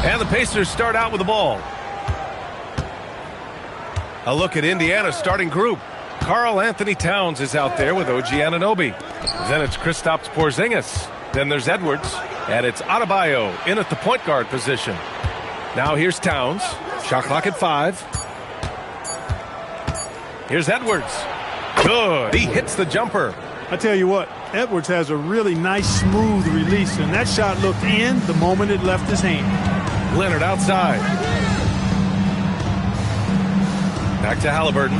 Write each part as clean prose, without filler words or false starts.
And the Pacers start out with the ball. A look at Indiana's starting group. Karl Anthony Towns is out there with OG Anunoby. Then it's Kristaps Porzingis. Then there's Edwards. And it's Adebayo in at the point guard position. Now here's Towns. Shot clock at 5. Here's Edwards. Good. He hits the jumper. I tell you what, Edwards has a really nice, smooth release, and that shot looked in the moment it left his hand. Leonard outside. Back to Halliburton.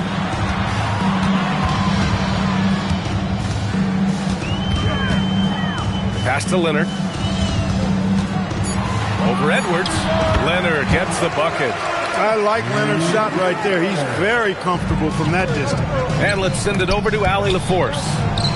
Pass to Leonard. Over Edwards. Leonard gets the bucket. I like Leonard's shot right there. He's very comfortable from that distance. And let's send it over to Allie LaForce.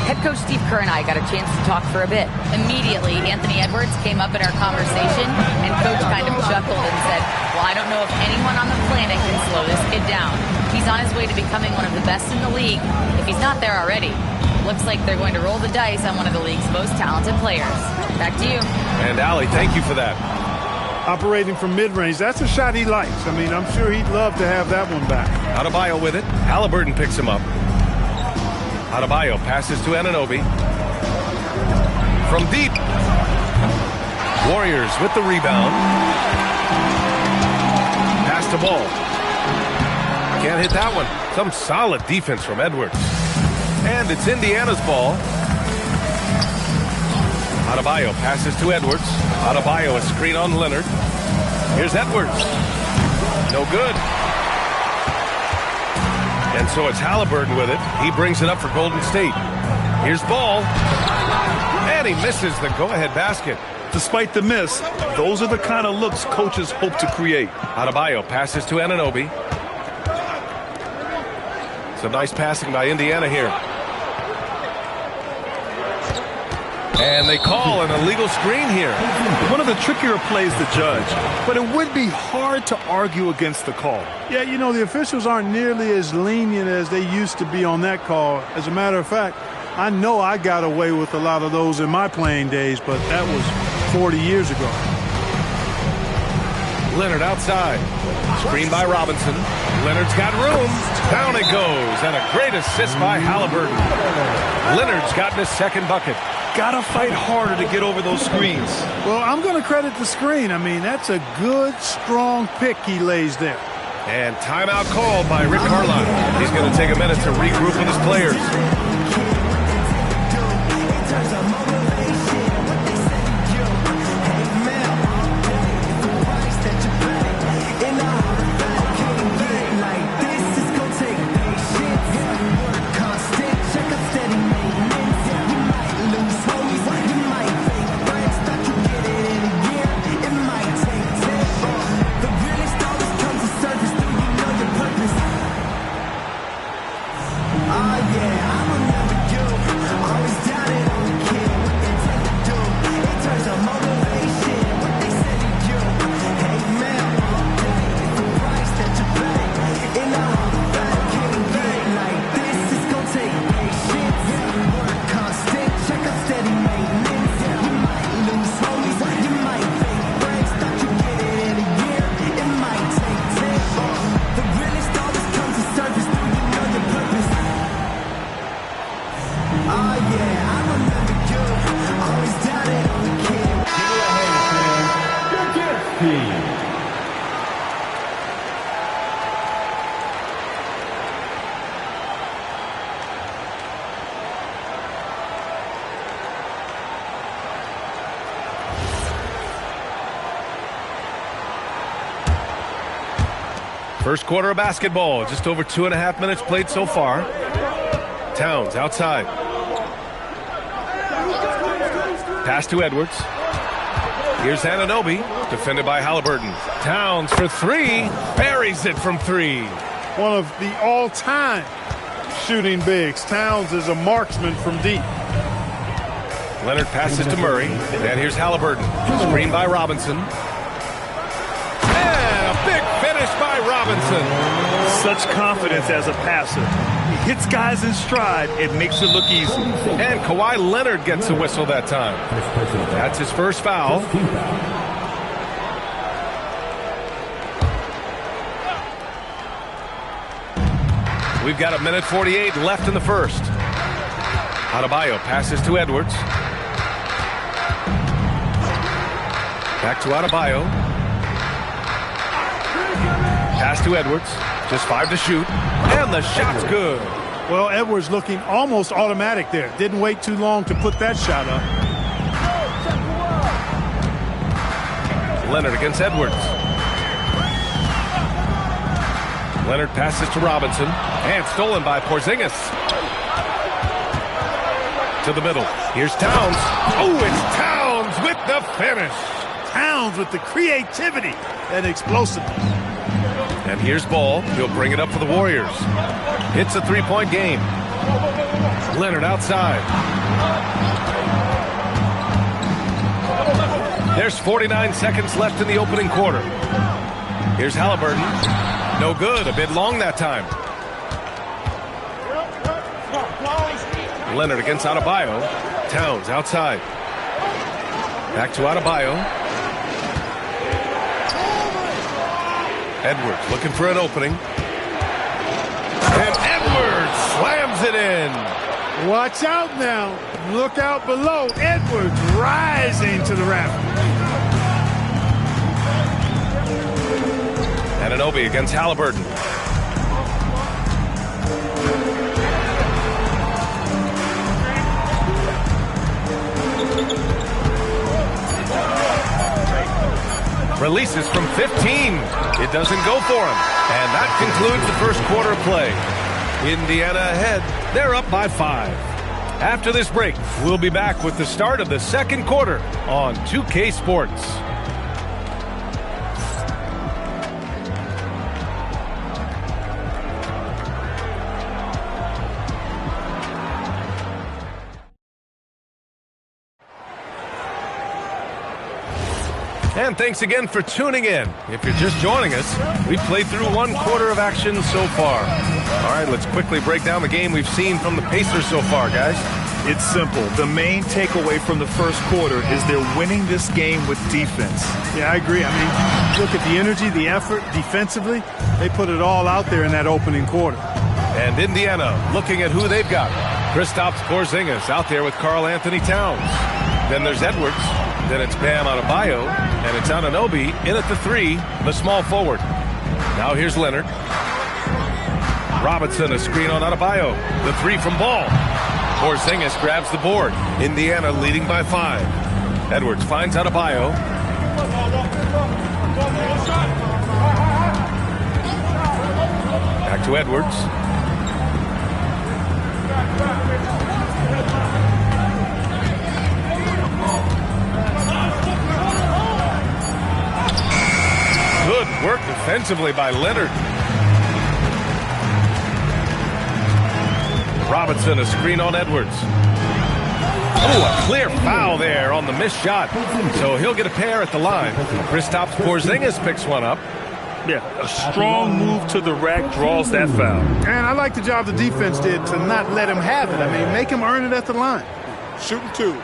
Head coach Steve Kerr and I got a chance to talk for a bit. Immediately, Anthony Edwards came up in our conversation, and coach kind of chuckled and said, well, I don't know if anyone on the planet can slow this kid down. He's on his way to becoming one of the best in the league, if he's not there already. Looks like they're going to roll the dice on one of the league's most talented players. Back to you. And Allie, thank you for that. Operating from mid-range, that's a shot he likes. I mean, I'm sure he'd love to have that one back. Adebayo with it. Halliburton picks him up. Adebayo passes to Anunoby. From deep. Warriors with the rebound. Pass to Ball. Can't hit that one. Some solid defense from Edwards. And it's Indiana's ball. Adebayo passes to Edwards. Adebayo a screen on Leonard. Here's Edwards. No good. And so it's Halliburton with it. He brings it up for Golden State. Here's Ball. And he misses the go-ahead basket. Despite the miss, those are the kind of looks coaches hope to create. Adebayo passes to Anunoby. Some nice passing by Indiana here. And they call an illegal screen here. One of the trickier plays to judge, but it would be hard to argue against the call. Yeah, you know, the officials aren't nearly as lenient as they used to be on that call. As a matter of fact, I know I got away with a lot of those in my playing days, but that was 40 years ago. Leonard outside. Screen by Robinson. Leonard's got room. Down it goes. And a great assist by Halliburton. Leonard's gotten his second bucket. Gotta fight harder to get over those screens. Well, I'm going to credit the screen. I mean, that's a good, strong pick he lays there. And timeout called by Rick Carlisle. He's going to take a minute to regroup with his players. First quarter of basketball, just over 2.5 minutes played so far. Towns outside. Pass to Edwards. Here's Anunoby, defended by Halliburton. Towns for three, buries it from three. One of the all-time shooting bigs. Towns is a marksman from deep. Leonard passes to Murray, and here's Halliburton. Screen by Robinson. Big finish by Robinson. Such confidence as a passer. He hits guys in stride. It makes it look easy. And Kawhi Leonard gets a whistle that time. That's his first foul. We've got 1:48 left in the first. Adebayo passes to Edwards. Back to Adebayo. Pass to Edwards. Just 5 to shoot. And the shot's good. Well, Edwards looking almost automatic there. Didn't wait too long to put that shot up. Leonard against Edwards. Leonard passes to Robinson. And stolen by Porzingis. To the middle. Here's Towns. Oh, it's Towns with the finish. Towns with the creativity and explosiveness. And here's Ball. He'll bring it up for the Warriors. It's a three-point game. Leonard outside. There's 49 seconds left in the opening quarter. Here's Halliburton. No good. A bit long that time. Leonard against Adebayo. Towns outside. Back to Adebayo. Edwards looking for an opening. And Edwards slams it in. Watch out now. Look out below. Edwards rising to the rafters. Anunoby against Halliburton. Releases from 15. It doesn't go for him. And that concludes the first quarter of play. Indiana ahead. They're up by 5. After this break, we'll be back with the start of the second quarter on 2K Sports. And thanks again for tuning in. If you're just joining us, we've played through one quarter of action so far. All right, let's quickly break down the game we've seen from the Pacers so far, guys. It's simple. The main takeaway from the first quarter is they're winning this game with defense. Yeah, I agree. I mean, look at the energy, the effort defensively. They put it all out there in that opening quarter. And Indiana looking at who they've got. Kristaps Porzingis out there with Karl Anthony Towns. Then there's Edwards. Then it's Bam Adebayo, and it's Anunoby in at the 3, the small forward. Now here's Leonard. Robinson, a screen on Adebayo. The 3 from Ball. Porzingis grabs the board. Indiana leading by 5. Edwards finds Adebayo. Back to Edwards. Good work defensively by Leonard. Robinson, a screen on Edwards. Oh, a clear foul there on the missed shot. So he'll get a pair at the line. Kristaps Porzingis picks one up. Yeah, a strong move to the rack draws that foul. And I like the job the defense did to not let him have it. I mean, make him earn it at the line. Shooting 2.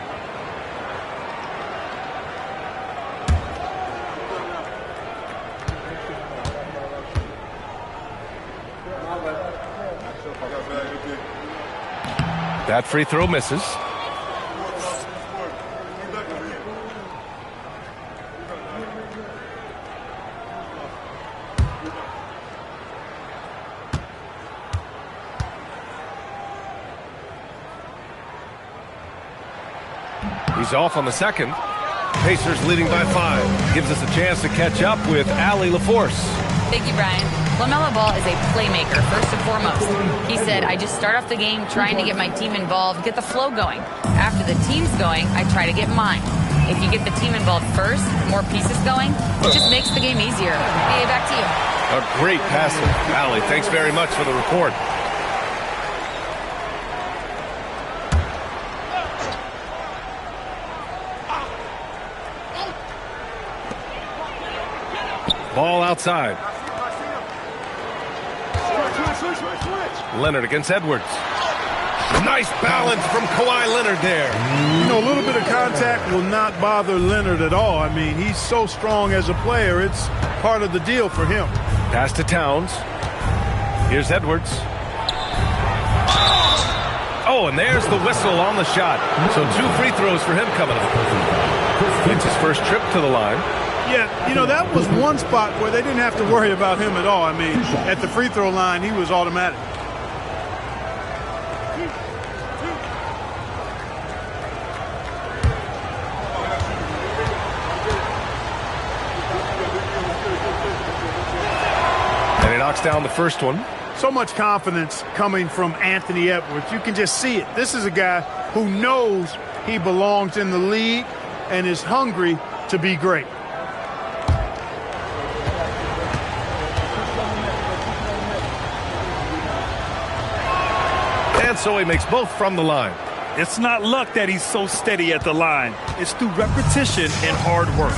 That free throw misses. He's off on the second. Pacers leading by 5. Gives us a chance to catch up with Allie LaForce. Thank you, Brian. LaMelo Ball is a playmaker, first and foremost. He said, I just start off the game trying to get my team involved, get the flow going. After the team's going, I try to get mine. If you get the team involved first, more pieces going, it just makes the game easier. BA, back to you. A great passer. Allie, thanks very much for the report. Ball outside. Leonard against Edwards. Nice balance from Kawhi Leonard there. You know, a little bit of contact will not bother Leonard at all. I mean, he's so strong as a player. It's part of the deal for him. Pass to Towns. Here's Edwards. Oh, and there's the whistle on the shot. So 2 free throws for him coming up. It's his first trip to the line. Yeah, you know, that was one spot where they didn't have to worry about him at all. I mean, at the free throw line, he was automatic. And he knocks down the first one. So much confidence coming from Anthony Edwards. You can just see it. This is a guy who knows he belongs in the league and is hungry to be great. And so he makks both from the line. It's not luck that he's so steady at the line. It's through repetition and hard work.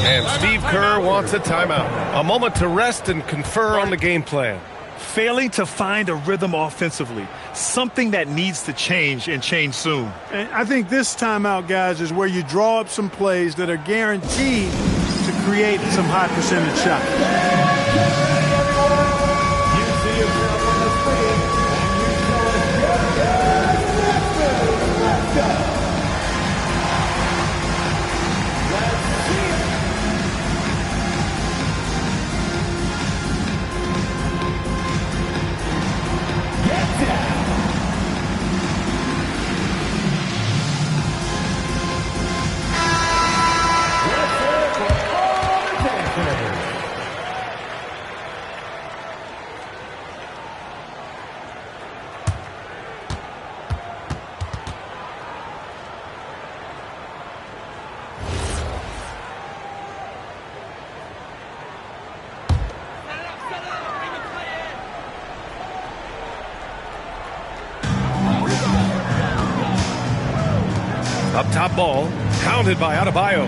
And Steve Kerr wants a timeout. A moment to rest and confer on the game plan. Failing to find a rhythm offensively. Something that needs to change and change soon. And I think this timeout, guys, is where you draw up some plays that are guaranteed to create some high percentage shots. Up top ball, counted by Adebayo.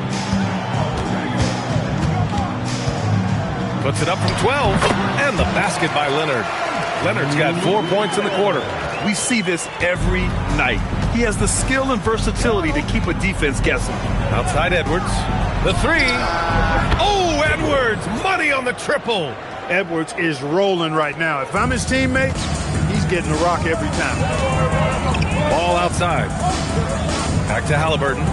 Puts it up from 12, and the basket by Leonard. Leonard's got 4 points in the quarter. We see this every night. He has the skill and versatility to keep a defense guessing. Outside Edwards. The three. Oh, Edwards! Money on the triple. Edwards is rolling right now. If I'm his teammate, he's getting a rock every time. Ball outside. Back to Halliburton.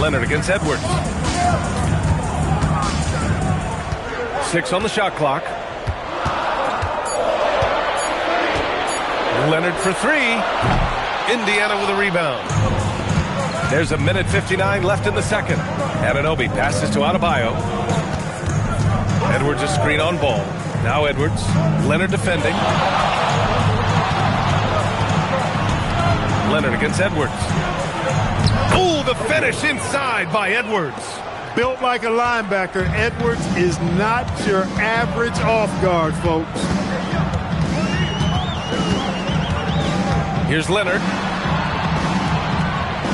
Leonard against Edwards. 6 on the shot clock. Leonard for 3. Indiana with a rebound. There's a minute 59 left in the second. Anunoby passes to Adebayo. Edwards a screen on ball. Now Edwards. Leonard defending. Leonard against Edwards. Oh, the finish inside by Edwards. Built like a linebacker, Edwards is not your average off guard, folks. Here's Leonard.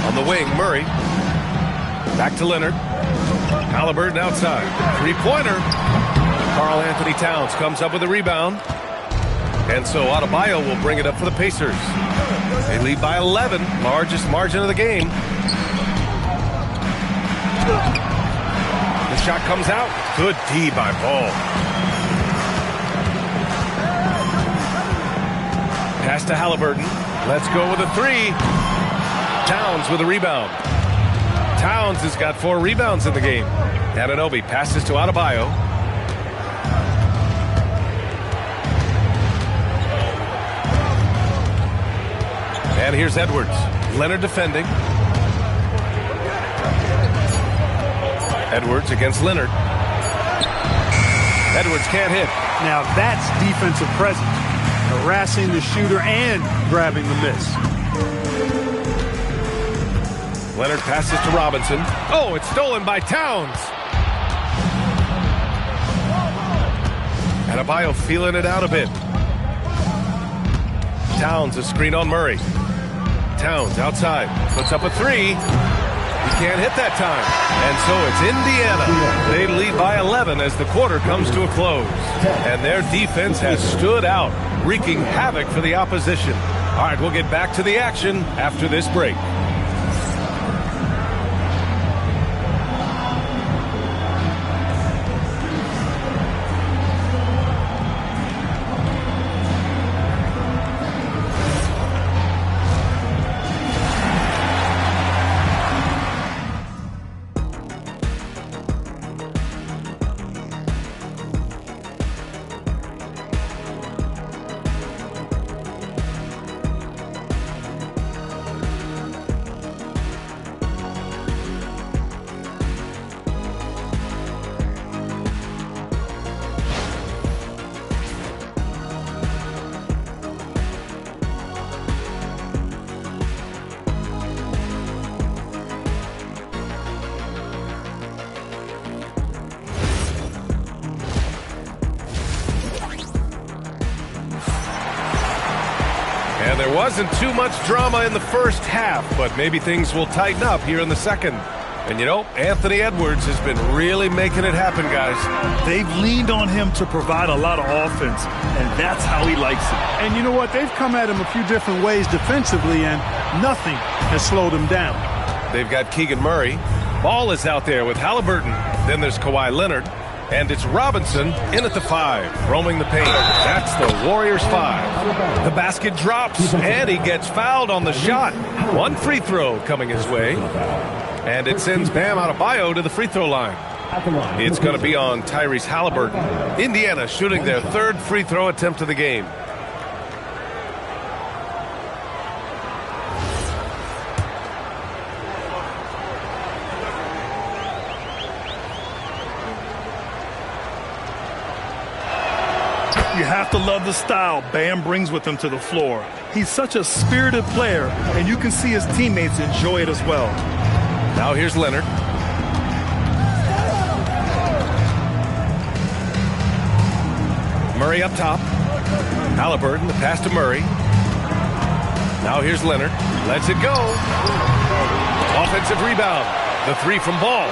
On the wing, Murray. Back to Leonard. Halliburton outside. Three-pointer. Karl Anthony Towns comes up with a rebound. And so Adebayo will bring it up for the Pacers. They lead by 11, largest margin of the game. The shot comes out. Good D by Ball. Pass to Halliburton. Let's go with a 3. Towns with a rebound. Towns has got 4 rebounds in the game. Anunoby passes to Adebayo. And here's Edwards. Leonard defending. Edwards against Leonard. Edwards can't hit. Now that's defensive presence. Harassing the shooter and grabbing the miss. Leonard passes to Robinson. Oh, it's stolen by Towns. Adebayo feeling it out a bit. Towns a screen on Murray. Towns outside. Puts up a 3. He can't hit that time. And so it's Indiana. They lead by 11 as the quarter comes to a close. And their defense has stood out, wreaking havoc for the opposition. All right, we'll get back to the action after this break. wasn't too much drama in the first half, but maybe things will tighten up here in the second. And, you know, Anthony Edwards has been really making it happen, guys. They've leaned on him to provide a lot of offense, and that's how he likes it. And you know what? They've come at him a few different ways defensively, and nothing has slowed him down. They've got Keegan Murray. Ball is out there with Halliburton. Then there's Kawhi Leonard. And it's Robinson in at the 5, roaming the paint. That's the Warriors 5. The basket drops, and he gets fouled on the shot. One free throw coming his way. And it sends Bam Adebayo to the free throw line. It's going to be on Tyrese Halliburton. Indiana shooting their 3rd free throw attempt of the game. You have to love the style Bam brings with him to the floor. He's such a spirited player, and you can see his teammates enjoy it as well. Now here's Leonard. Murray up top. Halliburton, the pass to Murray. Now here's Leonard. Lets it go. Offensive rebound. The 3 from Ball.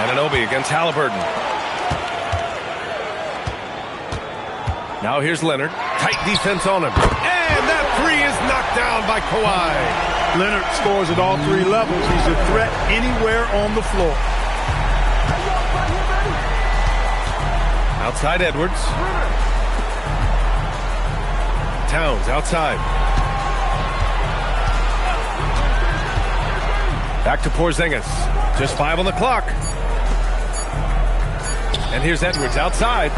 Anunoby against Halliburton. Now here's Leonard. Tight defense on him. And that 3 is knocked down by Kawhi. Leonard scores at all 3 levels. He's a threat anywhere on the floor. Outside Edwards. Towns outside. Back to Porzingis. Just 5 on the clock. And here's Edwards outside.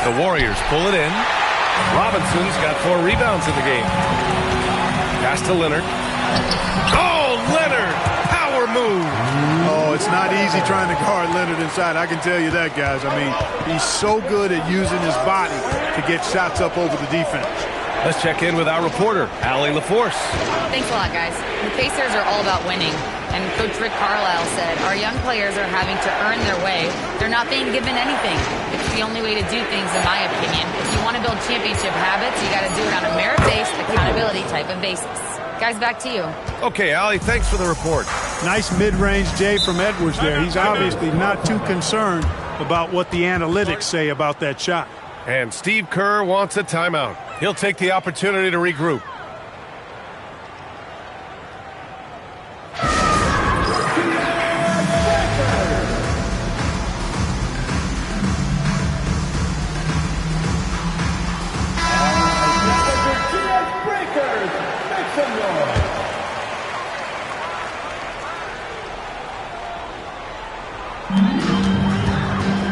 The Warriors pull it in. Robinson's got 4 rebounds in the game. Pass to Leonard. Oh, Leonard! Power move! Oh, it's not easy trying to guard Leonard inside. I can tell you that, guys. I mean, he's so good at using his body to get shots up over the defense. Let's check in with our reporter, Allie LaForce. Thanks a lot, guys. The Pacers are all about winning. And Coach Rick Carlisle said, our young players are having to earn their way. They're not being given anything. It's the only way to do things, in my opinion. If you want to build championship habits, you got to do it on a merit-based, accountability type of basis. Guys, back to you. Okay, Allie, thanks for the report. Nice mid-range J from Edwards there. He's obviously not too concerned about what the analytics say about that shot. And Steve Kerr wants a timeout. He'll take the opportunity to regroup.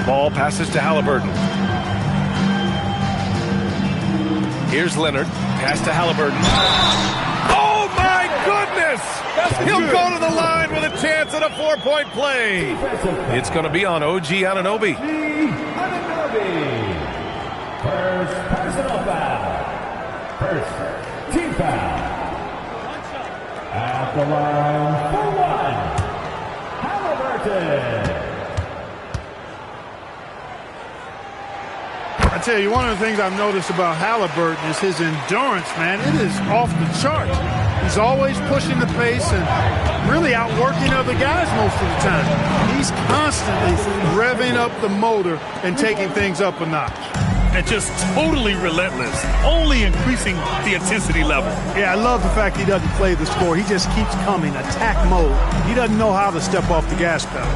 Ball passes to Halliburton. Here's Leonard. Pass to Halliburton. Oh, my goodness! He'll go to the line with a chance at a 4-point play. It's going to be on OG Anunoby. First personal foul. First team foul. At the line for 1, Halliburton. I tell you, one of the things I've noticed about Halliburton is his endurance, man. It is off the charts. He's always pushing the pace and really outworking other guys most of the time. He's constantly revving up the motor and taking things up a notch. And just totally relentless, only increasing the intensity level. Yeah, I love the fact he doesn't play the score. He just keeps coming, attack mode. He doesn't know how to step off the gas pedal.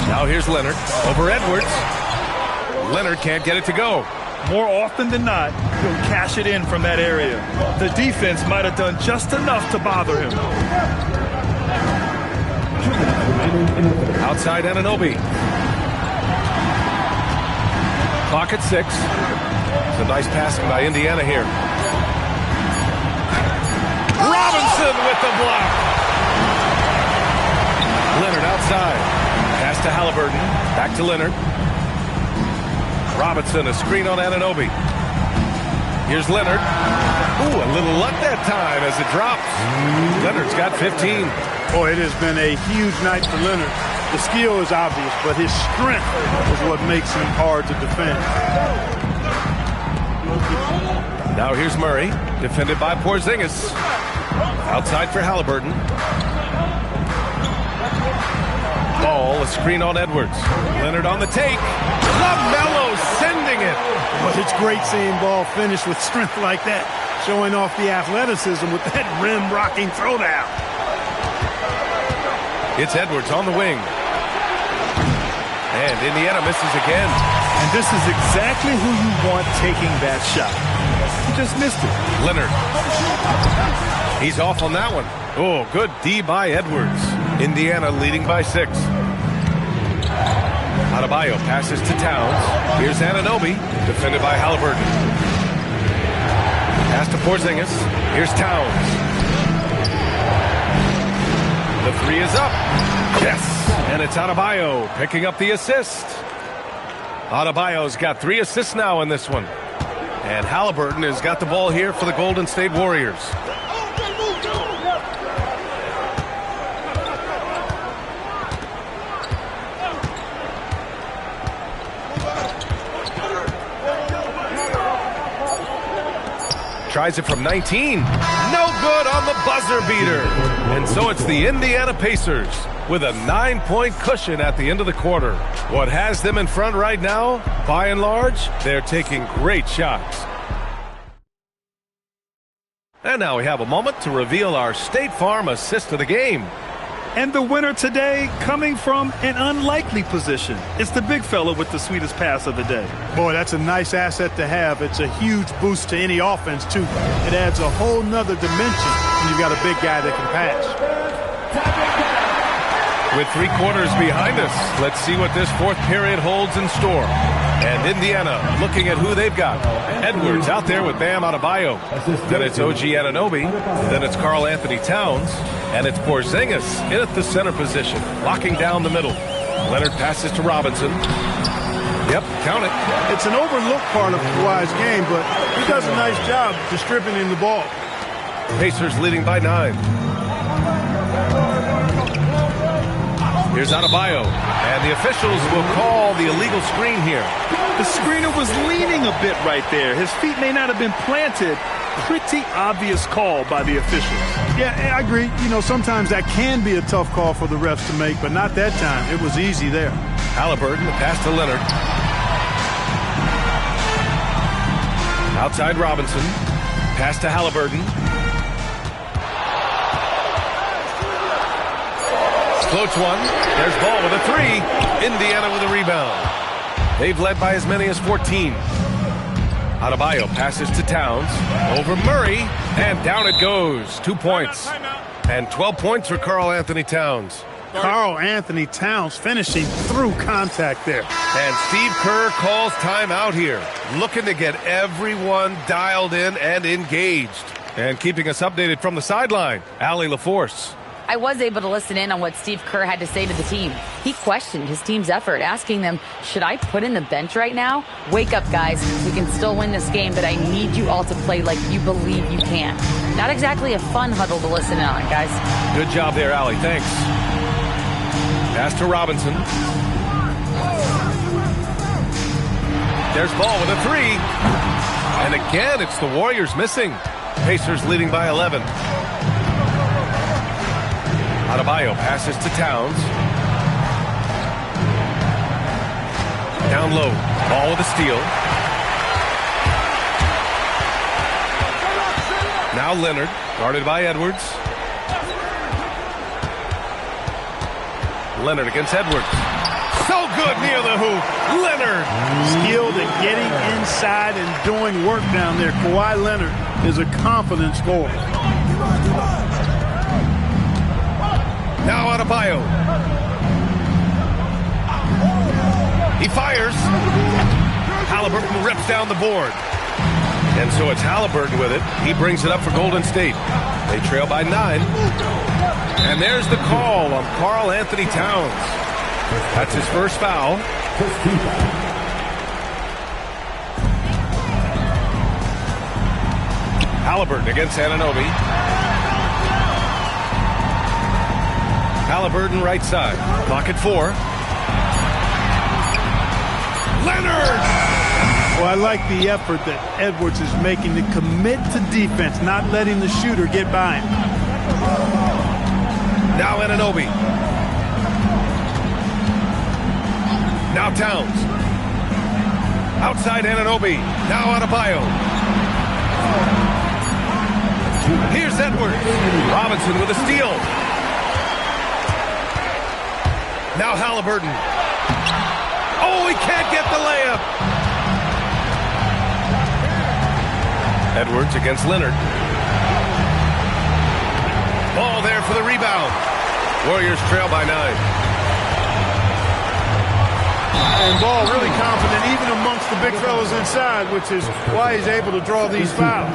Now here's Leonard over Edwards. Leonard can't get it to go. More often than not, he'll cash it in from that area. The defense might have done just enough to bother him. Outside Anunoby. Clock at 6. It's a nice passing by Indiana here. Robinson with the block. Leonard outside. Pass to Halliburton. Back to Leonard. Robinson, a screen on Anunoby. Here's Leonard. Ooh, a little luck that time as it drops. Leonard's got 15. Boy, it has been a huge night for Leonard. The skill is obvious, but his strength is what makes him hard to defend. Now here's Murray, defended by Porzingis. Outside for Halliburton. Ball, a screen on Edwards. Leonard on the take. LaMelo sending it. Well, it's great seeing ball finish with strength like that, showing off the athleticism with that rim-rocking throwdown. It's Edwards on the wing. And Indiana misses again. And this is exactly who you want taking that shot. He just missed it. Leonard. He's off on that one. Oh, good D by Edwards. Indiana leading by 6. Adebayo passes to Towns. Here's Anunoby, defended by Halliburton. Pass to Porzingis. Here's Towns. The 3 is up. Yes! And it's Adebayo picking up the assist. Adebayo's got 3 assists now in this one. And Halliburton has got the ball here for the Golden State Warriors. Tries it from 19. No good on the buzzer beater. And so it's the Indiana Pacers with a 9-point cushion at the end of the quarter. What has them in front right now, by and large, they're taking great shots. And now we have a moment to reveal our State Farm assist of the game. And the winner today coming from an unlikely position. It's the big fella with the sweetest pass of the day. Boy, that's a nice asset to have. It's a huge boost to any offense, too. It adds a whole nother dimension when you've got a big guy that can pass. With 3 quarters behind us, let's see what this 4th period holds in store. And Indiana looking at who they've got. Edwards out there with Bam Adebayo. Then it's OG Anunoby. Then it's Karl Anthony Towns. And it's Porzingis in at the center position, locking down the middle. Leonard passes to Robinson. Yep, count it. It's an overlooked part of Kawhi's game, but he does a nice job distributing the ball. Pacers leading by 9. Here's Adebayo, and the officials will call the illegal screen here. The screener was leaning a bit right there. His feet may not have been planted. Pretty obvious call by the officials. Yeah, I agree. You know, sometimes that can be a tough call for the refs to make, but not that time. It was easy there. Halliburton, the pass to Leonard. Outside Robinson. Pass to Halliburton. Floats one. There's Ball with a 3. Indiana with a rebound. They've led by as many as 14. Adebayo passes to Towns. Over Murray. And down it goes. 2 points. And 12 points for Karl Anthony Towns. Karl Anthony Towns finishing through contact there. And Steve Kerr calls timeout here. Looking to get everyone dialed in and engaged. And keeping us updated from the sideline, Allie LaForce. I was able to listen in on what Steve Kerr had to say to the team. He questioned his team's effort, asking them, should I put in the bench right now? Wake up, guys. We can still win this game, but I need you all to play like you believe you can. Not exactly a fun huddle to listen in on, guys. Good job there, Allie. Thanks. Pass to Robinson. There's Ball with a 3. And again, it's the Warriors missing. Pacers leading by 11. Adebayo passes to Towns. Down low. Ball with a steal. Now Leonard, guarded by Edwards. Leonard against Edwards. So good near the hoop. Leonard. Skilled at getting inside and doing work down there. Kawhi Leonard is a confident scorer. Now Adebayo. He fires. Halliburton rips down the board. And so it's Halliburton with it. He brings it up for Golden State. They trail by 9. And there's the call on Karl Anthony Towns. That's his first foul. Halliburton against Anunoby. Halliburton right side. Clock at 4. Leonard! Well, I like the effort that Edwards is making to commit to defense, not letting the shooter get by him. Now Anunoby. Now Towns. Outside Anunoby. Now Adebayo. Here's Edwards. Robinson with a steal. Now Halliburton. Oh, he can't get the layup. Edwards against Leonard. Ball there for the rebound. Warriors trail by 9. And Ball really confident even amongst the big fellas inside, which is why he's able to draw these fouls.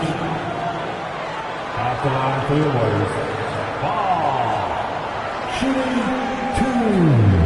At the line for the Warriors. Ball. Shooting 2.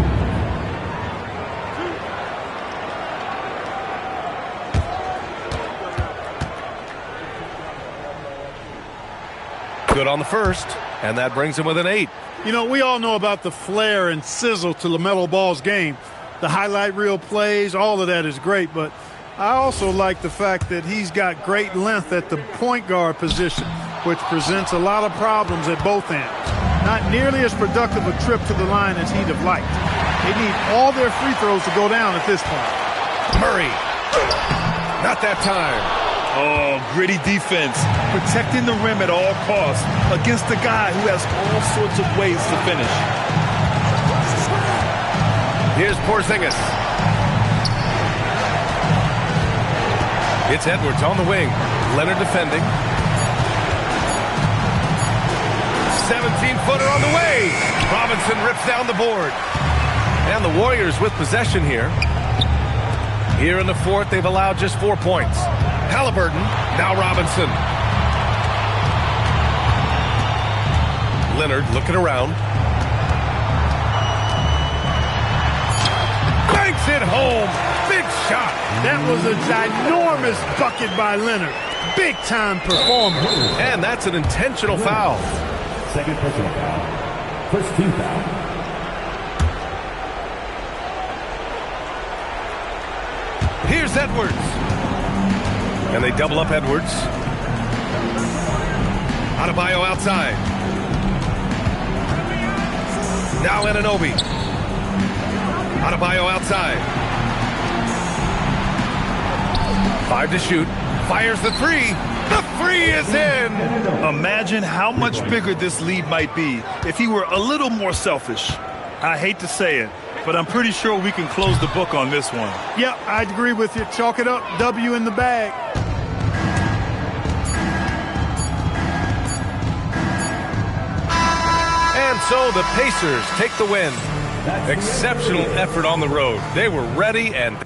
Good on the first, and that brings him with an 8. You know, we all know about the flair and sizzle to LaMelo Ball's game. The highlight reel plays, all of that is great, but I also like the fact that he's got great length at the point guard position, which presents a lot of problems at both ends. Not nearly as productive a trip to the line as he'd have liked. They need all their free throws to go down at this point. Murray. Not that time. Oh, gritty defense, protecting the rim at all costs against a guy who has all sorts of ways to finish. Here's Porzingis. It's Edwards on the wing. Leonard defending. 17-footer on the way. Robinson rips down the board. And the Warriors with possession here. Here in the fourth, they've allowed just 4 points. Halliburton, now Robinson. Leonard looking around. Banks it home. Big shot. That was a ginormous bucket by Leonard. Big-time performance. And that's an intentional foul. Second personal foul. First team foul. Here's Edwards. And they double up Edwards. Adebayo outside. Now Anunoby. Adebayo outside. 5 to shoot. Fires the 3. The 3 is in. Imagine how much bigger this lead might be if he were a little more selfish. I hate to say it, but I'm pretty sure we can close the book on this one. Yeah, I'd agree with you. Chalk it up. W in the bag. And so the Pacers take the win. Exceptional effort on the road. They were ready and...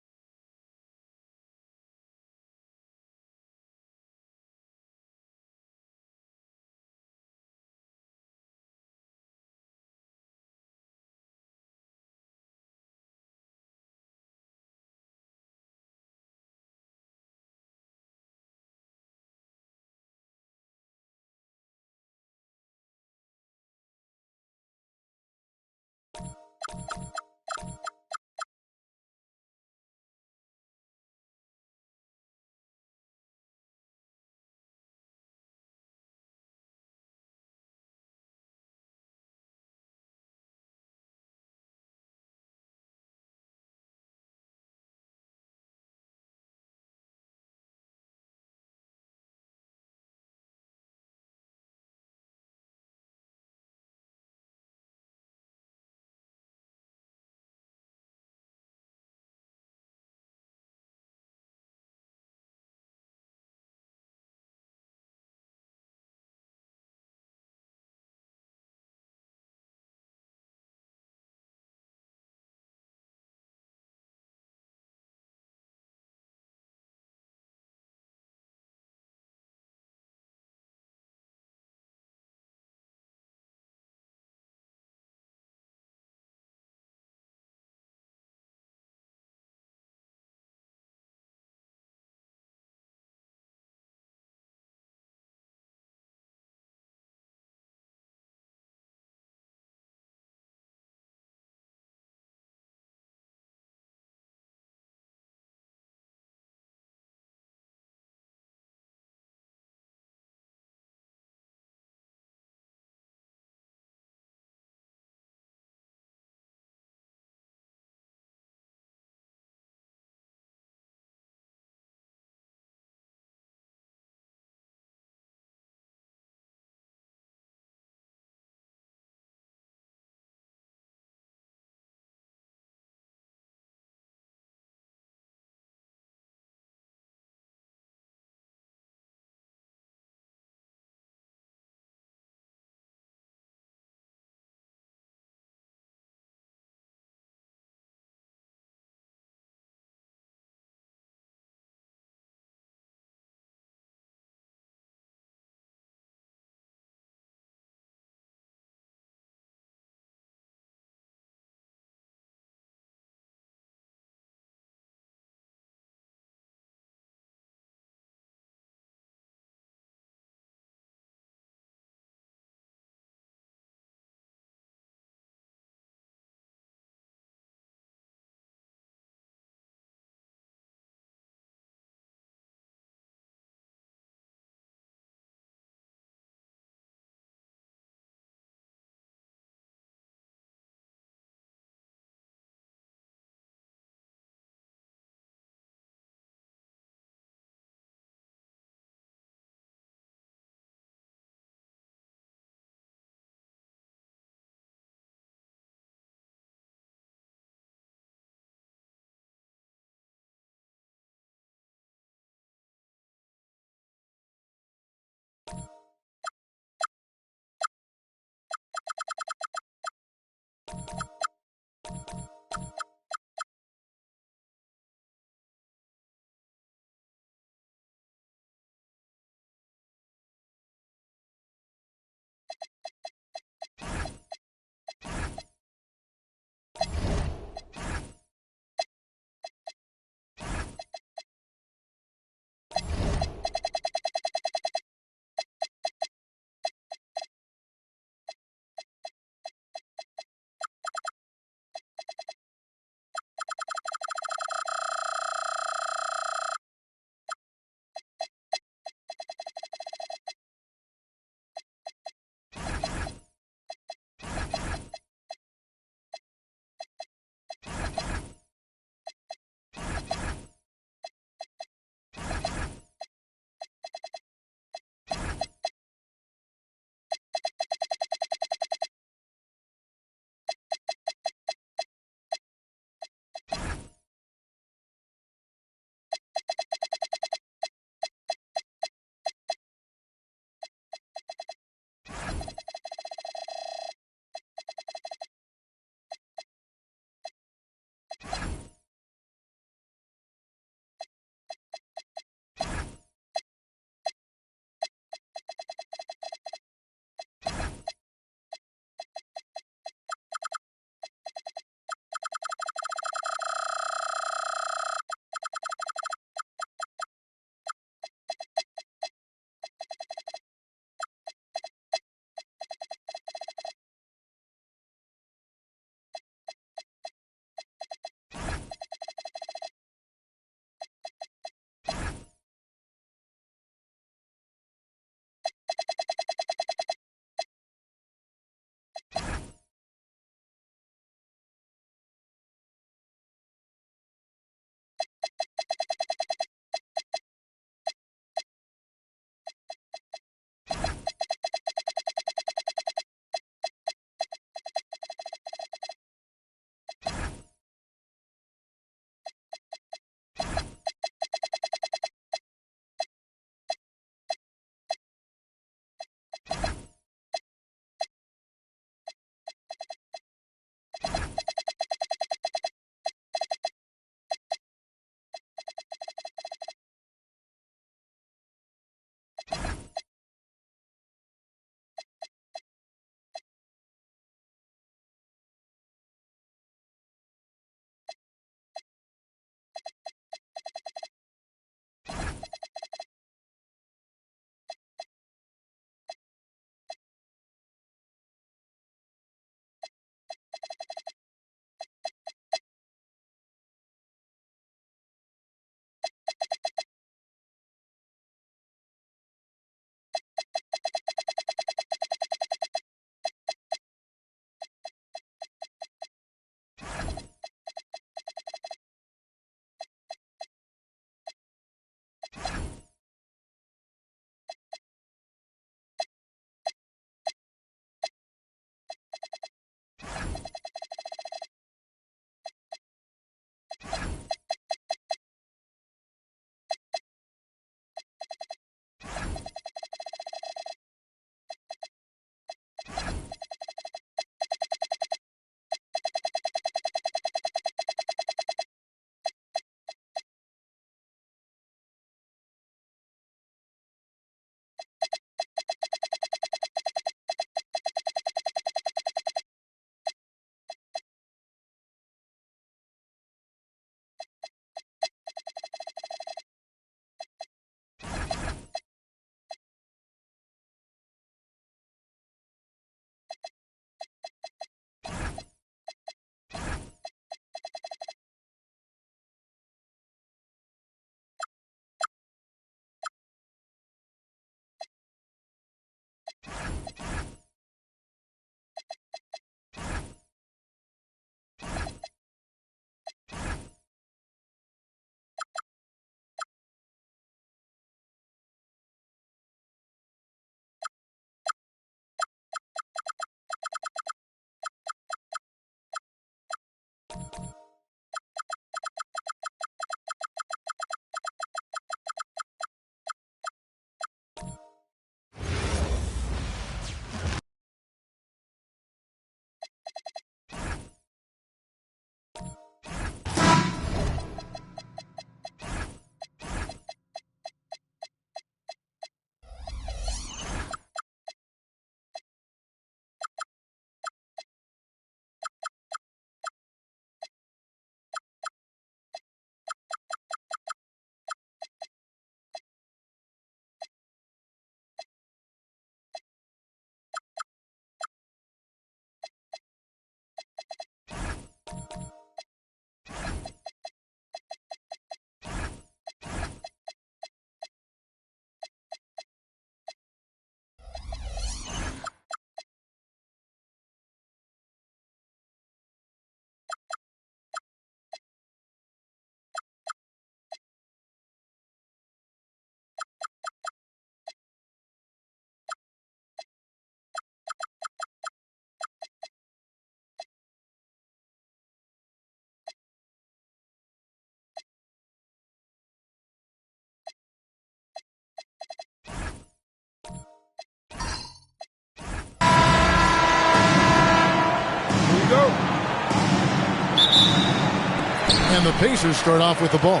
And the Pacers start off with the ball.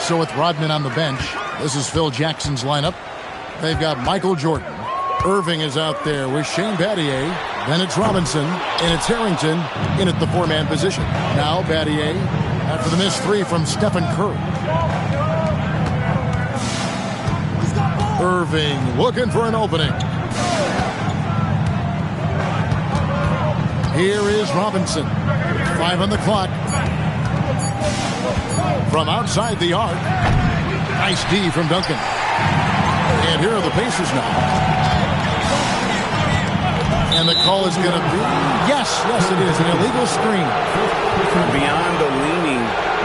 So with Rodman on the bench, this is Phil Jackson's lineup. They've got Michael Jordan. Irving is out there with Shane Battier. Then it's Robinson, and it's Harrington in at the four-man position. Now Battier after the missed three from Stephen Curry. Irving looking for an opening. Here is Robinson. 5 on the clock. From outside the arc. Nice D from Duncan. And here are the Pacers now. And the call is going to be, yes, it is, an illegal screen. Beyond the leaning,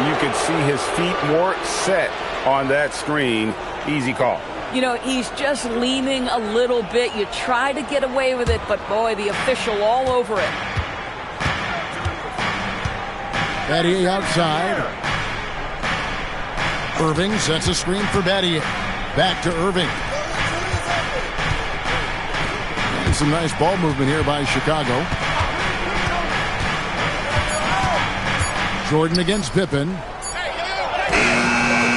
you could see his feet more set on that screen. Easy call. You know, he's just leaning a little bit. You try to get away with it, but boy, the official all over it. Battier outside. Irving sets a screen for Battier. Back to Irving. And some nice ball movement here by Chicago. Jordan against Pippen.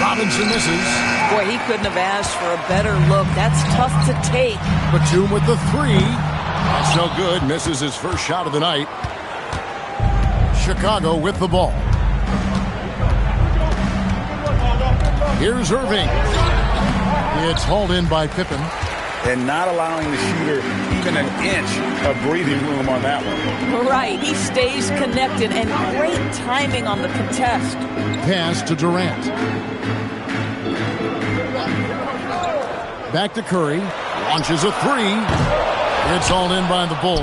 Robinson misses. Boy, he couldn't have asked for a better look. That's tough to take. Batum with the three. That's no good. Misses his first shot of the night. Chicago with the ball. Here's Irving. It's hauled in by Pippen. And not allowing the shooter even an inch of breathing room on that one. Right. He stays connected, and great timing on the contest. Pass to Durant. Back to Curry. Launches a three. It's hauled in by the Bulls.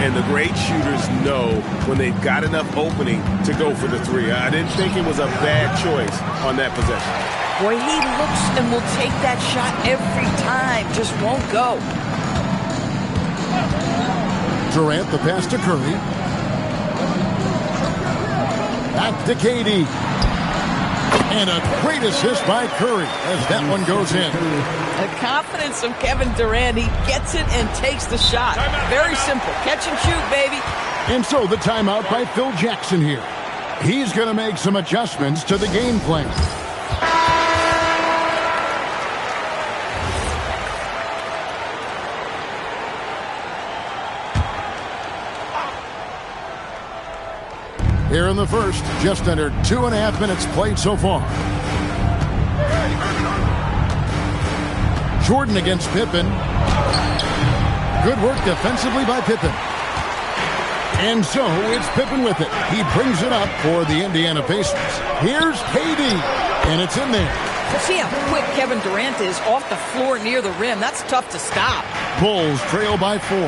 And the great shooters know when they've got enough opening to go for the three. I didn't think it was a bad choice on that possession. Boy, he looks and will take that shot every time. Just won't go. Durant, the pass to Curry. Back to KD. And a great assist by Curry as that one goes in. The confidence of Kevin Durant. He gets it and takes the shot. Very simple. Catch and shoot, baby. And so the timeout by Phil Jackson here. He's going to make some adjustments to the game plan. Here in the first, just under 2.5 minutes played so far. Jordan against Pippen. Good work defensively by Pippen. And so it's Pippen with it. He brings it up for the Indiana Pacers. Here's KD. And it's in there. See how quick Kevin Durant is off the floor near the rim. That's tough to stop. Bulls trail by 4.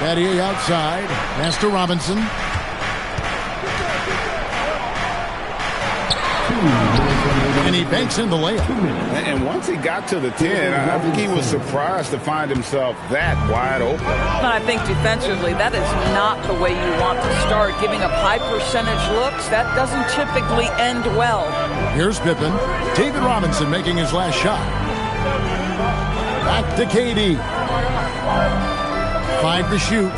Battier outside. Pass to Robinson. And he banks in the layup. And once he got to the 10, I think he was surprised to find himself that wide open. And I think defensively, that is not the way you want to start. Giving up high percentage looks, that doesn't typically end well. Here's Pippen. David Robinson making his last shot. Back to KD. 5 to shoot.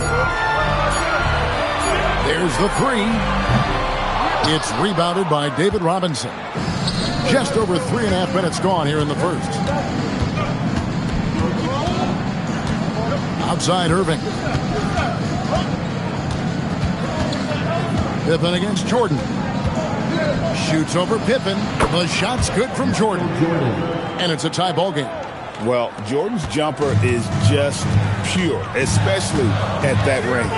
There's the 3. It's rebounded by David Robinson. Just over 3.5 minutes gone here in the first. Outside Irving. Pippen against Jordan. Shoots over Pippen. The shot's good from Jordan. And it's a tie ball game. Well, Jordan's jumper is just pure, especially at that range.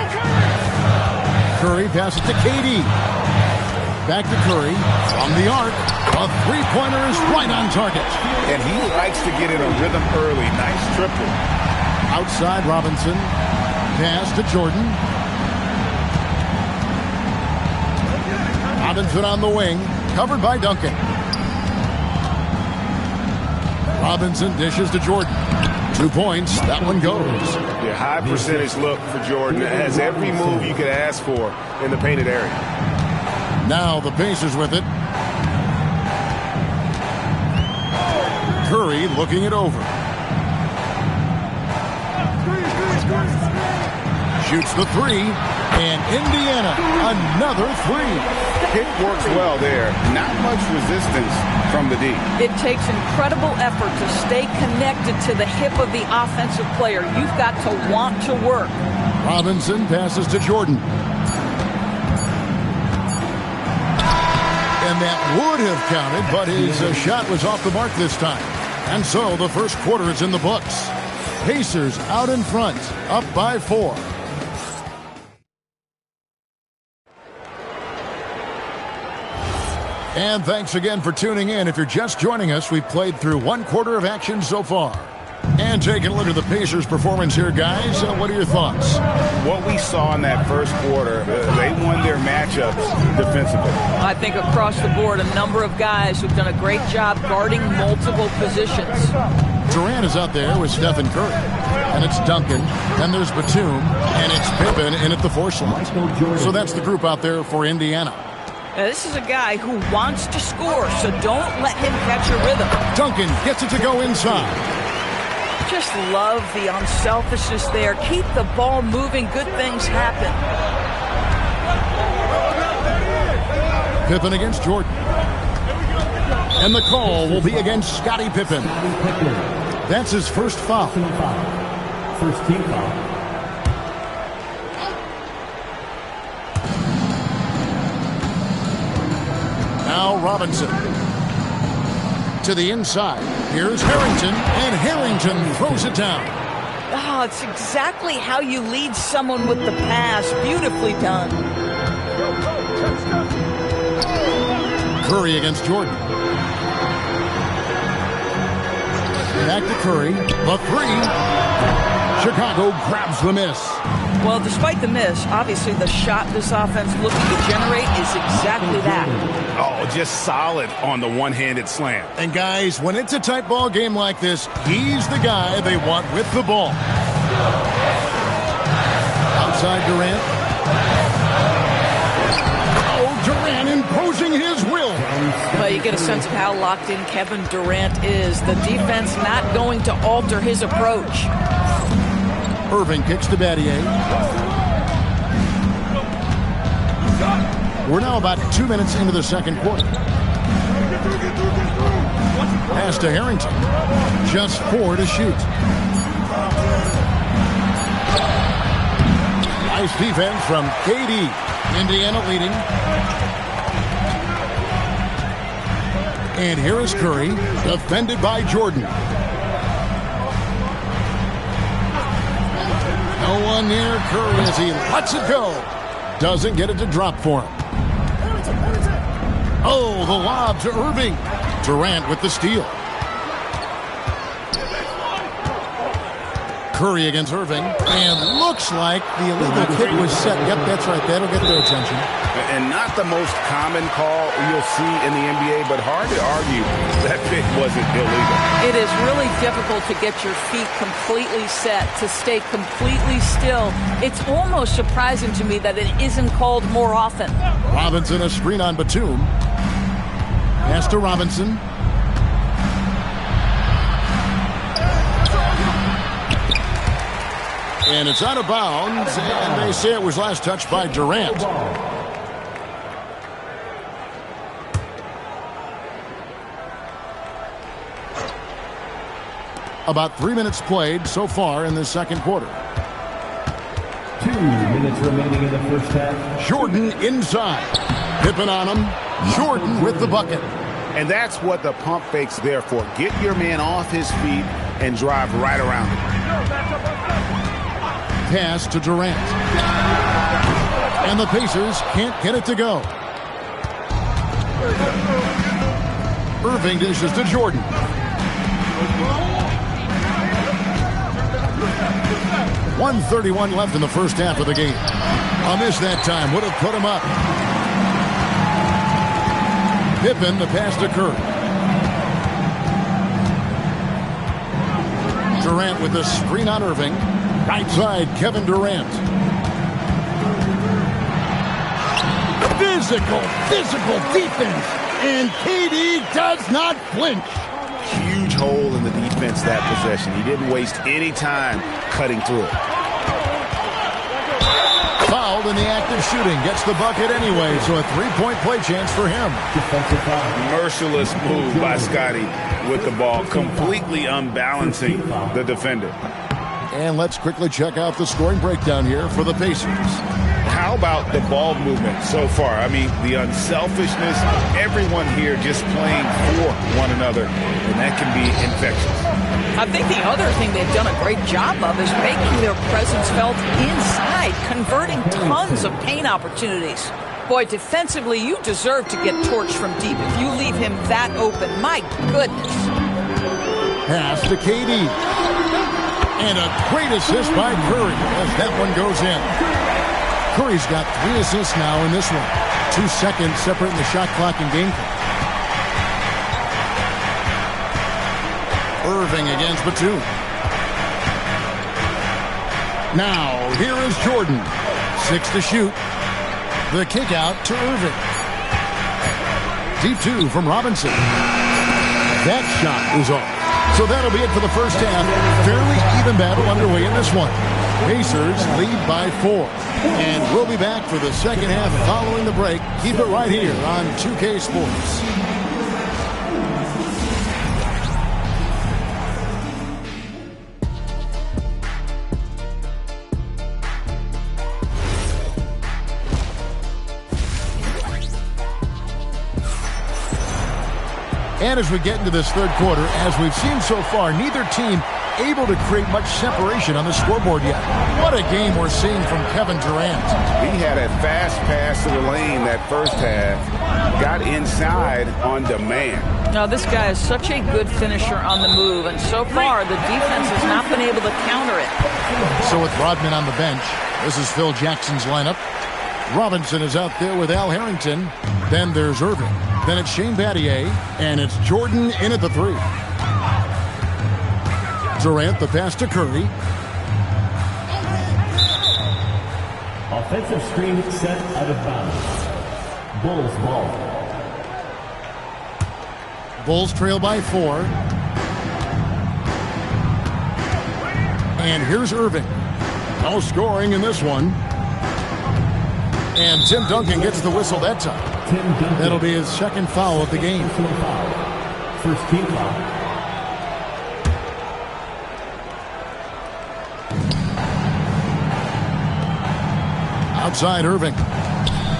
Curry passes to KD. Back to Curry. From the arc. A three-pointer is right on target. And he likes to get in a rhythm early. Nice triple. Outside Robinson. Pass to Jordan. Robinson on the wing. Covered by Duncan. Robinson dishes to Jordan. 2 points. That one goes. Yeah, high percentage look for Jordan. It has every move you could ask for in the painted area. Now the Pacers with it. Curry looking it over. Shoots the 3. And Indiana, another 3. It works well there. Not much resistance from the D. It takes incredible effort to stay connected to the hip of the offensive player. You've got to want to work. Robinson passes to Jordan. And that would have counted, but his shot was off the mark this time. And so the first quarter is in the books. Pacers out in front, up by 4. And thanks again for tuning in. If you're just joining us, we've played through 1 quarter of action so far. And taking a look at the Pacers' performance here, guys. What are your thoughts? What we saw in that first quarter, they won their matchups defensively. I think across the board, a number of guys who've done a great job guarding multiple positions. Durant is out there with Stephen Curry. And it's Duncan. Then there's Batum. And it's Pippen in at the 4 slot. So that's the group out there for Indiana. Now, this is a guy who wants to score, so don't let him catch a rhythm. Duncan gets it to go inside. Just love the unselfishness there. Keep the ball moving. Good things happen. Pippen against Jordan. And the call will be against Scottie Pippen. That's his first foul. First team foul. Now Robinson. To the inside. Here's Harrington, and Harrington throws it down. Oh, it's exactly how you lead someone with the pass. Beautifully done. Curry against Jordan. Back to Curry. The 3. Chicago grabs the miss. Well, despite the miss, obviously the shot this offense looking to generate is exactly that. Oh, just solid on the one-handed slam. And guys, when it's a tight ball game like this, he's the guy they want with the ball. Outside Durant. Oh, Durant imposing his will. Well, you get a sense of how locked in Kevin Durant is. The defense not going to alter his approach. Irving kicks to Battier. We're now about 2 minutes into the second quarter. Pass to Harrington. Just 4 to shoot. Nice defense from KD. Indiana leading. And here is Curry, defended by Jordan. No one near Curry as he lets it go. Doesn't get it to drop for him. Oh, the lob to Irving. Durant with the steal. Curry against Irving. And looks like the illegal kick was set. Yep, that's right. That'll get their attention. And not the most common call you'll see in the NBA, but hard to argue that pick wasn't illegal. It is really difficult to get your feet completely set, to stay completely still. It's almost surprising to me that it isn't called more often. Robinson, a screen on Batum. Pass to Robinson. And it's out of bounds, and they say it was last touched by Durant. About 3 minutes played so far in the second quarter. 2 minutes remaining in the first half. Jordan inside. Pippen on him. Jordan with the bucket. And that's what the pump fake's there for. Get your man off his feet and drive right around him. Pass to Durant. And the Pacers can't get it to go. Irving dishes to Jordan. .131 left in the first half of the game. A miss that time would have put him up. Pippen, the pass to Curry. Durant with the screen on Irving. Right side, Kevin Durant. Physical defense. And KD does not flinch. Huge hole in the defense that possession. He didn't waste any time cutting through it. Fouled in the act of shooting. Gets the bucket anyway, so a three-point play chance for him. Merciless move by Scotty with the ball, completely unbalancing the defender. And let's quickly check out the scoring breakdown here for the Pacers. How about the ball movement so far? I mean, the unselfishness, everyone here just playing for one another, and that can be infectious. I think the other thing they've done a great job of is making their presence felt inside, converting tons of paint opportunities. Boy, defensively, you deserve to get torched from deep if you leave him that open. My goodness. Pass to KD. And a great assist by Curry as that one goes in. Curry's got 3 assists now in this one. 2 seconds separating the shot clock and game clock. Irving against Batum. Now, here is Jordan. 6 to shoot. The kick out to Irving. Deep 2 from Robinson. That shot is off. So that'll be it for the first half. Fairly even battle underway in this one. Pacers lead by 4. And we'll be back for the second half following the break. Keep it right here on 2K Sports. And as we get into this third quarter, as we've seen so far, neither team able to create much separation on the scoreboard yet. What a game we're seeing from Kevin Durant. He had a fast pass to the lane that first half. Got inside on demand. Now, this guy is such a good finisher on the move, and so far the defense has not been able to counter it. So with Rodman on the bench, this is Phil Jackson's lineup. Robinson is out there with Al Harrington. Then there's Irving. Then it's Shane Battier. And it's Jordan in at the 3. Durant, the pass to Curry. Offensive screen set out of bounds. Bulls ball. Bulls trail by 4. And here's Irving. No scoring in this one. And Tim Duncan gets the whistle that time. That'll be his second foul of the game. First team foul. Outside Irving.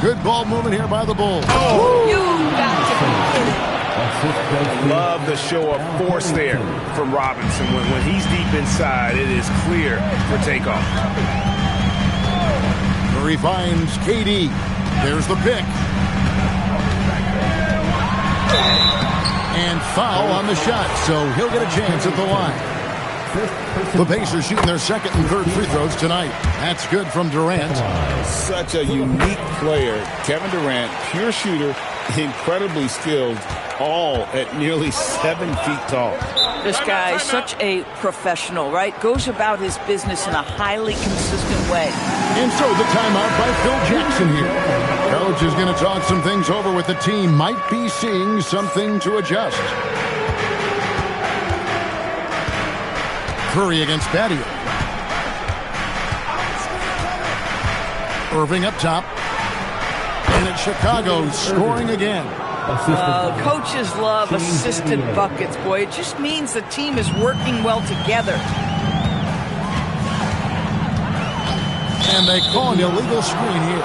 Good ball movement here by the Bulls. Oh, you got to be kidding. Love the show of force there from Robinson. When he's deep inside, it is clear for takeoff. Curry finds KD. There's the pick. And foul on the shot, so he'll get a chance at the line. The Pacers shooting their second and third free throws tonight. That's good from Durant. Such a unique player. Kevin Durant, pure shooter, incredibly skilled, all at nearly 7 feet tall. This guy is such a professional, right? Goes about his business in a highly consistent way. And so the timeout by Phil Jackson here. Coach is going to talk some things over with the team. Might be seeing something to adjust. Curry against Battier. Irving up top. And it's Chicago scoring again. Coaches love assisted buckets, boy. It just means the team is working well together. And they call an illegal screen here.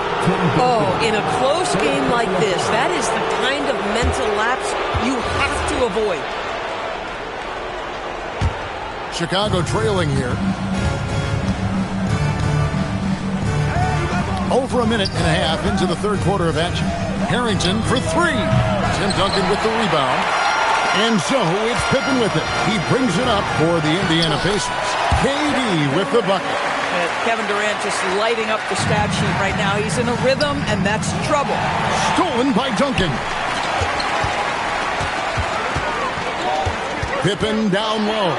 Oh, in a close game like this, that is the kind of mental lapse you have to avoid. Chicago trailing here. Over a minute and a half into the third quarter of action. Harrington for three. Tim Duncan with the rebound. And so it's Pippen with it. He brings it up for the Indiana Pacers. KD with the bucket. Kevin Durant just lighting up the stat sheet right now. He's in a rhythm, and that's trouble. Stolen by Duncan. Pippen down low.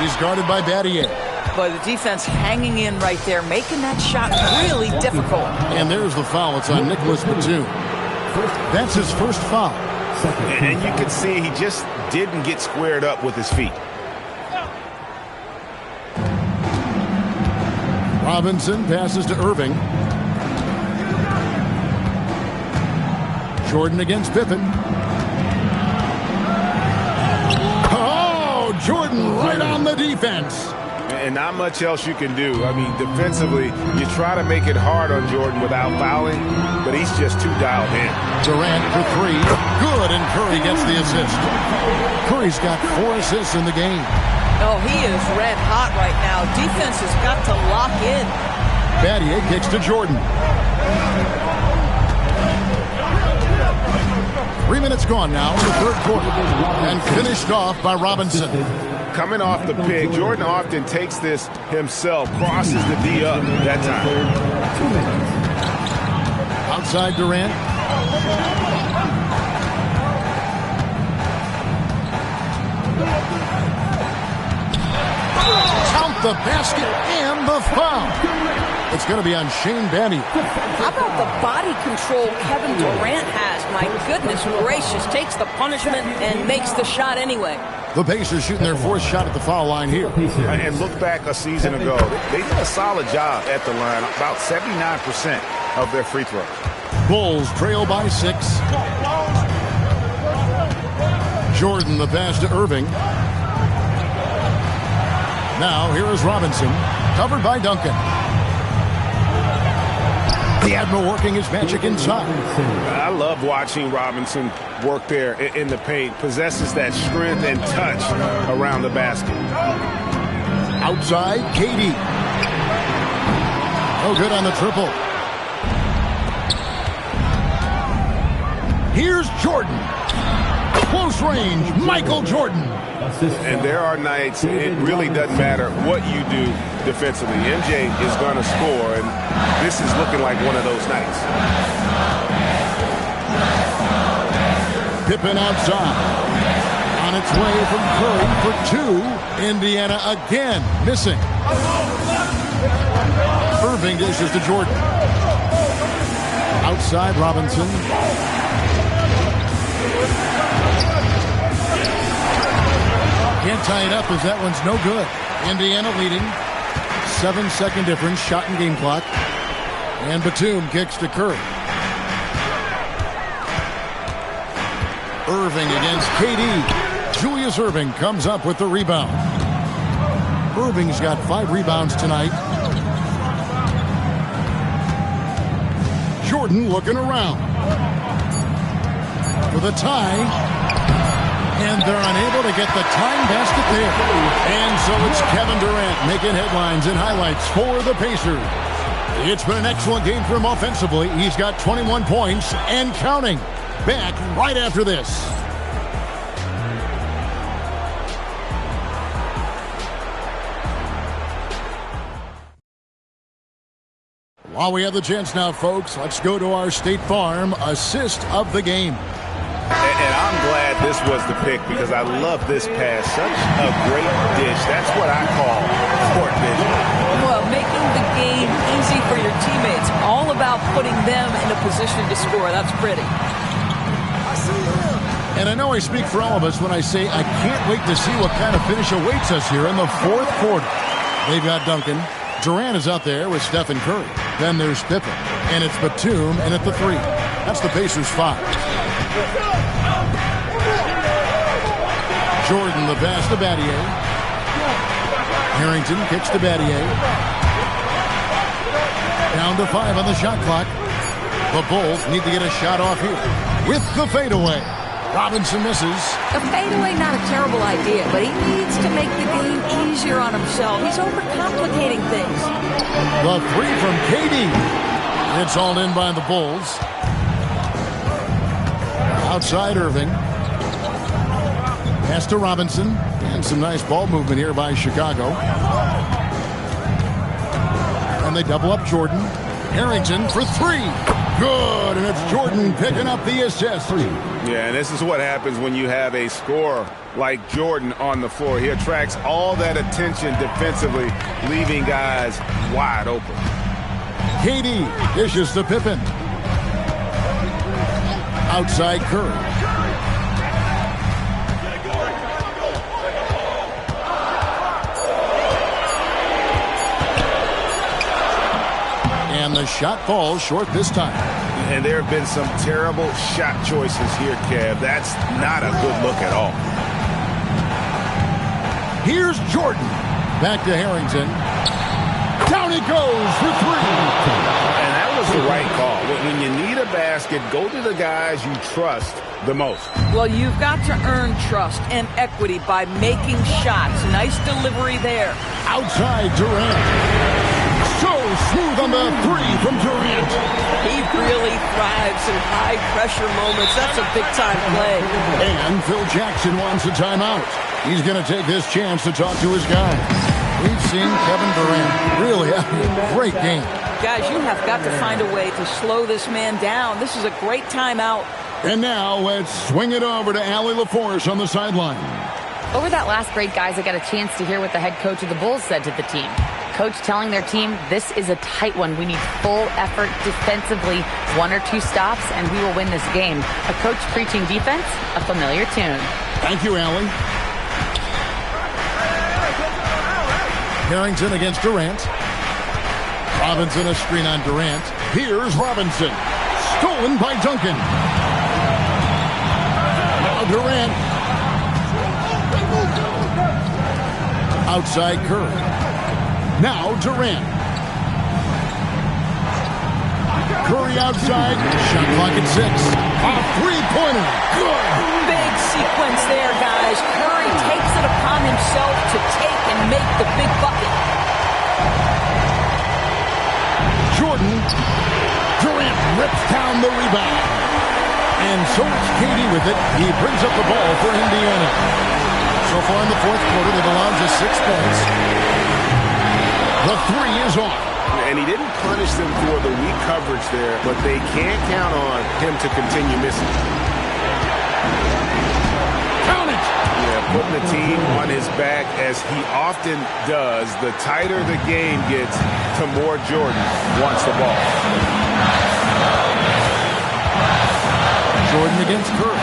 He's guarded by Battier. But the defense hanging in right there, making that shot really difficult. And there's the foul. It's on Nicholas Batum. That's his first foul. And you can see he just didn't get squared up with his feet. Robinson passes to Irving. Jordan against Pippen. Oh, Jordan right on the defense. And not much else you can do. I mean, defensively, you try to make it hard on Jordan without fouling, but he's just too dialed in. Durant for three. Good, and Curry gets the assist. Curry's got 4 assists in the game. Oh, he is red hot right now. Defense has got to lock in. Battier kicks to Jordan. 3 minutes gone now in the third quarter. And finished off by Robinson. Coming off the pick, Jordan often takes this himself, crosses the D up that time. Outside Durant. Count the basket and the foul. It's going to be on Shane Battier. How about the body control Kevin Durant has? My goodness gracious. Takes the punishment and makes the shot anyway. The Pacers shooting their 4th shot at the foul line here. And look back a season ago. They did a solid job at the line. About 79% of their free throws. Bulls trail by 6. Jordan the pass to Irving. Now here is Robinson. Covered by Duncan. The Admiral working his magic inside. I love watching Robinson work there in the paint. Possesses that strength and touch around the basket. Outside, KD. No good on the triple. Here's Jordan. Close range, Michael Jordan. And there are nights it really doesn't matter what you do defensively. MJ is going to score, and this is looking like one of those nights. Pippen outside. On its way from Curry for 2. Indiana again missing. Irving dishes to Jordan. Outside Robinson. Can't tie it up as that one's no good. Indiana leading. 7-second difference, shot and game clock. And Batum kicks to Curry. Irving against KD. Julius Irving comes up with the rebound. Irving's got 5 rebounds tonight. Jordan looking around. With a tie. And they're unable to get the tying basket there. And so it's Kevin Durant making headlines and highlights for the Pacers. It's been an excellent game for him offensively. He's got 21 points and counting. Back right after this. While we have the chance now, folks, let's go to our State Farm assist of the game. And I'm glad this was the pick because I love this pass. Such a great dish. That's what I call court vision. Well, making the game easy for your teammates. All about putting them in a position to score. That's pretty. And I know I speak for all of us when I say I can't wait to see what kind of finish awaits us here in the fourth quarter. They've got Duncan. Durant is out there with Stephen Curry. Then there's Pippen. And it's Batum in at the 3. That's the Pacers' 5. Jordan, the pass to Battier. Harrington kicks to Battier. Down to 5 on the shot clock. The Bulls need to get a shot off here with the fadeaway. Robinson misses. A fadeaway, not a terrible idea, but he needs to make the game easier on himself. He's overcomplicating things. The 3 from KD. It's all in by the Bulls. Outside Irving. Pass to Robinson. And some nice ball movement here by Chicago. And they double up Jordan. Harrington for 3. Good, and it's Jordan picking up the assist. Yeah, and this is what happens when you have a scorer like Jordan on the floor. He attracts all that attention defensively, leaving guys wide open. KD dishes to Pippen. Outside Curry. And the shot falls short this time. And there have been some terrible shot choices here, Kev. That's not a good look at all. Here's Jordan. Back to Harrington. Down it goes for 3. And that was the right call. When you need a basket, go to the guys you trust the most. Well, you've got to earn trust and equity by making shots. Nice delivery there. Outside Durant. So smooth on the 3 from Durant. He really thrives in high-pressure moments. That's a big-time play. And Phil Jackson wants a timeout. He's going to take this chance to talk to his guys. We've seen Kevin Durant really have a great game. Guys, you have got to find a way to slow this man down. This is a great timeout. And now let's swing it over to Allie LaForce on the sideline. Over that last break, guys, I got a chance to hear what the head coach of the Bulls said to the team. Coach telling their team, this is a tight one. We need full effort defensively, 1 or 2 stops, and we will win this game. A coach preaching defense, a familiar tune. Thank you, Allie. Harrington against Durant. Robinson a screen on Durant. Here's Robinson. Stolen by Duncan. Now Durant. Outside Curry. Now Durant. Curry outside. Shot clock at 6. A 3-pointer. Good. Big sequence there, guys. Curry takes it upon himself to take and make the big bucket. Jordan. Durant rips down the rebound. And so it's KD with it. He brings up the ball for Indiana. So far in the fourth quarter, they've allowed just 6 points. The 3 is on. And he didn't punish them for the weak coverage there, but they can't count on him to continue missing. Count it! Yeah, putting the team on his back as he often does. The tighter the game gets, the more Jordan wants the ball. Jordan against Curry.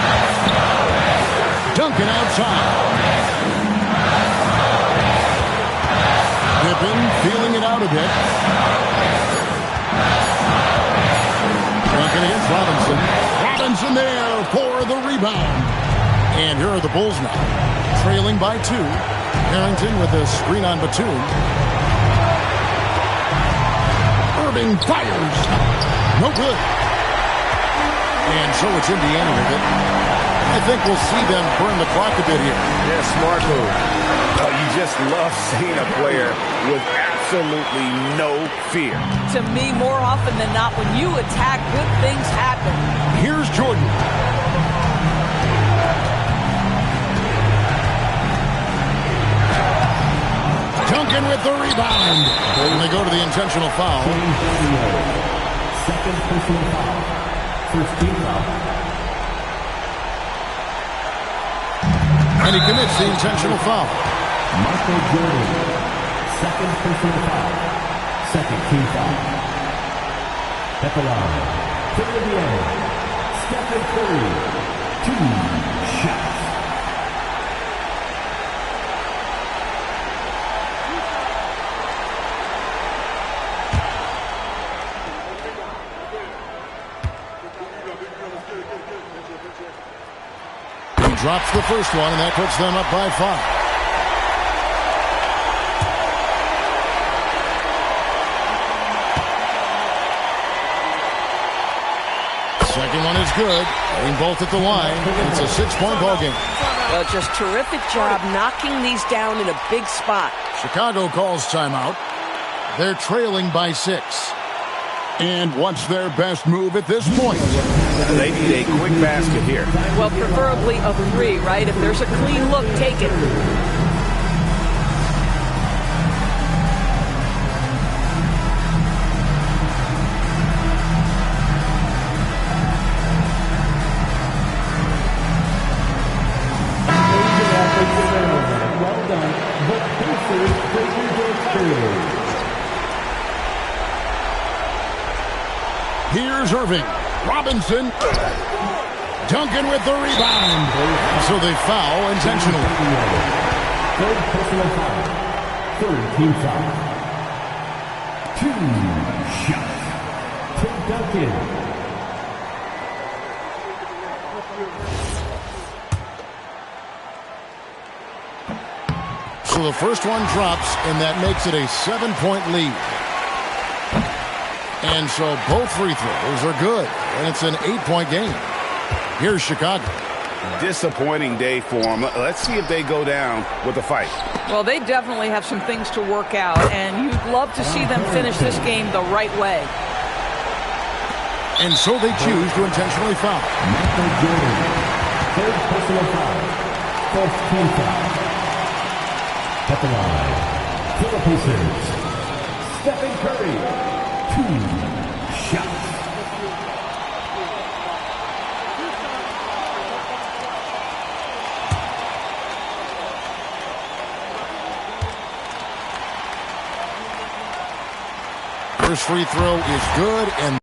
Duncan outside. Pippen feeling it out a bit. Duncan against Robinson. Robinson there for the rebound. And here are the Bulls now, trailing by 2. Harrington with a screen on Batum. Irving fires. No good. And so it's Indiana with it. I think we'll see them burn the clock a bit here. Yeah, smart move. You just love seeing a player with absolutely no fear. To me, more often than not, when you attack, good things happen. Here's Jordan. Duncan with the rebound. And they go to the intentional foul. Second personal foul. First team foul. And he commits the intentional foul. Michael Jordan. Second personal foul. Second team foul. At the line. To the end. Stephen Curry. 2 shots. Drops the first one, and that puts them up by 5. Second one is good. Aim both at the line. It's a 6-point ball game. Well, just terrific job knocking these down in a big spot. Chicago calls timeout. They're trailing by 6. And what's their best move at this point? They need a quick basket here. Well, preferably a 3, right? If there's a clean look, take it. Well done. But Pacers breaking their through. Here's Irving. Robinson. Duncan with the rebound. So they foul intentionally. Third personal foul. Third team foul. 2 shots. To Duncan. So the first one drops, and that makes it a 7-point lead. And so both free throws are good, and it's an 8-point game. Here's Chicago. Disappointing day for them. Let's see if they go down with a fight. Well, they definitely have some things to work out, and you'd love to see them finish this game the right way. And so they choose to intentionally foul. Michael Jordan. Third personal foul. First team foul. At the line. For the Pacers. Stephen Curry. 2 shots. First free throw is good, and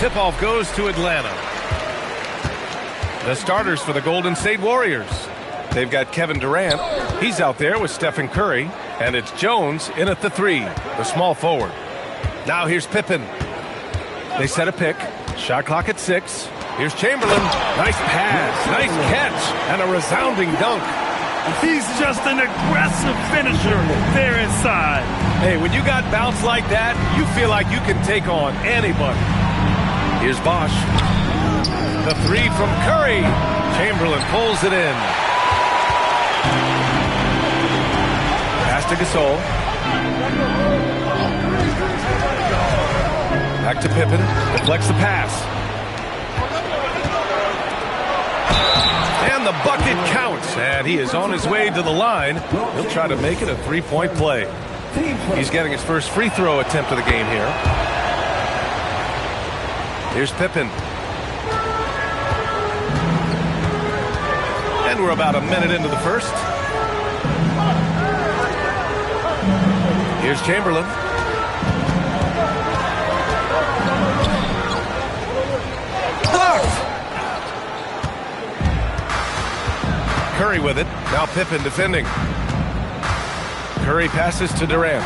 Tip-off goes to Atlanta. The starters for the Golden State Warriors. They've got Kevin Durant. He's out there with Stephen Curry. And it's Jones in at the 3, the small forward. Now here's Pippen. They set a pick. Shot clock at 6. Here's Chamberlain. Nice pass, nice catch, and a resounding dunk. He's just an aggressive finisher there inside. Hey, when you got bounce like that, you feel like you can take on anybody. Here's Bosch. The 3 from Curry. Chamberlain pulls it in. Pass to Gasol. Back to Pippen. Deflects the pass. And the bucket counts. And he is on his way to the line. He'll try to make it a 3-point play. He's getting his first free throw attempt of the game here. Here's Pippen. And we're about a minute into the first. Here's Chamberlain. Blocked! Curry with it. Now Pippen defending. Curry passes to Durant.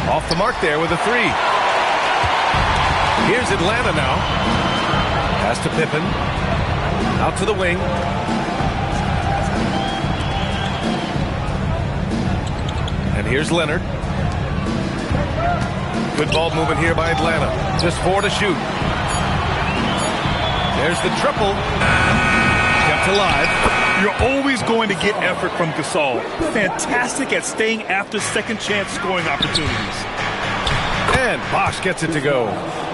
Off the mark there with a 3. Here's Atlanta now. Pass to Pippen. Out to the wing. And here's Leonard. Good ball movement here by Atlanta. Just 4 to shoot. There's the triple. Kept alive. You're always going to get effort from Gasol. Fantastic at staying after second chance scoring opportunities. And Bosch gets it to go.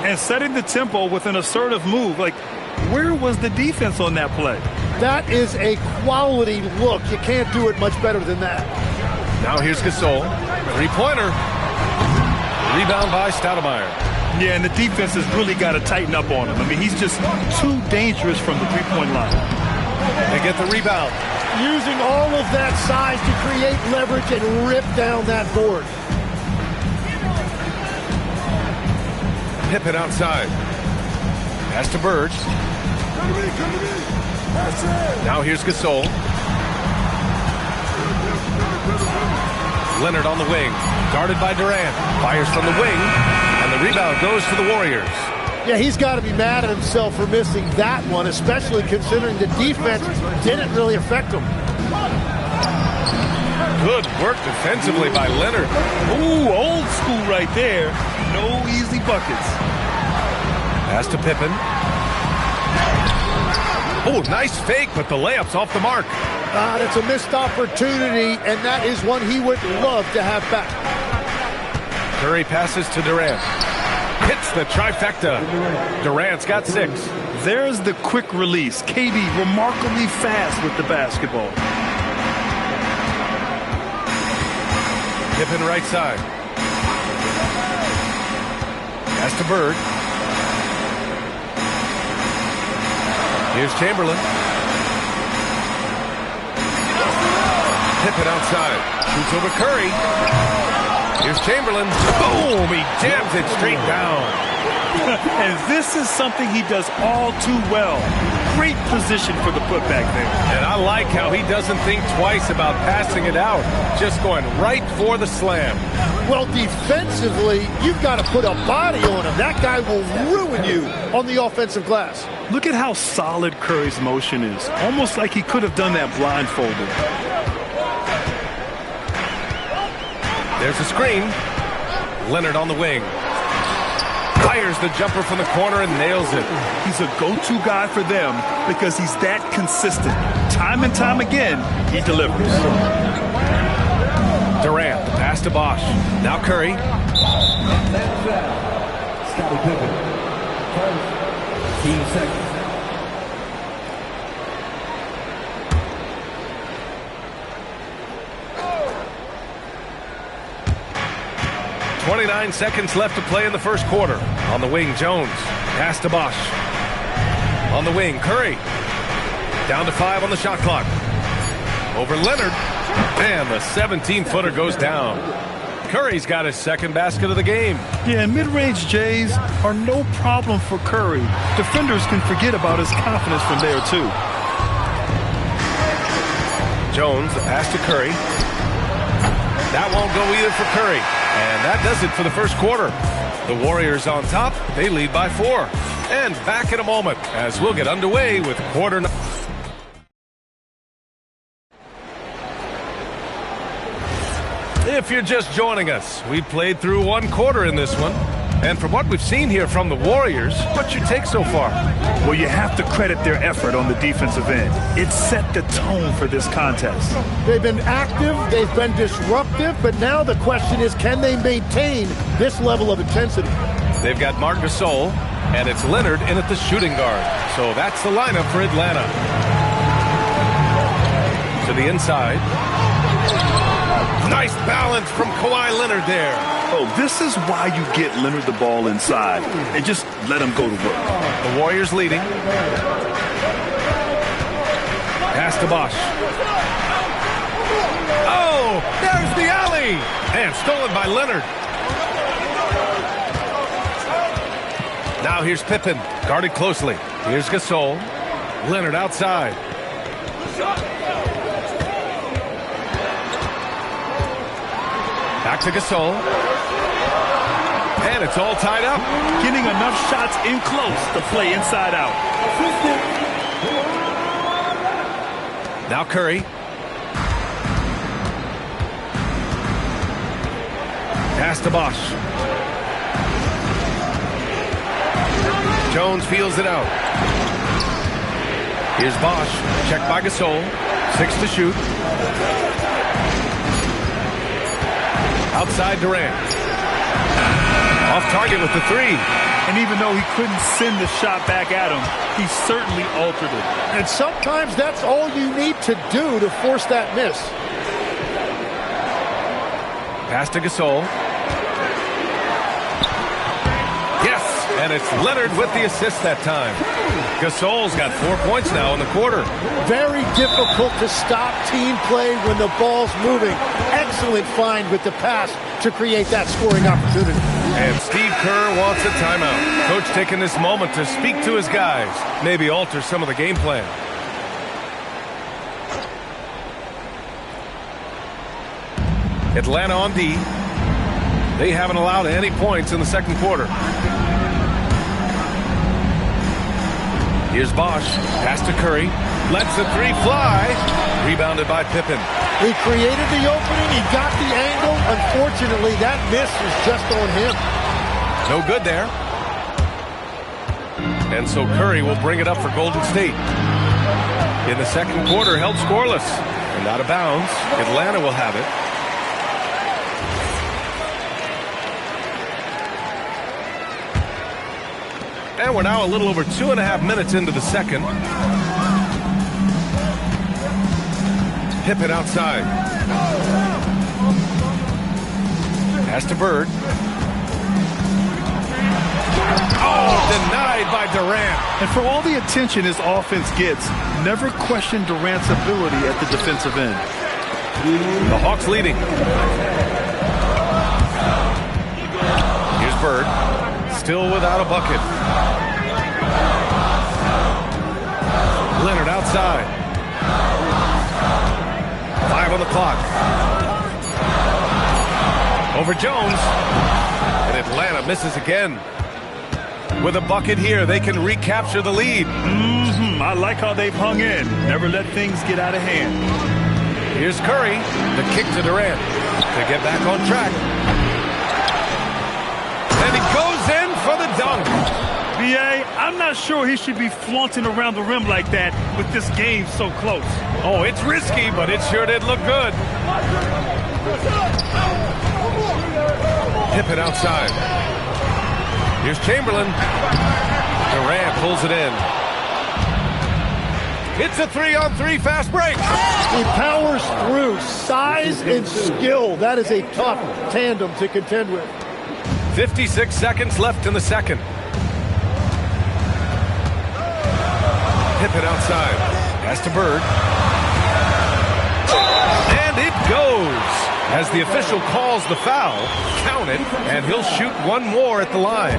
And setting the tempo with an assertive move. Like, where was the defense on that play? That is a quality look. You can't do it much better than that. Now here's Gasol. 3-pointer. Rebound by Stoudemire. Yeah, and the defense has really got to tighten up on him. I mean, he's just too dangerous from the three-point line. They get the rebound. Using all of that size to create leverage and rip down that board. Pippen outside. Pass to Bird. Now here's Gasol. Leonard on the wing. Guarded by Durant. Fires from the wing. And the rebound goes to the Warriors. Yeah, he's got to be mad at himself for missing that one, especially considering the defense didn't really affect him. Good work defensively by Leonard. Ooh, old school right there. No easy buckets. Pass to Pippen. Oh, nice fake, but the layup's off the mark. That's a missed opportunity, and that is one he would love to have back. Curry passes to Durant. Hits the trifecta. Durant's got 6. There's the quick release. KD remarkably fast with the basketball. Pippen right side. Pass to Bird. Here's Chamberlain. Pippen outside. Shoots over Curry. Here's Chamberlain. Boom! He jams it straight down. And this is something he does all too well. Great position for the putback there. And I like how he doesn't think twice about passing it out. Just going right for the slam. Well, defensively, you've got to put a body on him. That guy will ruin you on the offensive glass. Look at how solid Curry's motion is. Almost like he could have done that blindfolded. There's a screen. Leonard on the wing. Fires the jumper from the corner and nails it. He's a go-to guy for them because he's that consistent. Time and time again, he delivers. Durant, the pass to Bosch. Now Curry. Scottie Pippen. 15 seconds. 29 seconds left to play in the first quarter. On the wing, Jones. Pass to Bosch. On the wing, Curry. Down to 5 on the shot clock. Over Leonard. And the 17-footer goes down. Curry's got his second basket of the game. Yeah, mid-range Jays are no problem for Curry. Defenders can forget about his confidence from there, too. Jones, the pass to Curry. That won't go either for Curry. And that does it for the first quarter. The Warriors on top. They lead by 4. And back in a moment as we'll get underway with quarter. If you're just joining us, we played through one quarter in this one. And from what we've seen here from the Warriors, what's your take so far? Well, you have to credit their effort on the defensive end. It set the tone for this contest. They've been active, they've been disruptive, but now the question is, can they maintain this level of intensity? They've got Marc Gasol, and it's Leonard in at the shooting guard. So that's the lineup for Atlanta. To the inside. Nice balance from Kawhi Leonard there. Oh, this is why you get Leonard the ball inside and just let him go to work. The Warriors leading. Pass to Bosch. Oh, there's the alley. And stolen by Leonard. Now here's Pippen, guarded closely. Here's Gasol. Leonard outside. Back to Gasol. And it's all tied up. Getting enough shots in close to play inside out. Now Curry. Pass to Bosch. Jones feels it out. Here's Bosch. Checked by Gasol. 6 to shoot. Outside Durant. Off target with the 3. And even though he couldn't send the shot back at him, he certainly altered it. And sometimes that's all you need to do to force that miss. Pass to Gasol. Yes, and it's Leonard with the assist that time. Gasol's got 4 points now in the quarter. Very difficult to stop team play when the ball's moving. Excellent find with the pass to create that scoring opportunity. And Steve Kerr wants a timeout. Coach taking this moment to speak to his guys, maybe alter some of the game plan. Atlanta on D. They haven't allowed any points in the second quarter. Here's Bosch. Pass to Curry. Lets the 3 fly. Rebounded by Pippen. He created the opening. He got the angle. Unfortunately, that miss was just on him. No good there. And so Curry will bring it up for Golden State. In the second quarter, held scoreless. And out of bounds. Atlanta will have it. And we're now a little over 2.5 minutes into the second. Pippen outside. Pass to Bird. Oh, denied by Durant. And for all the attention his offense gets, never question Durant's ability at the defensive end. The Hawks leading. Here's Bird. Still without a bucket. Leonard outside. 5 on the clock. Over Jones. And Atlanta misses again. With a bucket here, they can recapture the lead. I like how they've hung in. Never let things get out of hand. Here's Curry. The kick to Durant to get back on track. And he goes in for the dunk. B.A., I'm not sure he should be flaunting around the rim like that with this game so close. Oh, it's risky, but it sure did look good. Pippen outside. Here's Chamberlain. Durant pulls it in. It's a 3-on-3 fast break. He powers through. Size and skill. That is a tough tandem to contend with. 56 seconds left in the second. Pippen outside. Pass to Bird. And it goes. As the official calls the foul, count it, and he'll shoot one more at the line.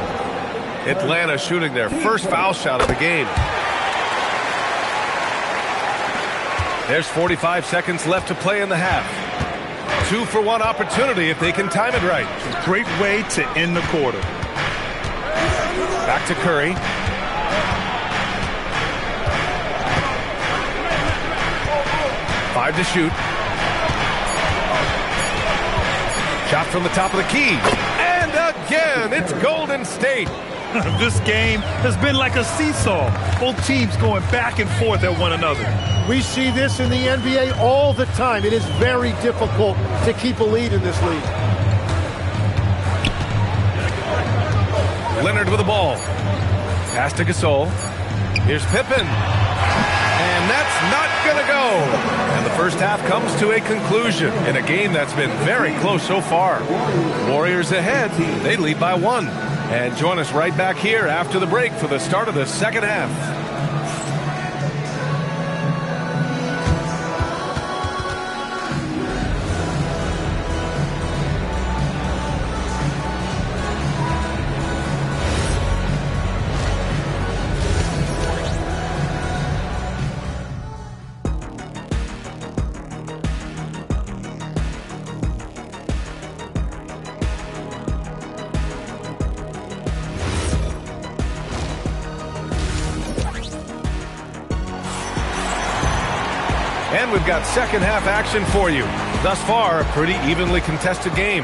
Atlanta shooting their first foul shot of the game. There's 45 seconds left to play in the half. 2-for-1 opportunity if they can time it right. Great way to end the quarter. Back to Curry. Five to shoot. Shot from the top of the key. And again, it's Golden State. This game has been like a seesaw. Both teams going back and forth at one another. We see this in the NBA all the time. It is very difficult to keep a lead in this league. Leonard with the ball. Pass to Gasol. Here's Pippen. And that's not going to go. And the first half comes to a conclusion in a game that's been very close so far. Warriors ahead. They lead by 1. And join us right back here after the break for the start of the second half. And we've got second half action for you. Thus far, a pretty evenly contested game.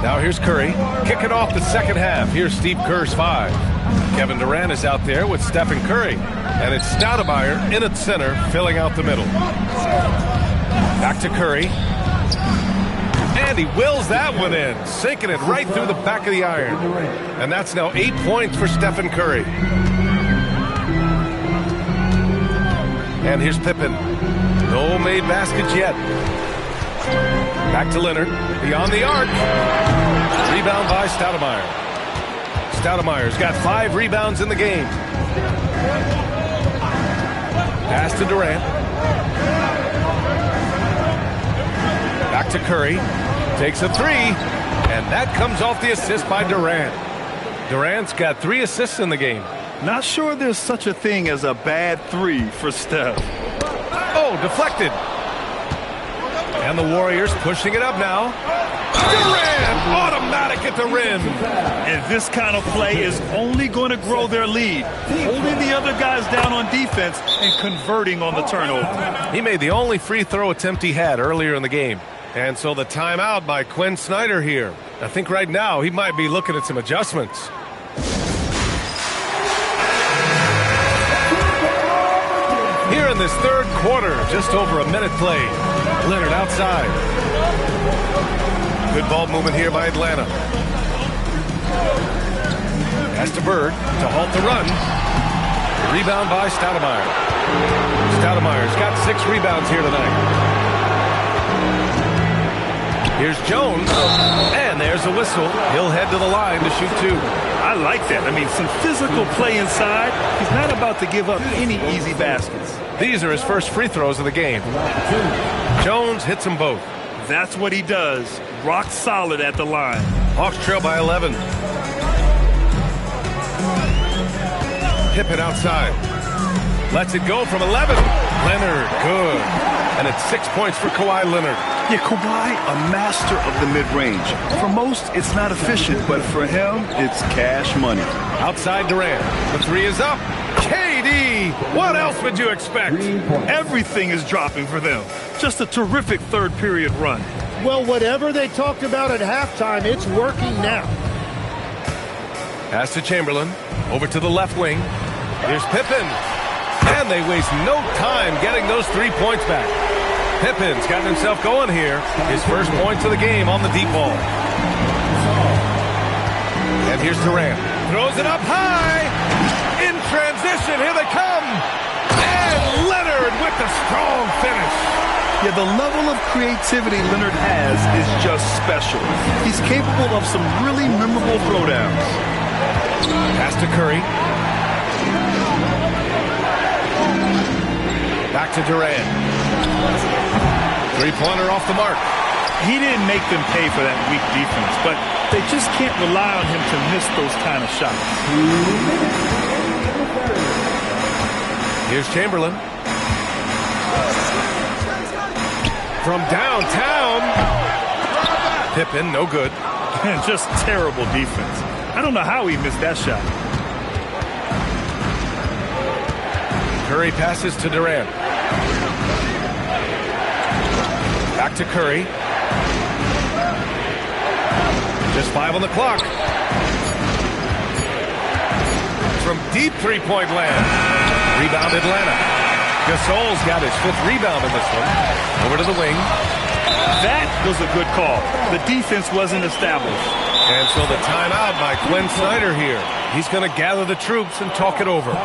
Now here's Curry. Kicking off the second half. Here's Steve Kerr's 5. Kevin Durant is out there with Stephen Curry. And it's Stoudemire in at center, filling out the middle. Back to Curry. And he wills that one in, sinking it right through the back of the iron. And that's now 8 points for Stephen Curry. And here's Pippen. No made baskets yet. Back to Leonard. Beyond the arc. Rebound by Stoudemire. Stoudemire's got 5 rebounds in the game. Pass to Durant. Back to Curry. Takes a 3. And that comes off the assist by Durant. Durant's got 3 assists in the game. Not sure there's such a thing as a bad 3 for Steph. Oh, deflected. And the Warriors pushing it up now. Durant, automatic at the rim. And this kind of play is only going to grow their lead. Holding the other guys down on defense and converting on the turnover. He made the only free throw attempt he had earlier in the game. And so the timeout by Quinn Snyder here. I think right now he might be looking at some adjustments. Here in this third quarter, just over a minute played. Leonard outside. Good ball movement here by Atlanta. Pass to Bird to halt the run. Rebound by Stoudemire. Stoudemire's got 6 rebounds here tonight. Here's Jones, and there's a whistle. He'll head to the line to shoot 2. I like that. I mean, some physical play inside. He's not about to give up any easy baskets. These are his first free throws of the game. Jones hits them both. That's what he does. Rock solid at the line. Hawks trail by 11. Pippen outside. Lets it go from 11. Leonard, good. And it's 6 points for Kawhi Leonard. Yeah, Kawhi, a master of the mid-range. For most, it's not efficient, but for him, it's cash money. Outside Durant. The 3 is up. KD! What else would you expect? Everything is dropping for them. Just a terrific third-period run. Well, whatever they talked about at halftime, it's working now. Pass to Chamberlain. Over to the left wing. Here's Pippen. And they waste no time getting those 3 points back. Pippen's got himself going here. His first points of the game on the deep ball. And here's Durant. Throws it up high. In transition. Here they come. And Leonard with the strong finish. Yeah, the level of creativity Leonard has is just special. He's capable of some really memorable throwdowns. Pass to Curry. Back to Durant. Three-pointer off the mark. He didn't make them pay for that weak defense, but they just can't rely on him to miss those kind of shots. Here's Chamberlain. From downtown. Pippen, no good. And just terrible defense. I don't know how he missed that shot. Curry passes to Durant. Back to Curry. Just 5 on the clock. From deep three-point land. Rebound Atlanta. Gasol's got his 5th rebound in this one. Over to the wing. That was a good call. The defense wasn't established. And so the timeout by Quinn Snyder here. He's going to gather the troops and talk it over.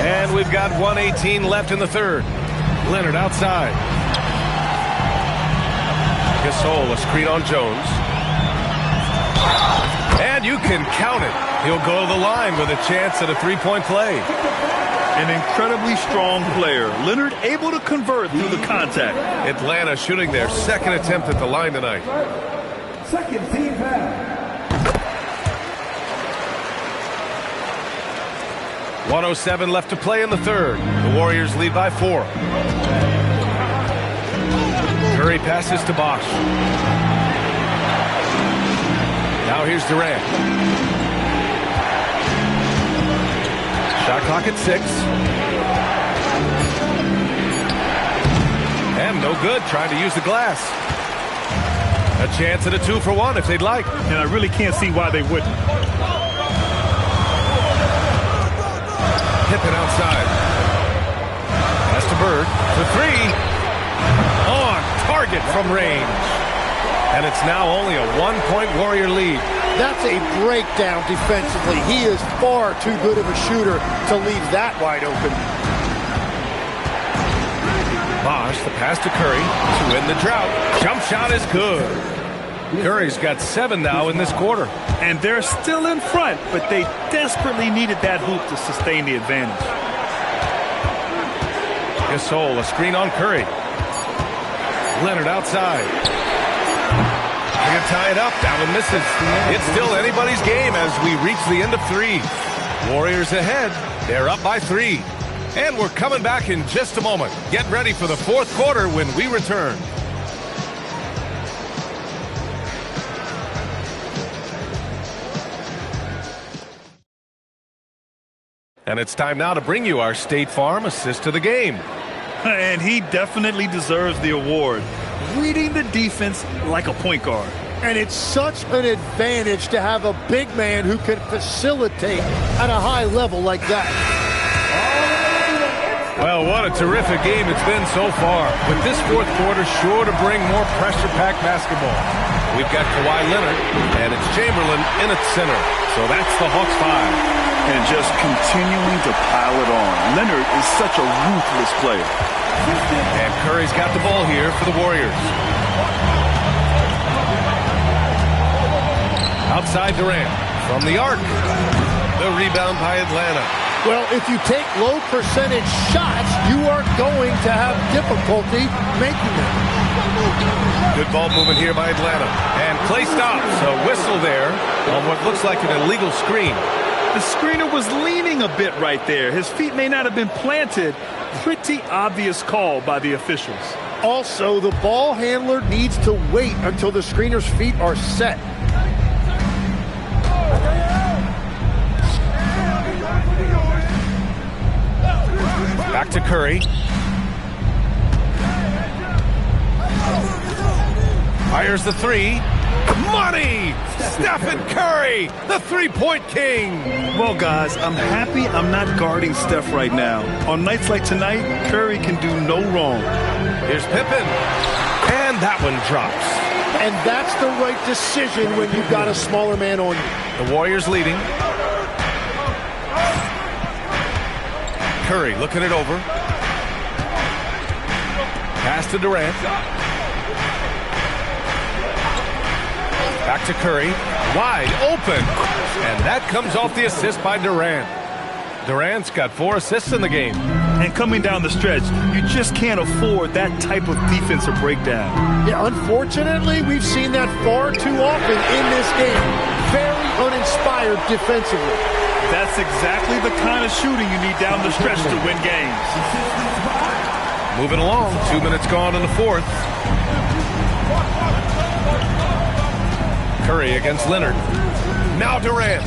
And we've got 1:18 left in the third. Leonard outside. Gasol, a screen on Jones. And you can count it. He'll go to the line with a chance at a three-point play. An incredibly strong player. Leonard able to convert through the contact. Atlanta shooting their second attempt at the line tonight. Second team foul. 1:07 left to play in the third. The Warriors lead by 4. Curry passes to Bosch. Now here's Durant. Shot clock at 6. And no good, trying to use the glass. A chance at a 2-for-1 if they'd like. And I really can't see why they wouldn't. Pippen outside. Pass to Bird. The 3. On target from range. And it's now only a 1-point Warrior lead. That's a breakdown defensively. He is far too good of a shooter to leave that wide open. Bosch, the pass to Curry to end the drought. Jump shot is good. Curry's got 7 now in this quarter. And they're still in front, but they desperately needed that hoop to sustain the advantage. Gasol, a screen on Curry. Leonard outside. They can tie it up. That one misses. It's still anybody's game as we reach the end of 3. Warriors ahead. They're up by 3. And we're coming back in just a moment. Get ready for the fourth quarter when we return. And it's time now to bring you our State Farm assist to the game. And he definitely deserves the award. Reading the defense like a point guard. And it's such an advantage to have a big man who can facilitate at a high level like that. Well, what a terrific game it's been so far. With this fourth quarter sure to bring more pressure-packed basketball. We've got Kawhi Leonard, and it's Chamberlain in at center. So that's the Hawks 5. And just continuing to pile it on. Leonard is such a ruthless player. And Curry's got the ball here for the Warriors. Outside Durant from the arc. The rebound by Atlanta. Well, if you take low percentage shots, you are going to have difficulty making them. Good ball movement here by Atlanta. And Klay stops. A whistle there on what looks like an illegal screen. The screener was leaning a bit right there. His feet may not have been planted. Pretty obvious call by the officials. Also, the ball handler needs to wait until the screener's feet are set. Back to Curry. Fires the three. Money! Stephen Curry, the three-point king. Well, guys, I'm happy I'm not guarding Steph right now. On nights like tonight, Curry can do no wrong. Here's Pippen. And that one drops. And that's the right decision when you've got a smaller man on you. The Warriors leading. Curry looking it over. Pass to Durant. Back to Curry. Wide open. And that comes off the assist by Durant. Durant's got 4 assists in the game. And coming down the stretch, you just can't afford that type of defensive breakdown. Yeah, unfortunately, we've seen that far too often in this game. Very uninspired defensively. That's exactly the kind of shooting you need down the stretch to win games. Moving along. 2 minutes gone in the fourth. Curry against Leonard. Now Durant.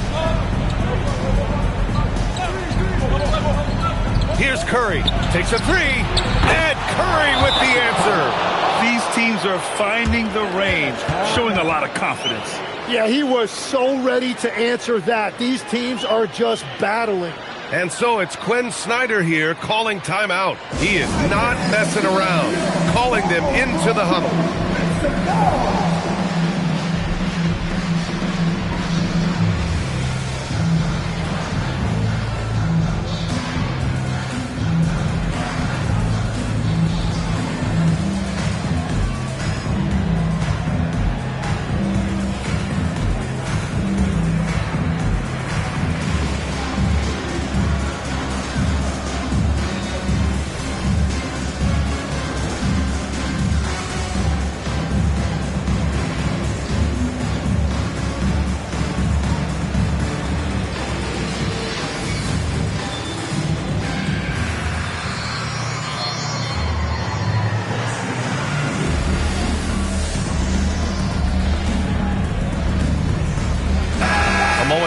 Here's Curry. Takes a three. And Curry with the answer. These teams are finding the range, showing a lot of confidence. Yeah, he was so ready to answer that. These teams are just battling. And so it's Quinn Snyder here calling timeout. He is not messing around. Calling them into the huddle.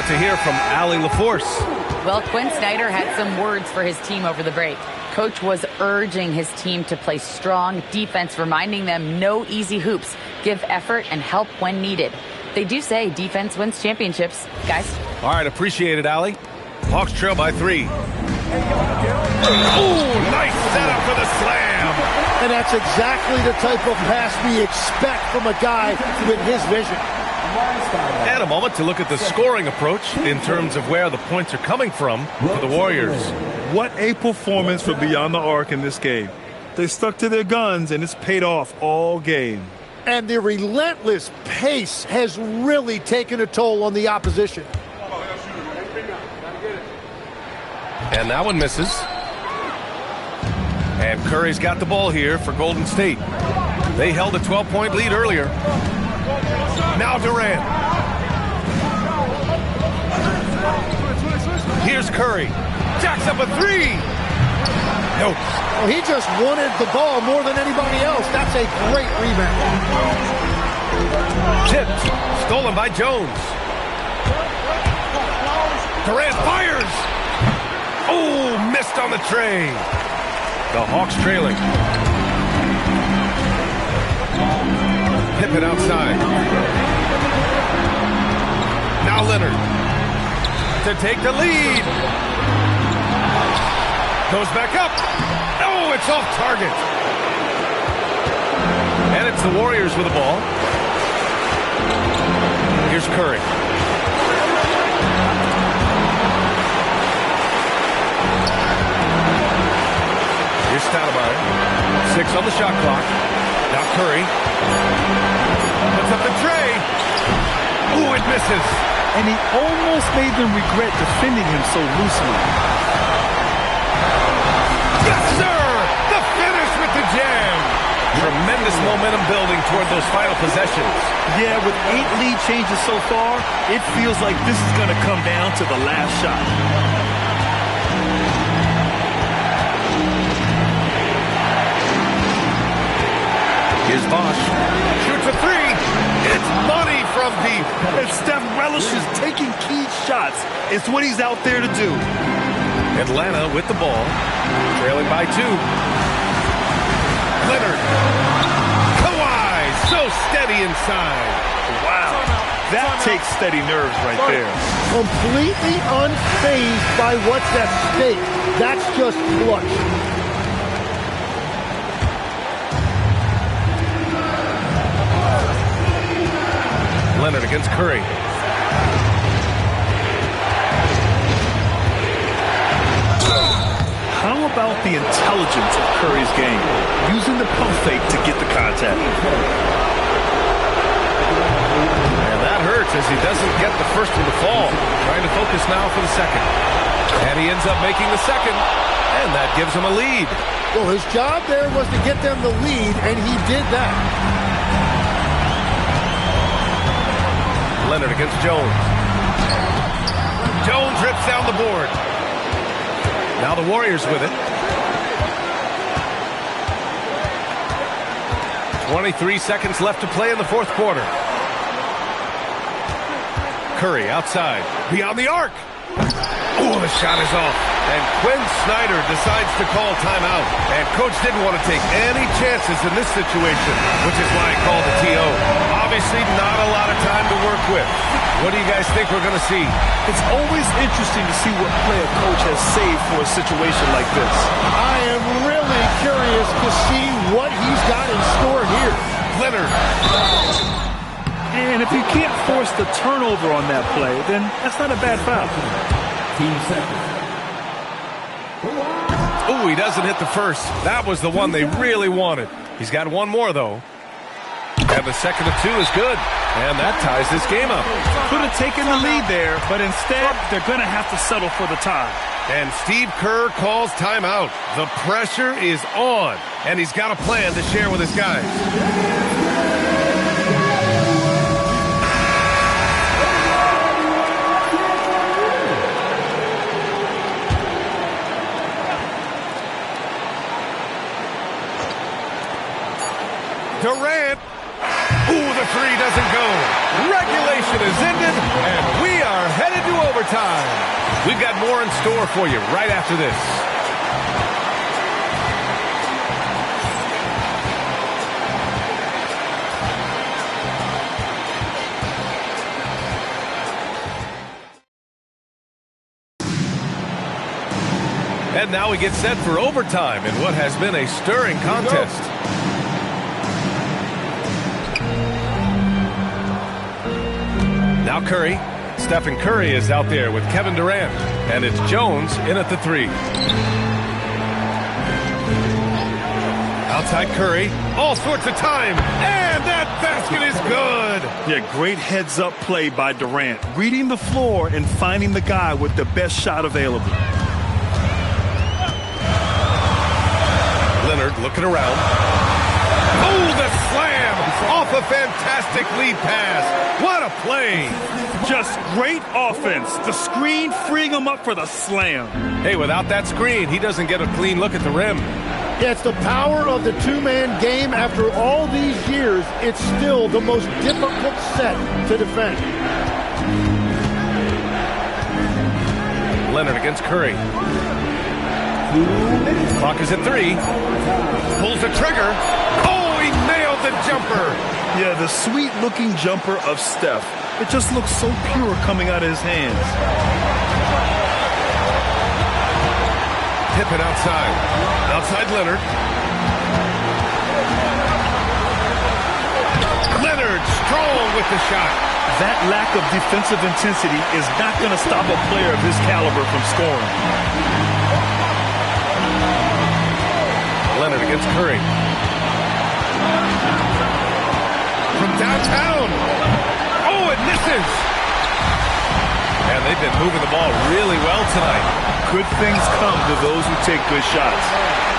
To hear from Allie LaForce. Well, Quinn Snyder had some words for his team over the break. Coach was urging his team to play strong defense, reminding them no easy hoops, give effort and help when needed. They do say defense wins championships, guys. All right, appreciate it, Allie. Hawks trail by 3. Ooh, nice setup for the slam. And that's exactly the type of pass we expect from a guy with his vision. And a moment to look at the scoring approach in terms of where the points are coming from for the Warriors. What a performance for Beyond the Arc in this game. They stuck to their guns, and it's paid off all game. And the relentless pace has really taken a toll on the opposition. And that one misses. And Curry's got the ball here for Golden State. They held a 12-point lead earlier. Now Durant. Here's Curry. Jacks up a three. Nope. Well, he just wanted the ball more than anybody else. That's a great rebound. Tipped. Stolen by Jones. Durant fires. Oh, missed on the tray. The Hawks trailing. Pippen outside. Now Leonard to take the lead. Goes back up. Oh, it's off target. And it's the Warriors with the ball. Here's Curry. Here's Stoudemire. 6 on the shot clock. Now Curry. Puts up the tray. Ooh, it misses. And he almost made them regret defending him so loosely. Yes, sir! The finish with the jam. Tremendous momentum building toward those final possessions. Yeah, with 8 lead changes so far, it feels like this is going to come down to the last shot. Here's Bosch. Shoots a 3. It's money from deep. And Steph relishes taking key shots. It's what he's out there to do. Atlanta with the ball. Trailing by 2. Leonard. Kawhi. So steady inside. Wow. That takes steady nerves right there. Completely unfazed by what's at stake. That's just clutch. Leonard against Curry. How about the intelligence of Curry's game? Using the pump fake to get the contact. And that hurts as he doesn't get the first one to fall. Trying to focus now for the second. And he ends up making the second. And that gives him a lead. Well, his job there was to get them the lead, and he did that. Leonard against Jones. Jones rips down the board. Now the Warriors with it. 23 seconds left to play in the fourth quarter. Curry outside. Beyond the arc. Oh, the shot is off. And Quinn Snyder decides to call timeout. And coach didn't want to take any chances in this situation, which is why he called the TO. Obviously not a lot of time to work with. What do you guys think we're going to see? It's always interesting to see what play a coach has saved for a situation like this. I am really curious to see what he's got in store here. Leonard. And if you can't force the turnover on that play, then that's not a bad foul. Oh, he doesn't hit the first. That was the one they really wanted. He's got one more, though. And the second of 2 is good. And that ties this game up. Could have taken the lead there, but instead, they're going to have to settle for the tie. And Steve Kerr calls timeout. The pressure is on. And he's got a plan to share with his guys. Durant. Ooh, the 3 doesn't go. Regulation is ended, and we are headed to overtime. We've got more in store for you right after this. And now we get set for overtime in what has been a stirring contest. Now Curry. Stephen Curry is out there with Kevin Durant. And it's Jones in at the 3. Outside Curry. All sorts of time. And that basket is good. Yeah, great heads-up play by Durant. Reading the floor and finding the guy with the best shot available. Leonard looking around. Oh, the slam off a fantastic lead pass. What a play. Just great offense. The screen freeing him up for the slam. Hey, without that screen, he doesn't get a clean look at the rim. Yeah, it's the power of the two-man game. After all these years, it's still the most difficult set to defend. Leonard against Curry. Clock is at 3. Pulls the trigger. Oh, he nailed the jumper. Yeah, the sweet-looking jumper of Steph. It just looks so pure coming out of his hands. Pippen outside. Outside Leonard. Leonard strong with the shot. That lack of defensive intensity is not going to stop a player of his caliber from scoring. Leonard against Curry. From downtown. Oh, it misses. And they've been moving the ball really well tonight. Good things come to those who take good shots.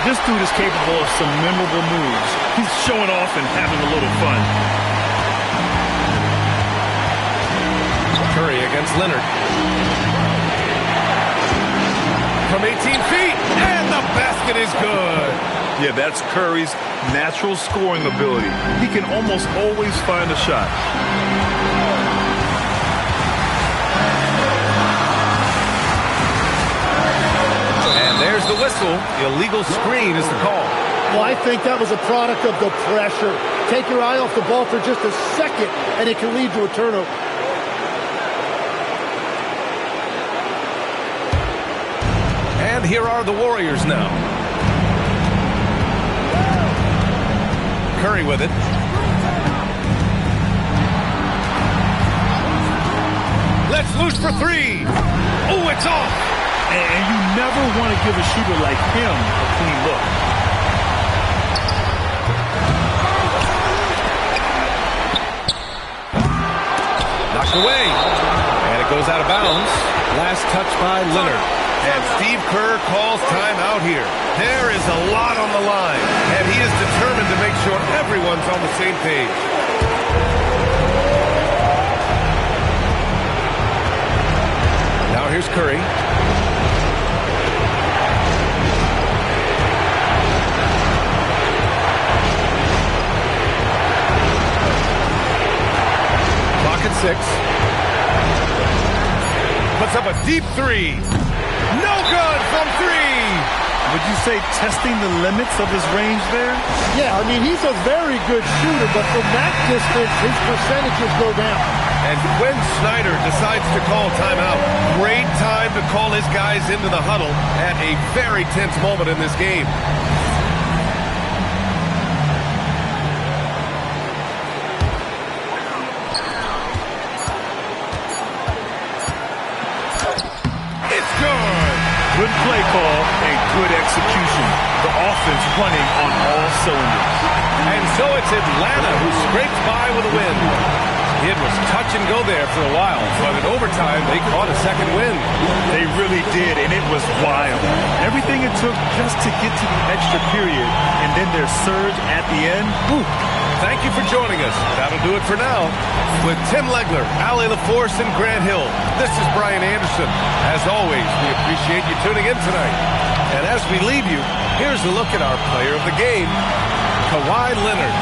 This dude is capable of some memorable moves. He's showing off and having a little fun. Curry against Leonard. From 18 feet, and the basket is good. Yeah, that's Curry's natural scoring ability. He can almost always find a shot. And there's the whistle. The illegal screen is the call. Well, I think that was a product of the pressure. Take your eye off the ball for just a second, and it can lead to a turnover. And here are the Warriors now. Curry with it. Let's loose for 3. Oh, it's off. And you never want to give a shooter like him a clean look. Knocked away. And it goes out of bounds. Last touch by Leonard. And Steve Kerr calls timeout here. There is a lot on the line, and he is determined to make sure everyone's on the same page. Now here's Curry. Clock at 6. Puts up a deep 3. No good from 3. Would you say testing the limits of his range there? Yeah, I mean, he's a very good shooter, but from that distance, his percentages go down. And Quinn Snyder decides to call timeout. Great time to call his guys into the huddle at a very tense moment in this game. It's good. Good play call and good execution. The offense running on all cylinders. And so it's Atlanta who scrapes by with a win. It was touch and go there for a while, but in overtime they caught a second win. They really did, and it was wild. Everything it took just to get to the extra period, and then their surge at the end. Whew. Thank you for joining us. That'll do it for now. With Tim Legler, Ali LaForce, and Grant Hill, this is Brian Anderson. As always, we appreciate you tuning in tonight. And as we leave you, here's a look at our player of the game, Kawhi Leonard.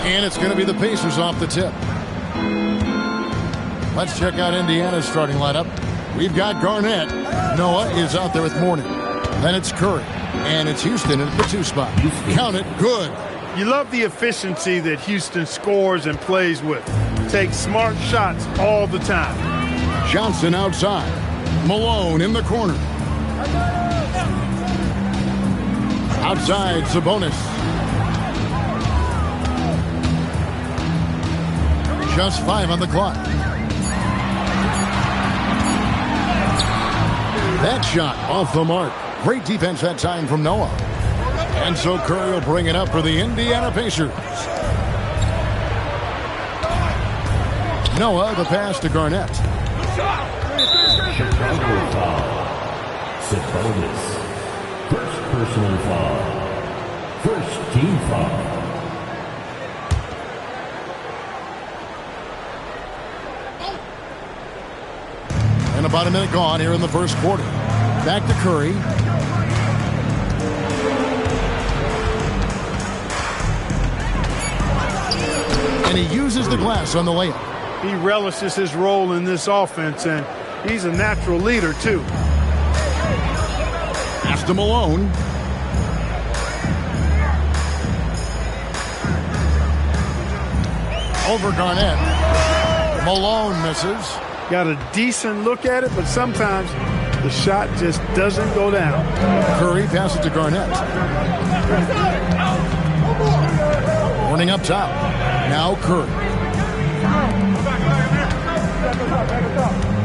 And it's going to be the Pacers off the tip. Let's check out Indiana's starting lineup. We've got Garnett. Noah is out there with Mourning. Then it's Curry. And it's Houston at the 2 spot. Count it. Good. You love the efficiency that Houston scores and plays with. Takes smart shots all the time. Johnson outside. Malone in the corner. Outside, Sabonis. Just 5 on the clock. That shot off the mark. Great defense that time from Noah. And so Curry will bring it up for the Indiana Pacers. Noah, the pass to Garnett. Chicago foul. Sabonis. First personal foul. First team foul. And about a minute gone here in the first quarter. Back to Curry. And he uses the glass on the layup. He relishes his role in this offense, and he's a natural leader, too. Pass to Malone. Over Garnett. Malone misses. Got a decent look at it, but sometimes the shot just doesn't go down. Curry passes to Garnett. Warning up top. Now Curry.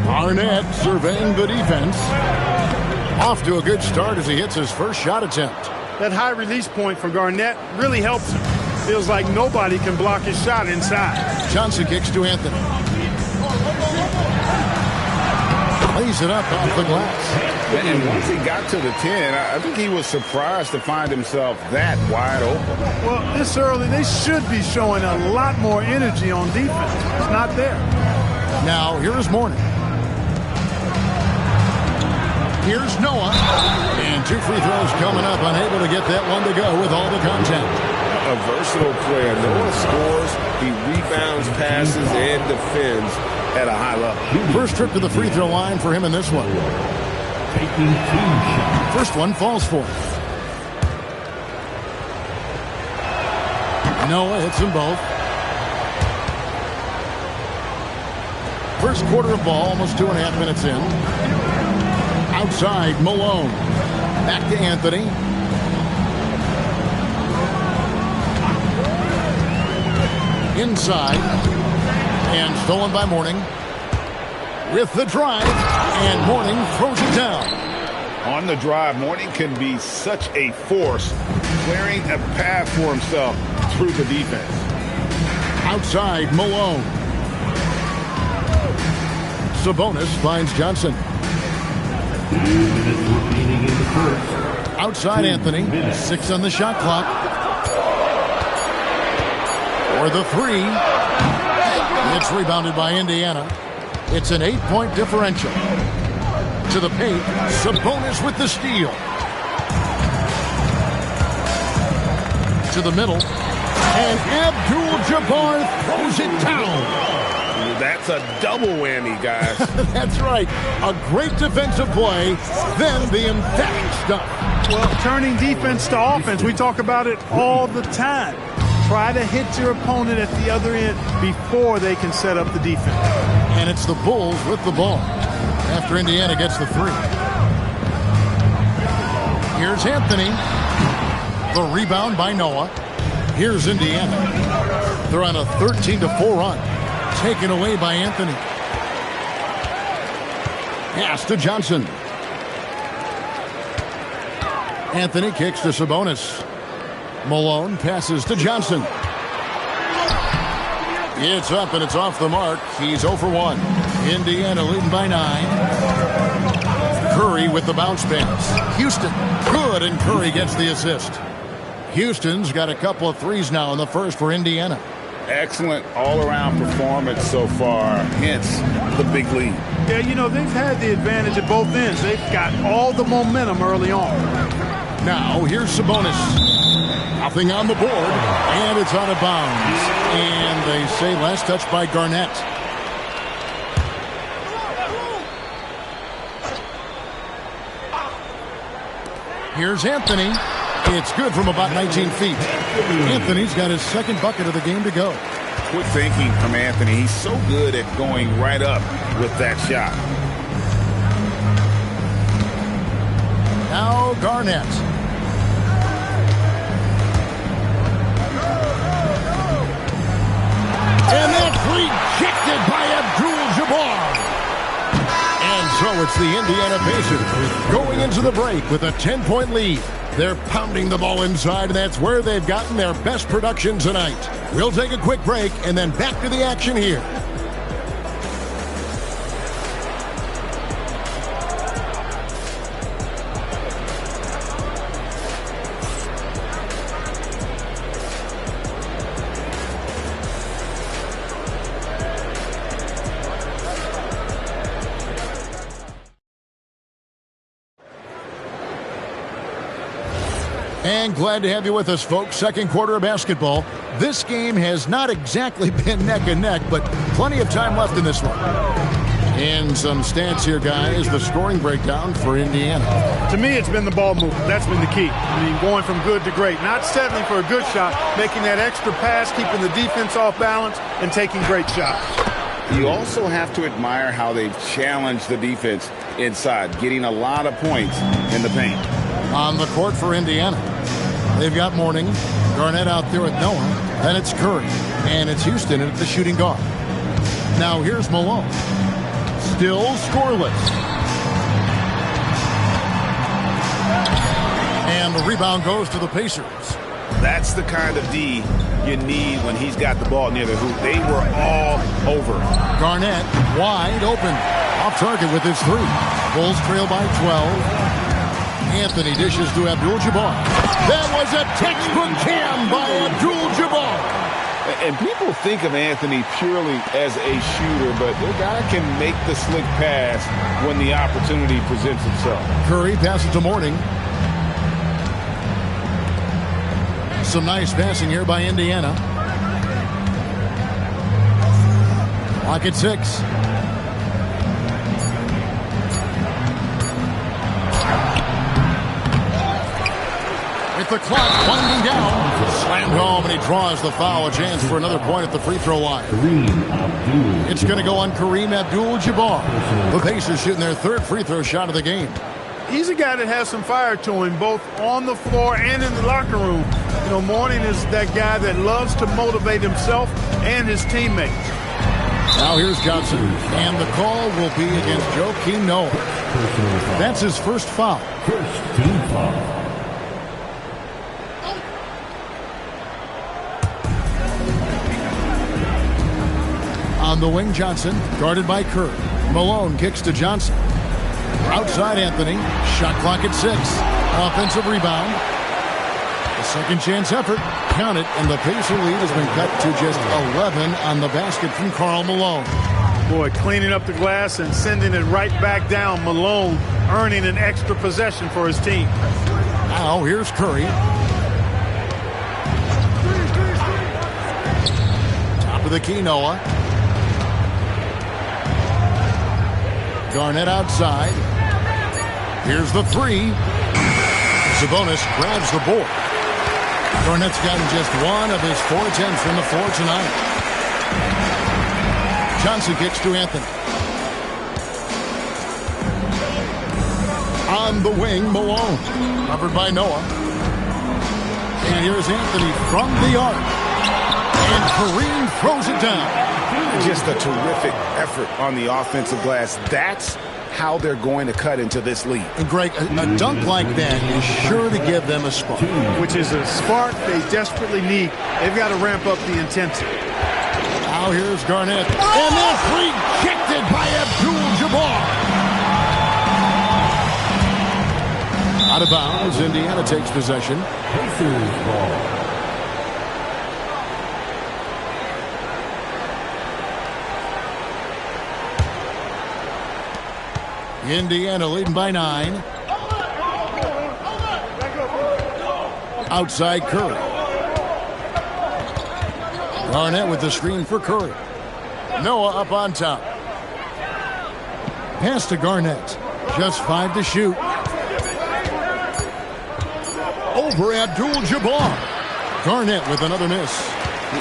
Garnett surveying the defense. Off to a good start as he hits his first shot attempt. That high release point for Garnett really helps him. Feels like nobody can block his shot inside. Johnson kicks to Anthony. Lays it up off the glass. And once he got to the 10, I think he was surprised to find himself that wide open. Well, this early, they should be showing a lot more energy on defense. It's not there. Now, here's Mourning. Here's Noah. And 2 free throws coming up. Unable to get that one to go with all the contact. A versatile player. Noah scores, he rebounds, passes, and defends at a high level. First trip to the free throw line for him in this one. Taking 2 shots. First one falls for him. Noah hits them both. First quarter of ball, almost 2.5 minutes in. Outside, Malone. Back to Anthony. Inside. And stolen by Mourning. With the drive. And Mourning throws it down. On the drive, Mourning can be such a force, clearing a path for himself through the defense. Outside, Malone. Sabonis finds Johnson. 2 minutes remaining in the first. Outside, Anthony. 6 on the shot clock. For the 3. It's rebounded by Indiana. It's an 8-point differential. To the paint, Sabonis with the steal. To the middle, and Abdul-Jabbar throws it down. That's a double whammy, guys. That's right. A great defensive play, then the emphatic stuff. Well, turning defense to offense, we talk about it all the time. Try to hit your opponent at the other end before they can set up the defense. And it's the Bulls with the ball after Indiana gets the 3. Here's Anthony. The rebound by Noah. Here's Indiana. They're on a 13-4 run. Taken away by Anthony. Pass to Johnson. Anthony kicks to Sabonis. Malone passes to Johnson. It's up and it's off the mark. He's 0 for 1. Indiana leading by 9. Curry with the bounce pass. Houston, good, and Curry gets the assist. Houston's got a couple of threes now in the first for Indiana. Excellent all-around performance so far, hence the big lead. Yeah, you know, they've had the advantage at both ends. They've got all the momentum early on. Now, here's Sabonis. Nothing on the board, and it's out of bounds. And they say last touch by Garnett. Here's Anthony. It's good from about 19 feet. Anthony's got his second bucket of the game to go. Quick thinking from Anthony. He's so good at going right up with that shot. Now Garnett. And that's rejected by Abdul-Jabbar. And so it's the Indiana Pacers going into the break with a 10-point lead. They're pounding the ball inside, and that's where they've gotten their best production tonight. We'll take a quick break and then back to the action here. And glad to have you with us, folks. Second quarter of basketball. This game has not exactly been neck and neck, but plenty of time left in this one. And some stats here, guys. The scoring breakdown for Indiana. To me, it's been the ball movement. That's been the key. I mean, going from good to great. Not settling for a good shot, making that extra pass, keeping the defense off balance, and taking great shots. You also have to admire how they've challenged the defense inside, getting a lot of points in the paint. On the court for Indiana, they've got Mourning, Garnett out there with Noah, then it's Curry, and it's Houston at the shooting guard. Now here's Malone, still scoreless. And the rebound goes to the Pacers. That's the kind of D you need when he's got the ball near the hoop. They were all over. Garnett wide open. Off target with his three. Bulls trail by 12. Anthony dishes to Abdul-Jabbar. That was a textbook jam by Abdul-Jabbar. And people think of Anthony purely as a shooter, but the guy can make the slick pass when the opportunity presents itself. Curry passes to Mourning. Some nice passing here by Indiana. Clock at 6. With the clock winding down, slammed home, and he draws the foul. A chance for another point at the free throw line. It's going to go on Kareem Abdul-Jabbar. The Pacers shooting their third free throw shot of the game. He's a guy that has some fire to him, both on the floor and in the locker room. You know, Mourning is that guy that loves to motivate himself and his teammates. Now here's Johnson, and the call will be against Joakim Noah. That's his first foul. First team foul. On the wing, Johnson, guarded by Kerr. Malone kicks to Johnson. Outside Anthony. Shot clock at 6. Offensive rebound. A second chance effort. Count it, and the Pacer lead has been cut to just 11 on the basket from Karl Malone. Boy, cleaning up the glass and sending it right back down. Malone earning an extra possession for his team. Now here's Curry. Top of the key, Noah. Garnett outside. Here's the three. Sabonis grabs the board. Garnett's gotten just one of his 4 attempts from the floor tonight. Johnson kicks to Anthony. On the wing, Malone. Covered by Noah. And here's Anthony from the arc. And Kareem throws it down. Just a terrific effort on the offensive glass. That's how they're going to cut into this lead. And Greg, a dunk like that is sure to give them a spark. Which is a spark they desperately need. They've got to ramp up the intensity. Now here's Garnett. And that's rejected by Abdul-Jabbar. Out of bounds, Indiana takes possession. Pacers ball. Indiana leading by 9. Outside Curry. Garnett with the screen for Curry. Noah up on top. Pass to Garnett. Just 5 to shoot. Over Abdul-Jabbar. Garnett with another miss.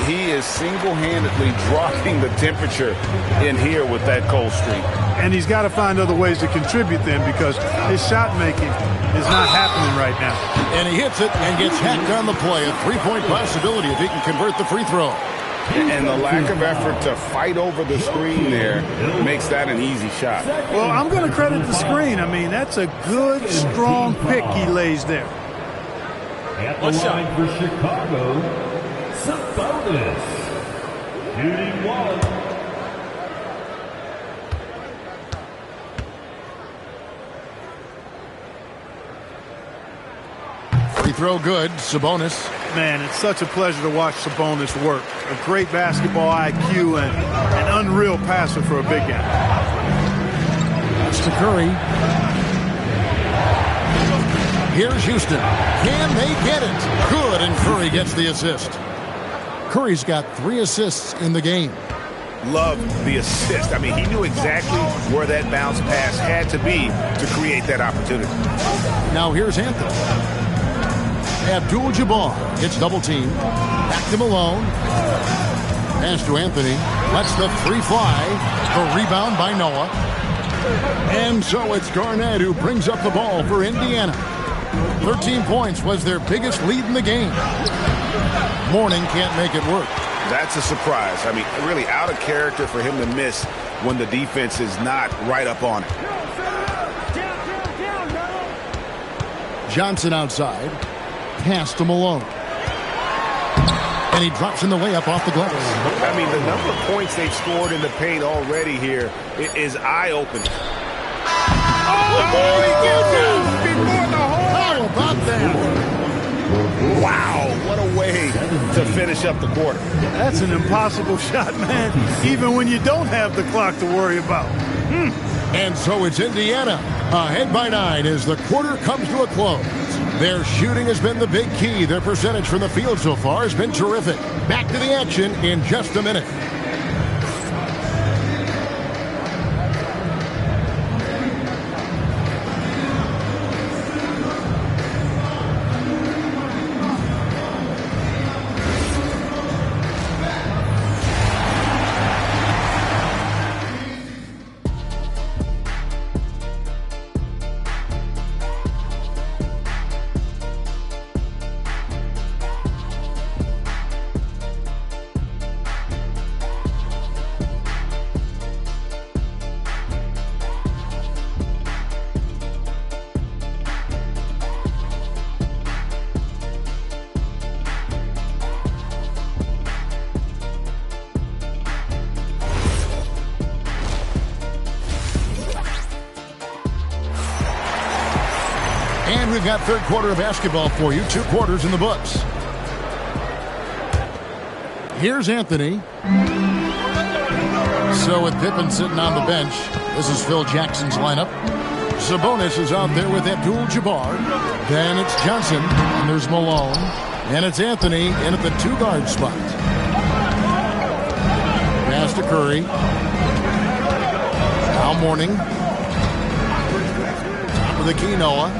He is single-handedly dropping the temperature in here with that cold streak. And he's got to find other ways to contribute then, because his shot making is not happening right now. And he hits it and gets hacked on the play. A 3-point possibility if he can convert the free throw. And the lack of effort to fight over the screen there makes that an easy shot. Well, I'm going to credit the screen. I mean, that's a good, strong pick he lays there. At the line for Chicago, Sabonis. Shooting 1. Free throw good. Sabonis. Man, it's such a pleasure to watch Sabonis work. A great basketball IQ and an unreal passer for a big guy. That's to Curry. Here's Houston. Can they get it? Good, and Curry gets the assist. Curry's got 3 assists in the game. Love the assist. I mean, he knew exactly where that bounce pass had to be to create that opportunity. Now here's Anthony. Abdul-Jabbar gets double teamed. Back to Malone. Pass to Anthony. Lets the 3 fly. The rebound by Noah. And so it's Garnett who brings up the ball for Indiana. 13 points was their biggest lead in the game. Mourning can't make it work. That's a surprise. I mean, really out of character for him to miss when the defense is not right up on it. Johnson outside. Pass to Malone. And he drops in the layup off the glass. I mean, the number of points they've scored in the paint already here is eye-opening. Oh, he gets it before the hole. How about that? Wow, what a way to finish up the quarter. That's an impossible shot, man, even when you don't have the clock to worry about. And so it's Indiana ahead by 9 as the quarter comes to a close. Their shooting has been the big key. Their percentage from the field so far has been terrific. Back to the action in just a minute. And we've got third quarter of basketball for you. 2 quarters in the books. Here's Anthony. So with Pippen sitting on the bench, this is Phil Jackson's lineup. Sabonis is out there with Abdul-Jabbar. Then it's Johnson, and there's Malone. And it's Anthony in at the 2-guard spot. Pass to Curry. Now Mourning. Top of the key, Noah.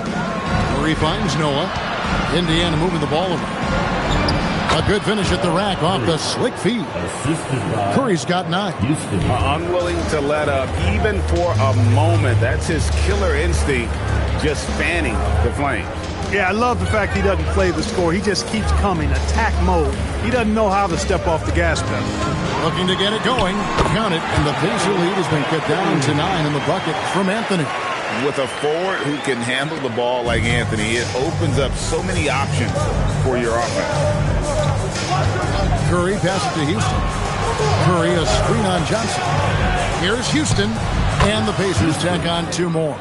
Curry finds Noah. Indiana moving the ball around. A good finish at the rack off the slick feed. Curry's got 9. Unwilling to let up even for a moment. That's his killer instinct, just fanning the flames. Yeah, I love the fact he doesn't play the score. He just keeps coming, attack mode. He doesn't know how to step off the gas pedal. Looking to get it going. Count it, and the Pacer lead has been cut down to 9 in the bucket from Anthony. With a forward who can handle the ball like Anthony, it opens up so many options for your offense. Curry passes to Houston. Curry a screen on Johnson. Here's Houston, and the Pacers tack on 2 more.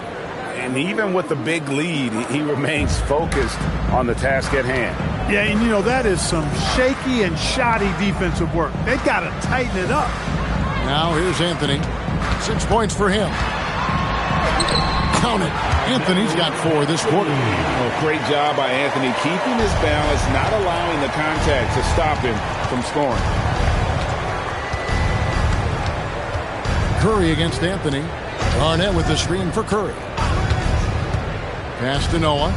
And even with the big lead, he remains focused on the task at hand. Yeah, and you know, that is some shaky and shoddy defensive work. They've got to tighten it up. Now here's Anthony. 6 points for him. Count it. Anthony's got 4 this quarter. Oh, great job by Anthony keeping his balance, not allowing the contact to stop him from scoring. Curry against Anthony. Garnett with the screen for Curry. Pass to Noah.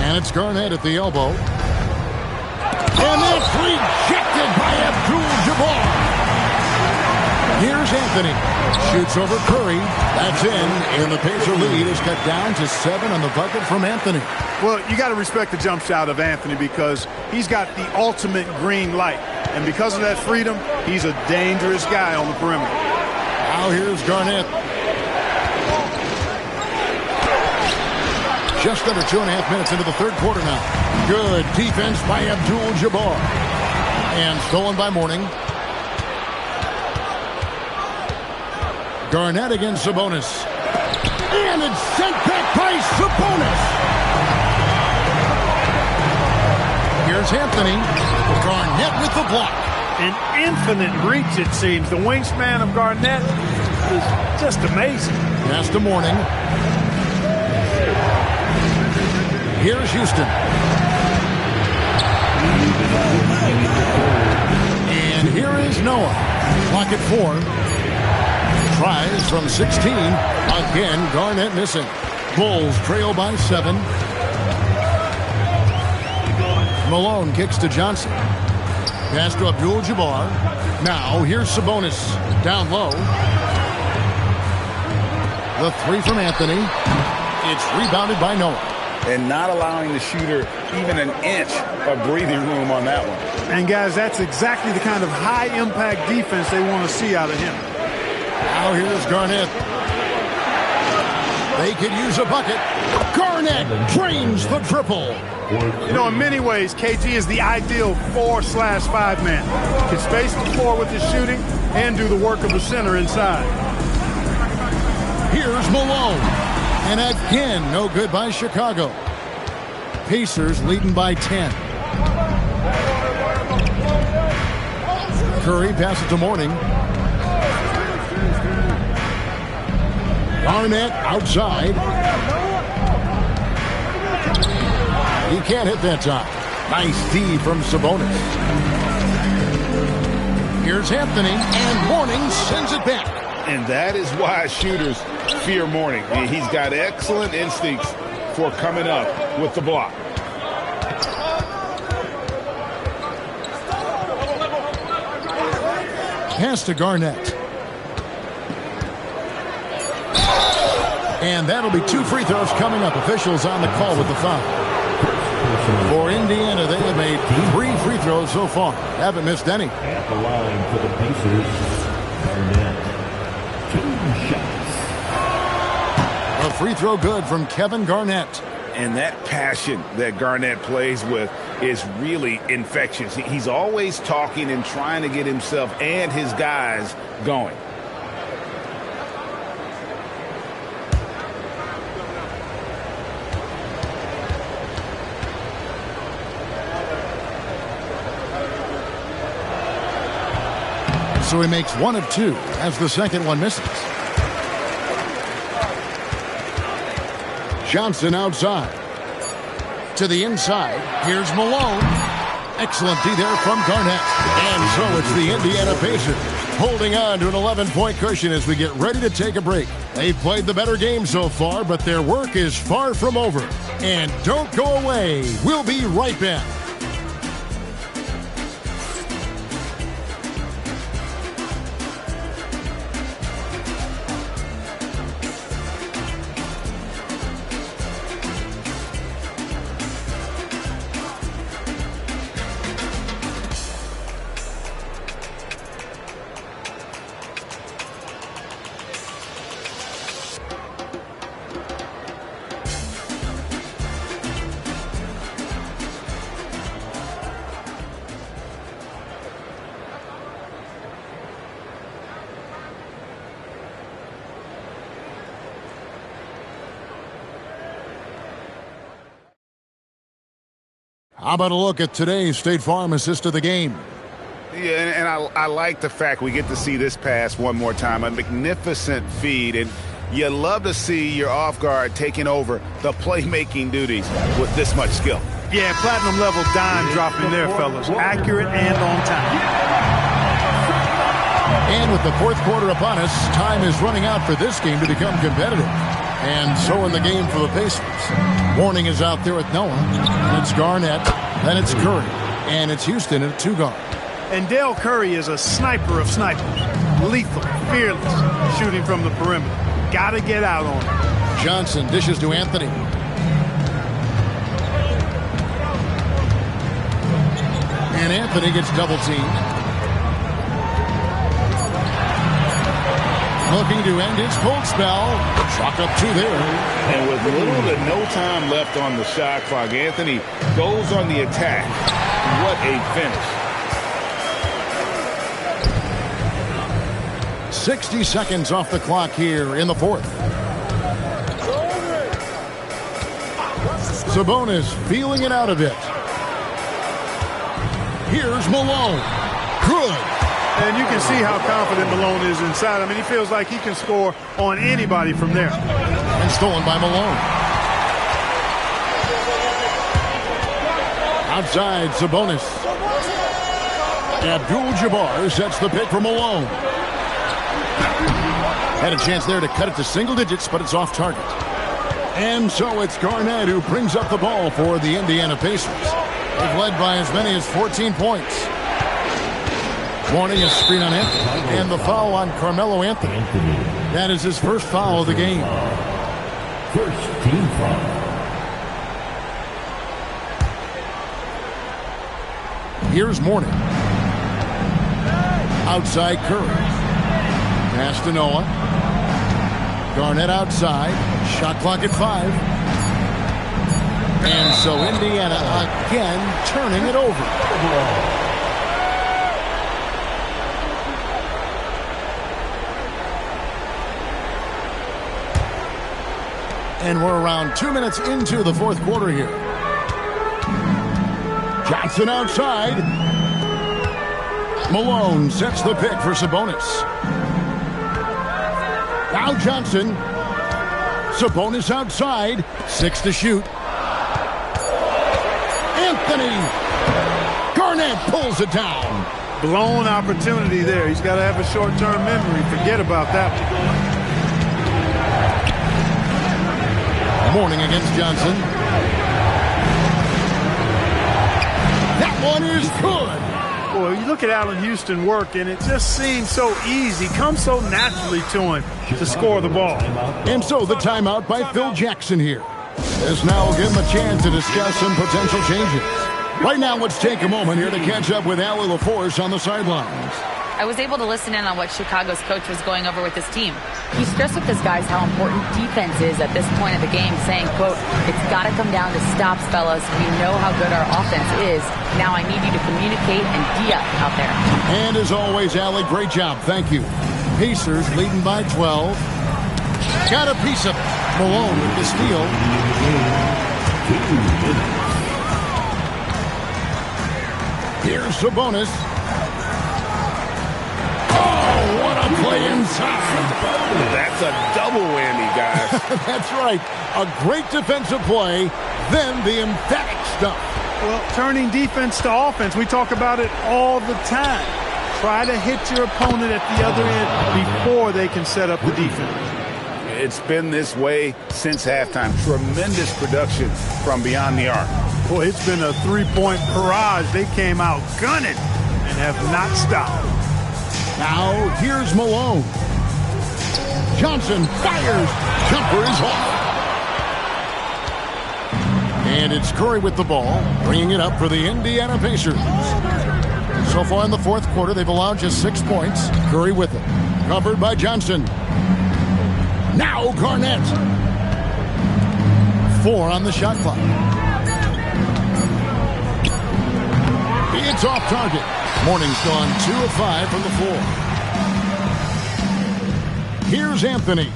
And it's Garnett at the elbow. And that's rejected by Abdul-Jabbar. Here's Anthony. Shoots over Curry. That's in. And the Pacer lead is cut down to 7 on the bucket from Anthony. Well, you got to respect the jump shot of Anthony because he's got the ultimate green light. And because of that freedom, he's a dangerous guy on the perimeter. Now here's Garnett. Just under 2.5 minutes into the third quarter now. Good defense by Abdul-Jabbar. And stolen by Mourning. Garnett against Sabonis. And it's sent back by Sabonis. Here's Anthony. Garnett with the block. An infinite reach, it seems. The wingspan of Garnett is just amazing. Pass to Mourning. Here's Houston. And here is Noah. Clock at 4. Tries from 16. Again, Garnett missing. Bulls trail by 7. Malone kicks to Johnson. Pass to Abdul-Jabbar. Now, here's Sabonis. Down low. The 3 from Anthony. It's rebounded by Noah. And not allowing the shooter even an inch of breathing room on that one. And, guys, that's exactly the kind of high-impact defense they want to see out of him. Now here's Garnett. They could use a bucket. Garnett drains the triple. You know, in many ways, KG is the ideal 4/5 man. Can space the floor with his shooting and do the work of a center inside. Here's Malone. And again, no good by Chicago. Pacers leading by 10. Curry passes to Mourning. Garnett outside. He can't hit that time. Nice D from Sabonis. Here's Anthony, and Mourning sends it back. And that is why shooters fear Mourning. He's got excellent instincts for coming up with the block. Pass to Garnett. And that'll be 2 free throws coming up. Officials on the call with the foul. For Indiana, they have made 3 free throws so far. Haven't missed any. At the line for the Pacers, Garnett. 2 shots. A free throw good from Kevin Garnett. And that passion that Garnett plays with is really infectious. He's always talking and trying to get himself and his guys going. So he makes 1 of 2 as the second one misses. Johnson outside. To the inside. Here's Malone. Excellent D there from Garnett. And so it's the Indiana Pacers holding on to an 11-point cushion as we get ready to take a break. They've played the better game so far, but their work is far from over. And don't go away. We'll be right back. How about a look at today's State Farm assist of the game? Yeah, and I like the fact we get to see this pass one more time. A magnificent feed, and you love to see your off guard taking over the playmaking duties with this much skill. Yeah, platinum level dime dropping there, fellas. Accurate and on time. And with the fourth quarter upon us, time is running out for this game to become competitive. And so in the game for the Pacers. Mourning is out there with Noah. And it's Garnett. Then it's Curry. And it's Houston at 2 guard. And Dale Curry is a sniper of snipers. Lethal, fearless, shooting from the perimeter. Gotta get out on him. Johnson dishes to Anthony. And Anthony gets double teamed. Looking to end his cold spell. Chalk up 2 there. And with little to no time left on the shot clock, Anthony goes on the attack. What a finish. 60 seconds off the clock here in the fourth. Sabonis feeling it out a bit. Here's Malone. Good. And you can see how confident Malone is inside. I mean, he feels like he can score on anybody from there. And stolen by Malone. Outside, Sabonis. Abdul-Jabbar sets the pick for Malone. Had a chance there to cut it to single digits, but it's off target. And so it's Garnett who brings up the ball for the Indiana Pacers. They've led by as many as 14 points. Mourning a screen on Anthony. And the foul on Carmelo Anthony. That is his first foul of the game. First team foul. Here's Mourning. Outside Curry. Pass to Noah. Garnett outside. Shot clock at 5. And so Indiana again turning it over. And we're around 2 minutes into the fourth quarter here. Johnson outside. Malone sets the pick for Sabonis. Now Johnson. Sabonis outside. 6 to shoot. Anthony. Garnett pulls it down. Blown opportunity there. He's got to have a short-term memory. Forget about that one. Morning against Johnson. That one is good. Boy, you look at Allen Houston work, and it just seems so easy. Comes so naturally to him to score the ball. And so the timeout by Phil Jackson here. This now will give him a chance to discuss some potential changes. Right now, let's take a moment here to catch up with Allie LaForce on the sidelines. I was able to listen in on what Chicago's coach was going over with his team. He stressed with his guys how important defense is at this point of the game, saying, quote, "It's got to come down to stops, fellas. We know how good our offense is. Now I need you to communicate and D-up out there." And as always, Allie, great job. Thank you. Pacers leading by 12. Got a piece of Malone with the steal. Here's Sabonis. Oh, what a play inside. That's a double whammy, guys. That's right. A great defensive play, then the emphatic stuff. Well, turning defense to offense, we talk about it all the time. Try to hit your opponent at the other end before they can set up the defense. It's been this way since halftime. Tremendous production from beyond the arc. Boy, it's been a three-point barrage. They came out gunning and have not stopped. Now, here's Malone. Johnson fires. Jumper is off. And it's Curry with the ball, bringing it up for the Indiana Pacers. So far in the fourth quarter, they've allowed just 6 points. Curry with it. Covered by Johnson. Now Garnett. 4 on the shot clock. It's off target. Morning's gone 2 of 5 from the floor. Here's Anthony.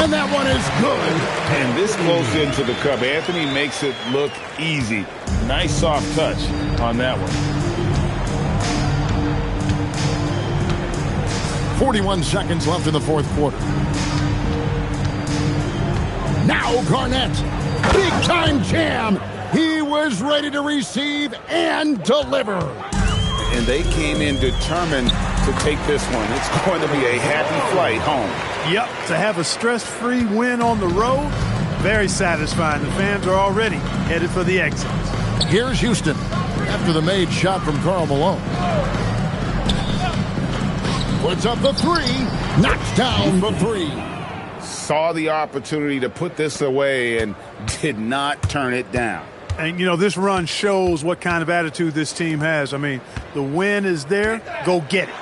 And that one is good. And this close into the cup, Anthony makes it look easy. Nice soft touch on that one. 41 seconds left in the fourth quarter. Now Garnett. Big time jam. He was ready to receive and deliver. And they came in determined to take this one. It's going to be a happy flight home. Yep, to have a stress-free win on the road, very satisfying. The fans are already headed for the exits. Here's Houston after the made shot from Karl Malone. Puts up the 3, knocks down the 3. Saw the opportunity to put this away and did not turn it down. And, you know, this run shows what kind of attitude this team has. I mean, the win is there. Go get it.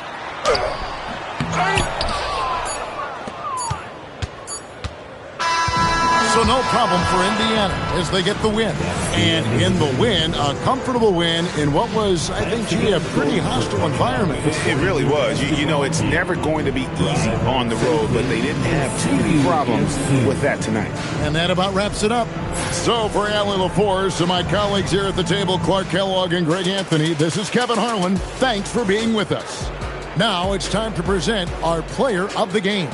So no problem for Indiana as they get the win. And in the win, a comfortable win in what was, I think, a pretty hostile environment. It really was. You know, it's never going to be easy on the road, but they didn't have too many problems with that tonight. And that about wraps it up. So for Allie LaForce and my colleagues here at the table, Clark Kellogg and Greg Anthony, this is Kevin Harlan. Thanks for being with us. Now it's time to present our player of the game.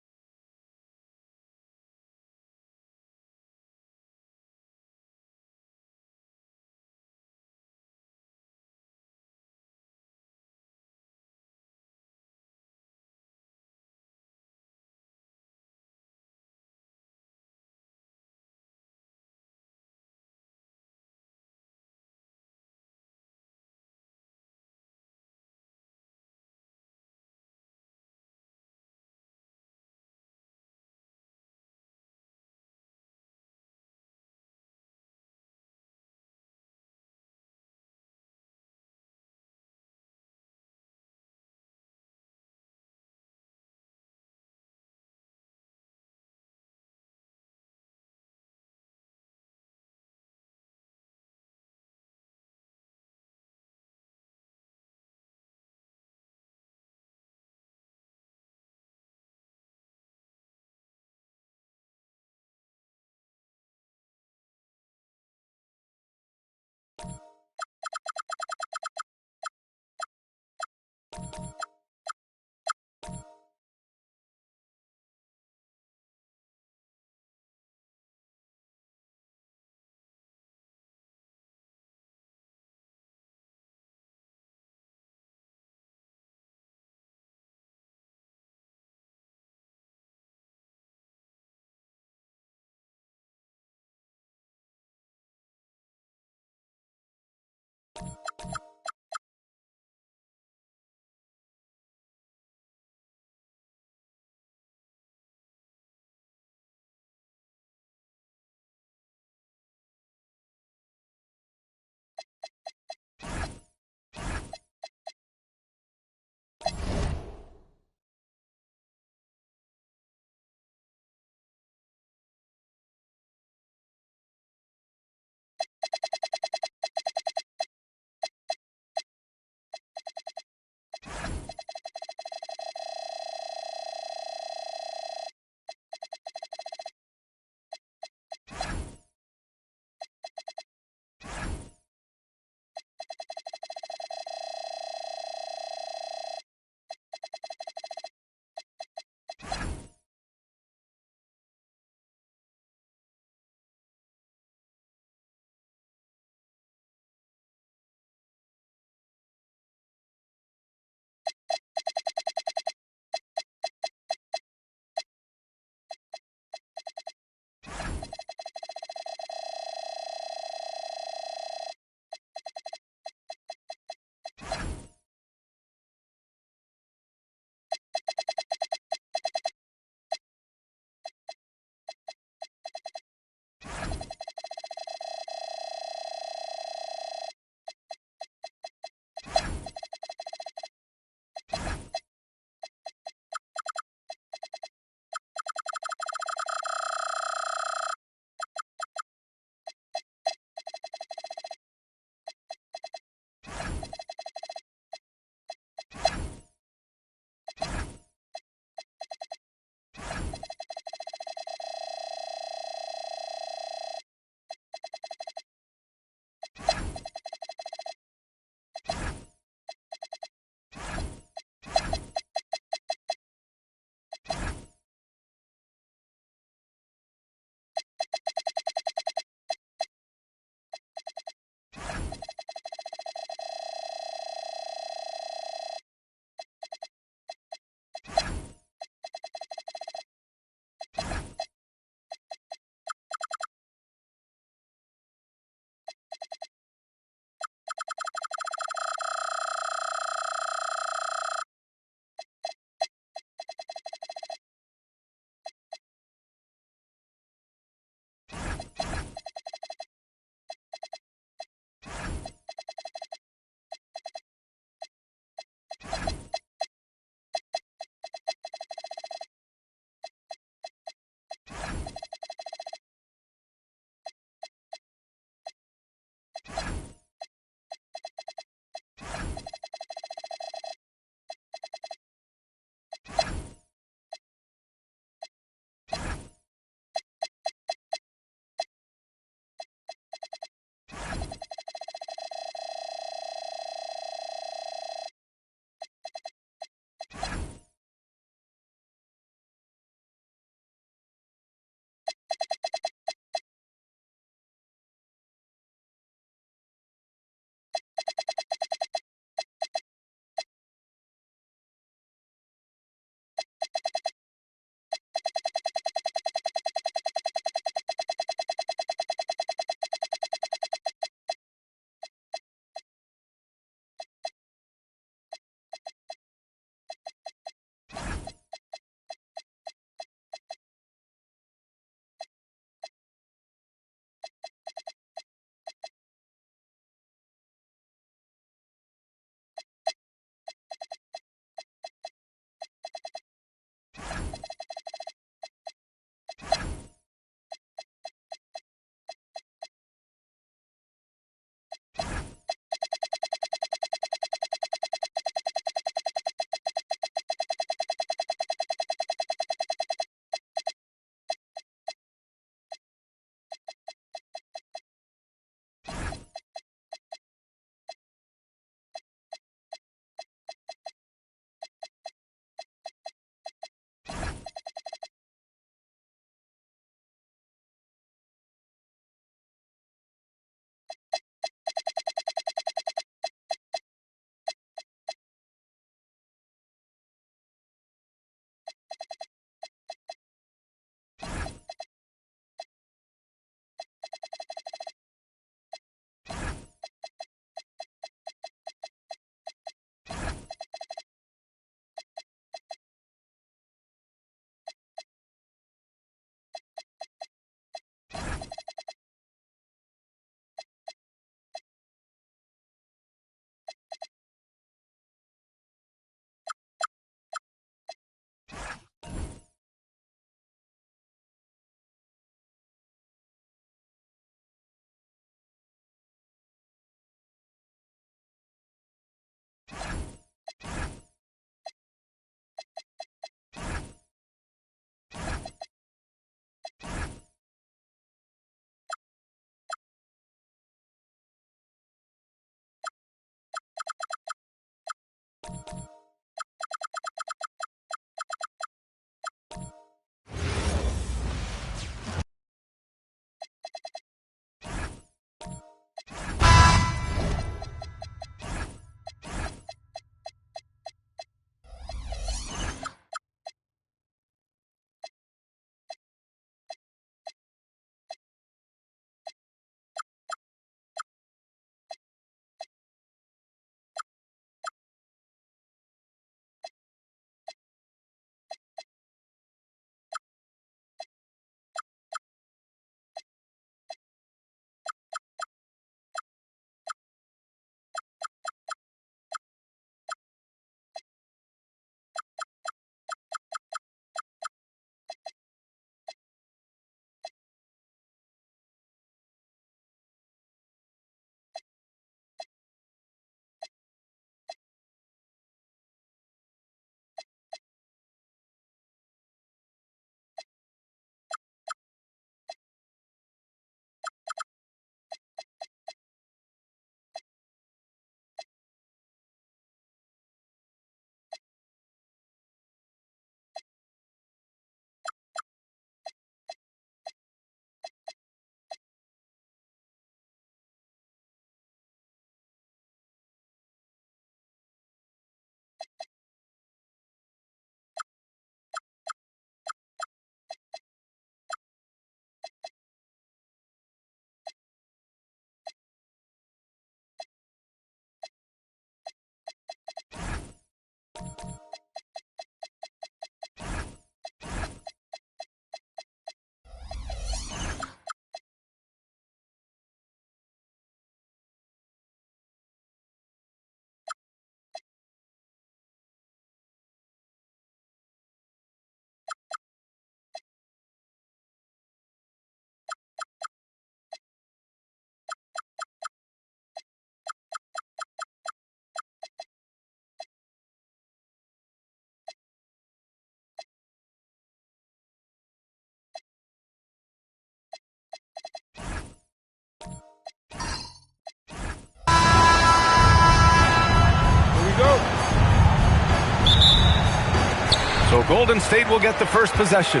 Golden State will get the first possession.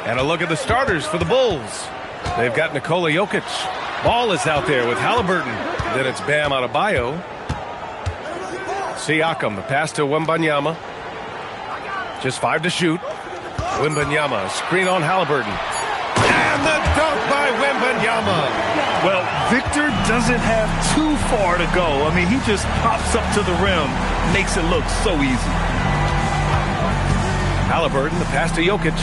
And a look at the starters for the Bulls. They've got Nikola Jokic. Ball is out there with Halliburton. Then it's Bam Adebayo. Siakam, the pass to Wembanyama. Just 5 to shoot. Wembanyama, screen on Halliburton. And the dunk by Wembanyama. Well, Victor doesn't have too far to go. I mean, he just pops up to the rim, makes it look so easy. Halliburton, the pass to Jokic.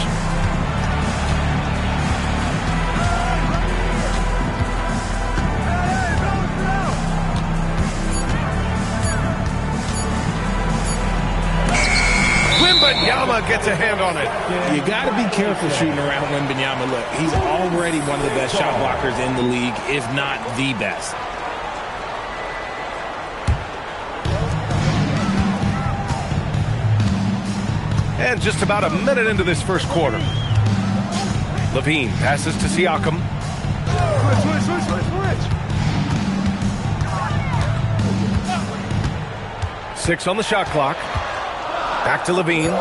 Wembanyama gets a hand on it. You got to be careful shooting around Wembanyama. Look, he's already one of the best shot blockers in the league, if not the best. And just about a minute into this first quarter. Levine passes to Siakam. Switch. 6 on the shot clock. Back to Levine.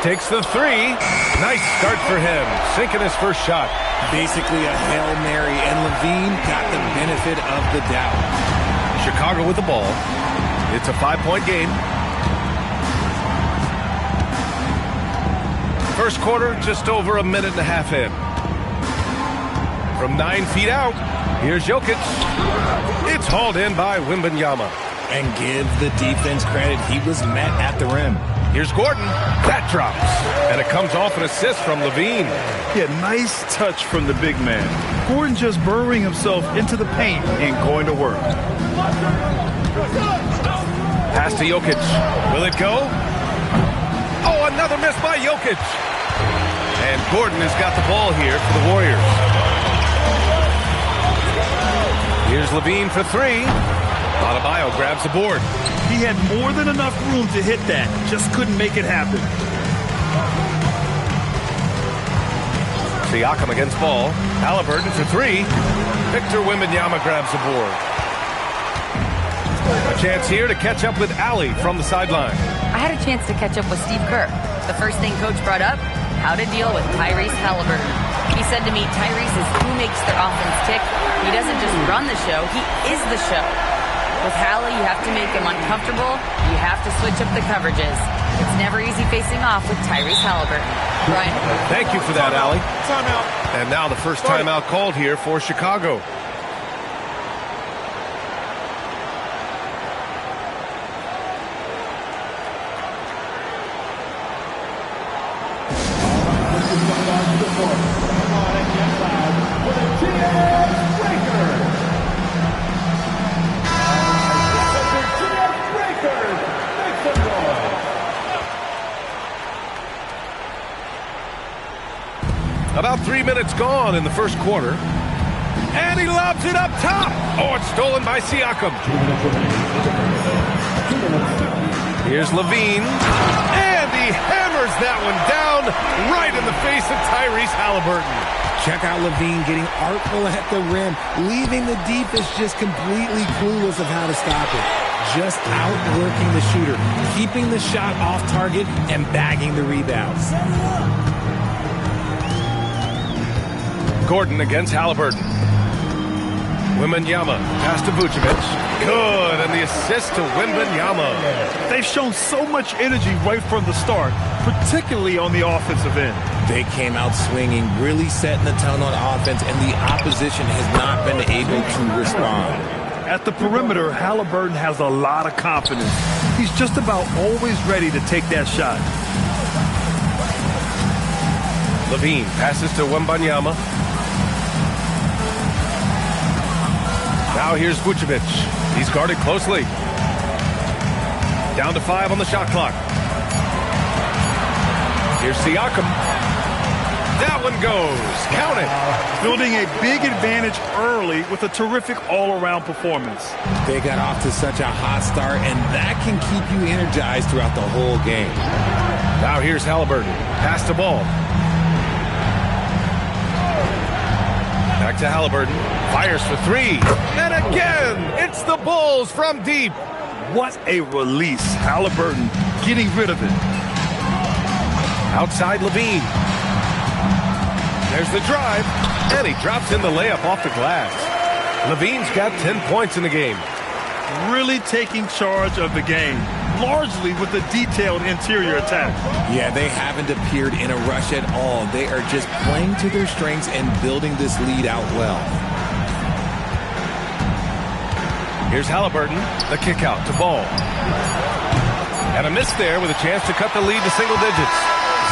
Takes the 3. Nice start for him. Sinking his first shot. Basically a Hail Mary, and Levine got the benefit of the doubt. Chicago with the ball. It's a 5-point game. First quarter, just over a minute and a half in. From 9 feet out, here's Jokic. It's hauled in by Wembanyama. And give the defense credit, he was met at the rim. Here's Gordon. That drops. And it comes off an assist from Levine. Yeah, nice touch from the big man. Gordon just burrowing himself into the paint and going to work. Pass to Jokic. Will it go? Oh, another miss by Jokic. And Gordon has got the ball here for the Warriors. Here's Levine for 3. Adebayo grabs the board. He had more than enough room to hit that. Just couldn't make it happen. Siakam against ball. Halliburton for 3. Victor Wembanyama grabs the board. A chance here to catch up with Allie from the sideline. I had a chance to catch up with Steve Kerr. The first thing Coach brought up, how to deal with Tyrese Halliburton. He said to me, Tyrese is who makes their offense tick. He doesn't just run the show, he is the show. With Hallie, you have to make him uncomfortable. You have to switch up the coverages. It's never easy facing off with Tyrese Halliburton. Brian. Thank you for that, Allie. Timeout. And now the first timeout called here for Chicago. About 3 minutes gone in the first quarter. And he lobs it up top. Oh, it's stolen by Siakam. Here's Levine. And he hammers that one down right in the face of Tyrese Halliburton. Check out Levine getting artful at the rim, leaving the defense just completely clueless of how to stop it. Just outworking the shooter, keeping the shot off target, and bagging the rebounds. Gordon against Halliburton. Wembanyama, pass to Vucevic. Good, and the assist to Wembanyama. They've shown so much energy right from the start, particularly on the offensive end. They came out swinging, really setting the tone on offense, and the opposition has not been able to respond. At the perimeter, Halliburton has a lot of confidence. He's just about always ready to take that shot. Levine passes to Wembanyama. Now here's Vucevic. He's guarded closely. Down to 5 on the shot clock. Here's Siakam. That one goes. Count it. Building a big advantage early with a terrific all-around performance. They got off to such a hot start, and that can keep you energized throughout the whole game. Now here's Halliburton. Pass the ball. Back to Halliburton. Fires for 3. And again, it's the Bulls from deep. What a release. Halliburton getting rid of it. Outside Levine. There's the drive, and he drops in the layup off the glass. Levine's got 10 points in the game. Really taking charge of the game, largely with a detailed interior attack. Yeah, they haven't appeared in a rush at all. They are just playing to their strengths and building this lead out well. Here's Halliburton, the kick out to Ball. And a miss there with a chance to cut the lead to single digits.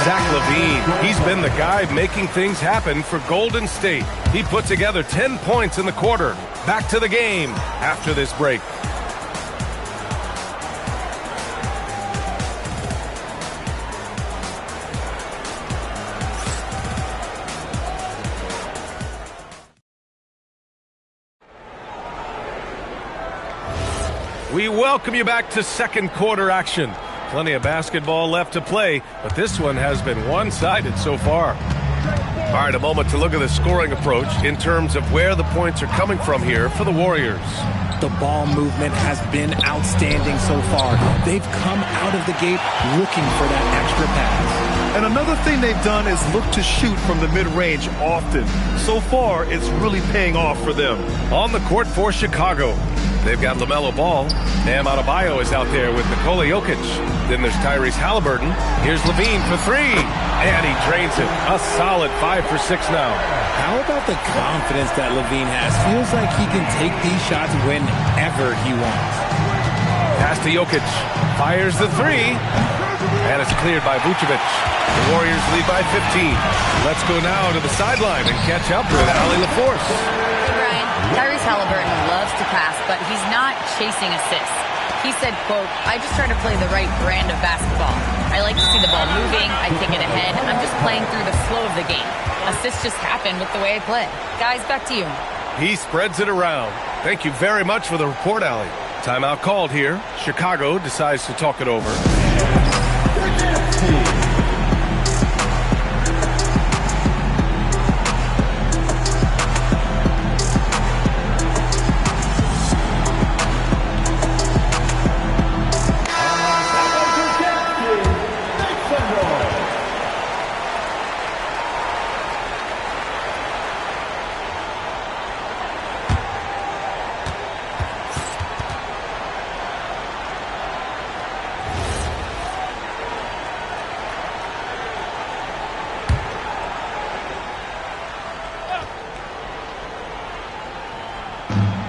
Zach LaVine, he's been the guy making things happen for Golden State. He put together 10 points in the quarter. Back to the game after this break. We welcome you back to second quarter action. Plenty of basketball left to play, but this one has been one-sided so far. All right, a moment to look at the scoring approach in terms of where the points are coming from here for the Warriors. The ball movement has been outstanding so far. They've come out of the gate looking for that extra pass. And another thing they've done is look to shoot from the mid-range often. So far, it's really paying off for them. On the court for Chicago, they've got LaMelo Ball. Bam Adebayo is out there with Nikola Jokic. Then there's Tyrese Halliburton. Here's Levine for three. And he drains it. A solid 5 for 6 now. How about the confidence that Levine has? Feels like he can take these shots whenever he wants. Pass to Jokic. Fires the three. And it's cleared by Vucevic. The Warriors lead by 15. Let's go now to the sideline and catch up with Allie LaForce. Hey, Brian. Tyrese Halliburton loves to pass, but he's not chasing assists. He said, quote, "I just try to play the right brand of basketball. I like to see the ball moving. I kick it ahead. I'm just playing through the flow of the game. Assists just happen with the way I play." Guys, back to you. He spreads it around. Thank you very much for the report, Allie. Timeout called here. Chicago decides to talk it over.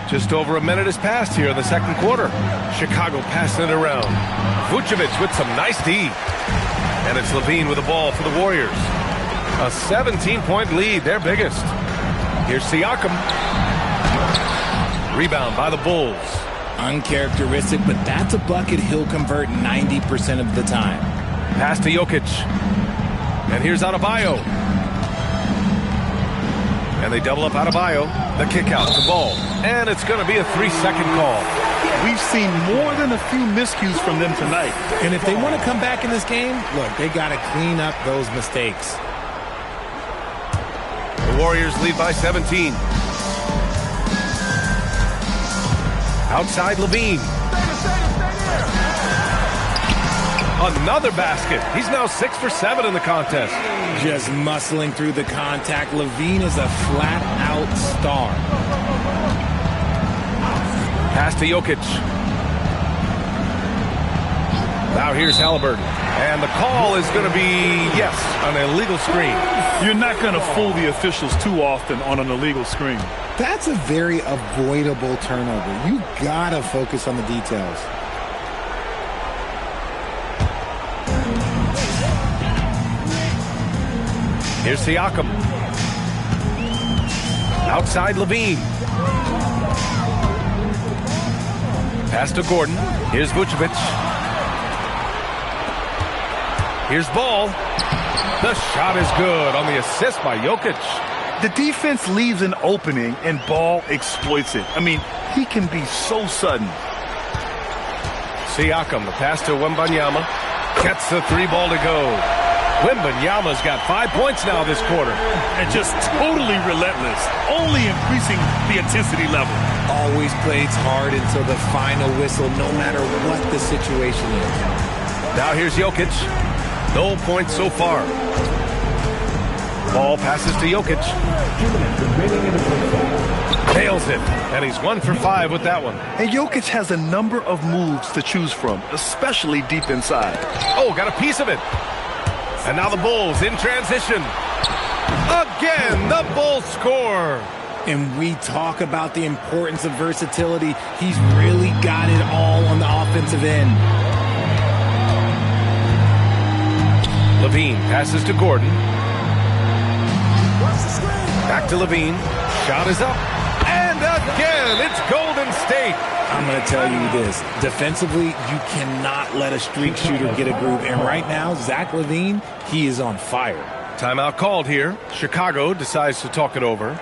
Just over a minute has passed here in the second quarter. Chicago passing it around. Vucevic with some nice D. And it's Levine with the ball for the Warriors. A 17-point lead, their biggest. Here's Siakam. Rebound by the Bulls. Uncharacteristic, but that's a bucket he'll convert 90% of the time. Pass to Jokic. And here's Adebayo. And they double up Adebayo. The kick out to Ball. And it's going to be a 3-second call. We've seen more than a few miscues from them tonight. And if they want to come back in this game, look, they got to clean up those mistakes. The Warriors lead by 17. Outside Levine. Another basket. He's now 6 for 7 in the contest. Just muscling through the contact. Levine is a flat-out star. Pass to Jokic. Now here's Halliburton. And the call is going to be, yes, an illegal screen. You're not going to fool the officials too often on an illegal screen. That's a very avoidable turnover. You got to focus on the details. Here's Siakam. Outside Levine. Pass to Gordon. Here's Vucevic. Here's Ball. The shot is good on the assist by Jokic. The defense leaves an opening and Ball exploits it. I mean, he can be so sudden. Siakam, the pass to Wembanyama. Gets the 3-ball to go. Wembanyama's got 5 points now this quarter. And just totally relentless, only increasing the intensity level. always plays hard until the final whistle, no matter what the situation is. Now here's Jokic. No points so far. Ball passes to Jokic. Nails it, and he's 1 for 5 with that one. And Jokic has a number of moves to choose from, especially deep inside. Oh, got a piece of it. And now the Bulls in transition. Again, the Bulls score. And we talk about the importance of versatility. He's really got it all on the offensive end. Levine passes to Gordon. Back to Levine. Shot is up. And again, it's Golden State. I'm going to tell you this. Defensively, you cannot let a streak shooter get a groove. And right now, Zach LaVine, he is on fire. Timeout called here. Chicago decides to talk it over.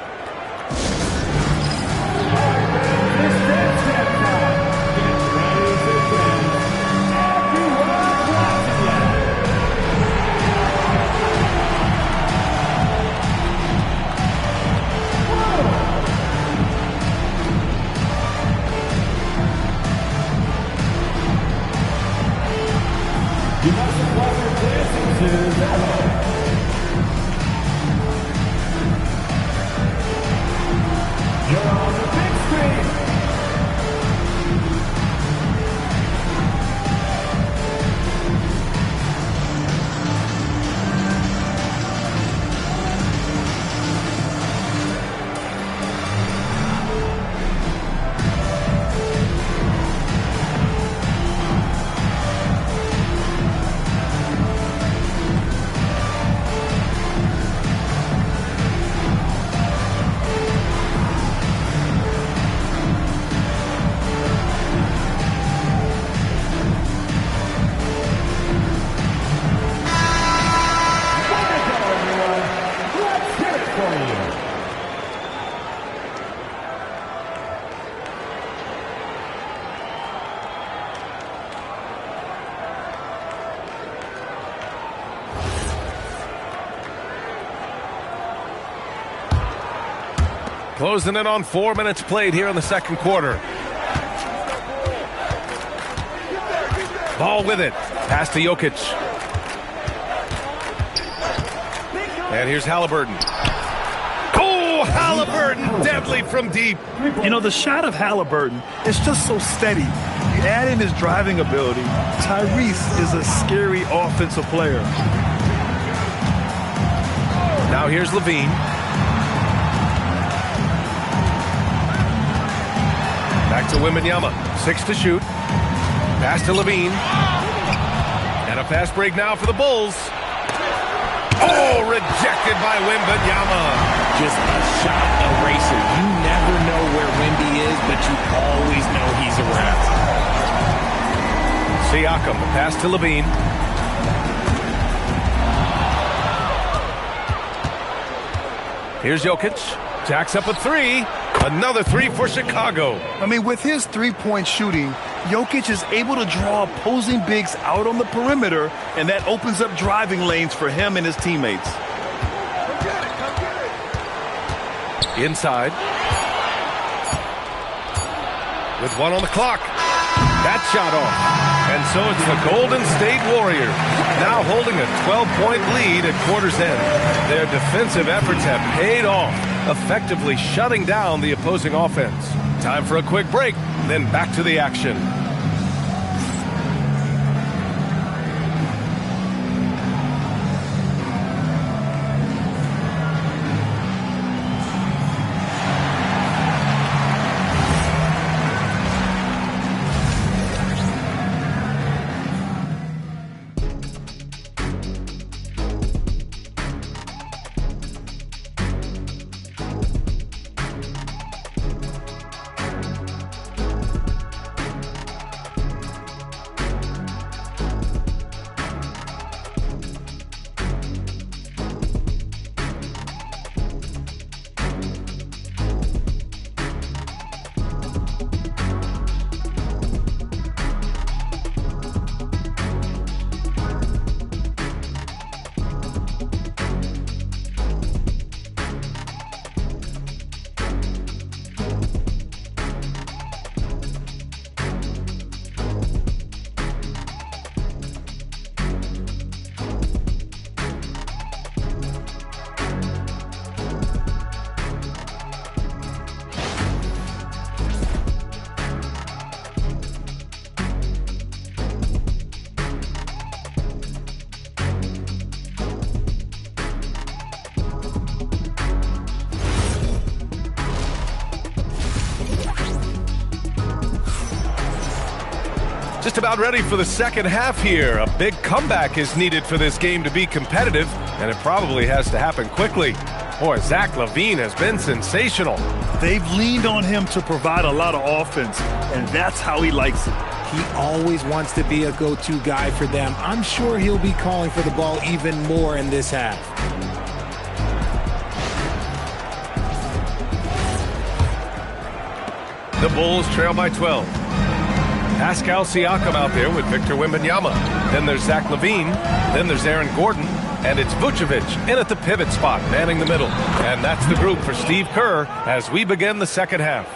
Closing in on 4 minutes played here in the second quarter. Ball with it. Pass to Jokic. And here's Halliburton. Oh, Halliburton, deadly from deep. You know, the shot of Halliburton is just so steady. You add in his driving ability. Tyrese is a scary offensive player. Now here's Levine. Back to Wembanyama. 6 to shoot. Pass to Levine. And a fast break now for the Bulls. Oh, rejected by Wembanyama. Just a shot eraser. You never know where Wemby is, but you always know he's around. Siakam, the pass to Levine. Here's Jokic. Jacks up a 3. Another 3 for Chicago. I mean, with his three-point shooting, Jokic is able to draw opposing bigs out on the perimeter, and that opens up driving lanes for him and his teammates. Inside. With 1 on the clock. That shot off. And so it's the Golden State Warriors now holding a 12-point lead at quarter's end. Their defensive efforts have paid off, effectively shutting down the opposing offense. Time for a quick break, then back to the action. Just about ready for the second half here. A big comeback is needed for this game to be competitive, and it probably has to happen quickly. Boy, Zach LaVine has been sensational. They've leaned on him to provide a lot of offense, and that's how he likes it. He always wants to be a go-to guy for them. I'm sure he'll be calling for the ball even more in this half. The Bulls trail by 12. Pascal Siakam out there with Victor Wembanyama. Then there's Zach LaVine. Then there's Aaron Gordon. And it's Vucevic in at the pivot spot, manning the middle. And that's the group for Steve Kerr as we begin the second half.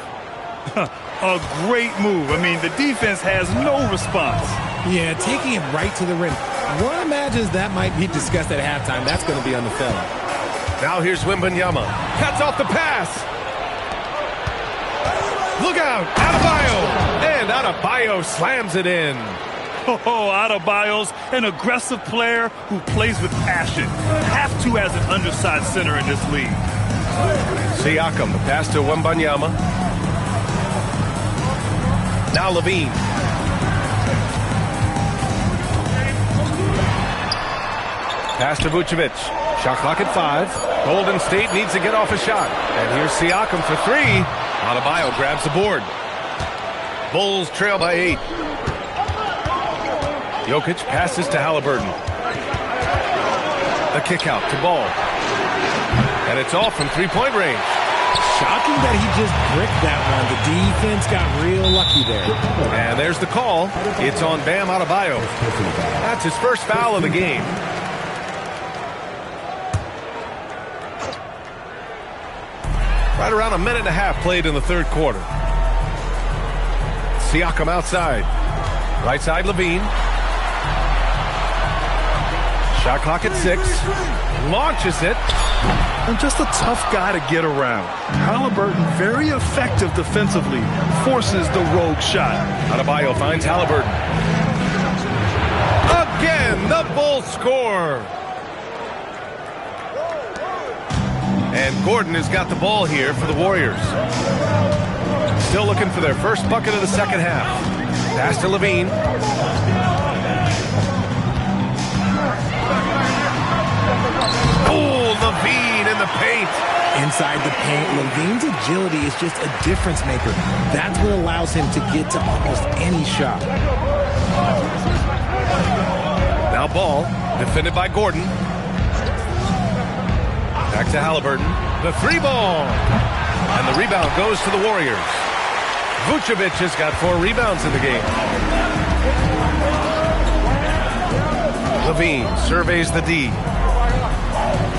A great move. I mean, the defense has no response. Yeah, taking it right to the rim. One imagines that might be discussed at halftime. That's going to be on the film. Now here's Wembanyama. Cuts off the pass. Look out, Adebayo. And Adebayo slams it in. Oh, Adebayo's an aggressive player who plays with passion. Have to as an undersized center in this league. Siakam, the pass to Wembanyama. Now LaVine. Pass to Vucevic. Shot clock at 5. Golden State needs to get off a shot. And here's Siakam for 3. Adebayo grabs the board. Bulls trail by 8. Jokic passes to Halliburton. The kick out to Ball. And it's off from three-point range. Shocking that he just bricked that one. The defense got real lucky there. And there's the call. It's on Bam Adebayo. That's his first foul of the game. Right around a minute and a half played in the third quarter. Siakam outside. Right side, LaVine. Shot clock at 6. Launches it. And just a tough guy to get around. Halliburton very effective defensively. Forces the rogue shot. Adebayo finds Halliburton. Again, the Bulls score. And Gordon has got the ball here for the Warriors. Still looking for their first bucket of the second half. Pass to LaVine. Oh, LaVine in the paint. Inside the paint, LaVine's agility is just a difference maker. That's what allows him to get to almost any shot. Now Ball, defended by Gordon. Back to Halliburton. The 3-ball. And the rebound goes to the Warriors. Vucevic has got 4 rebounds in the game. LaVine surveys the D.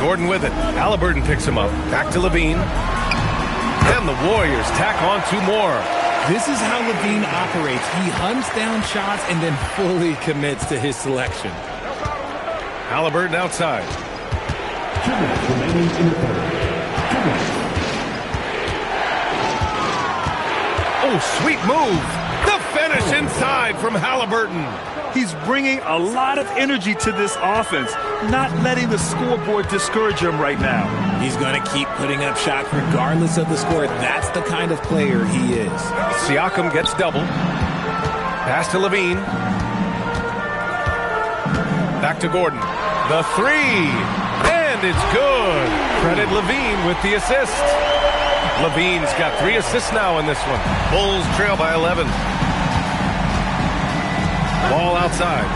Gordon with it. Halliburton picks him up. Back to LaVine. And the Warriors tack on 2 more. This is how LaVine operates. He hunts down shots and then fully commits to his selection. Halliburton outside. 2 minutes remaining in the third. 2 minutes. Oh, sweet move. The finish inside from Halliburton. He's bringing a lot of energy to this offense, not letting the scoreboard discourage him right now. He's going to keep putting up shots regardless of the score. That's the kind of player he is. Siakam gets double. Pass to LaVine. Back to Gordon. The 3. And it's good. Credit LaVine with the assist. LaVine's got 3 assists now in this one. Bulls trail by 11. Ball outside.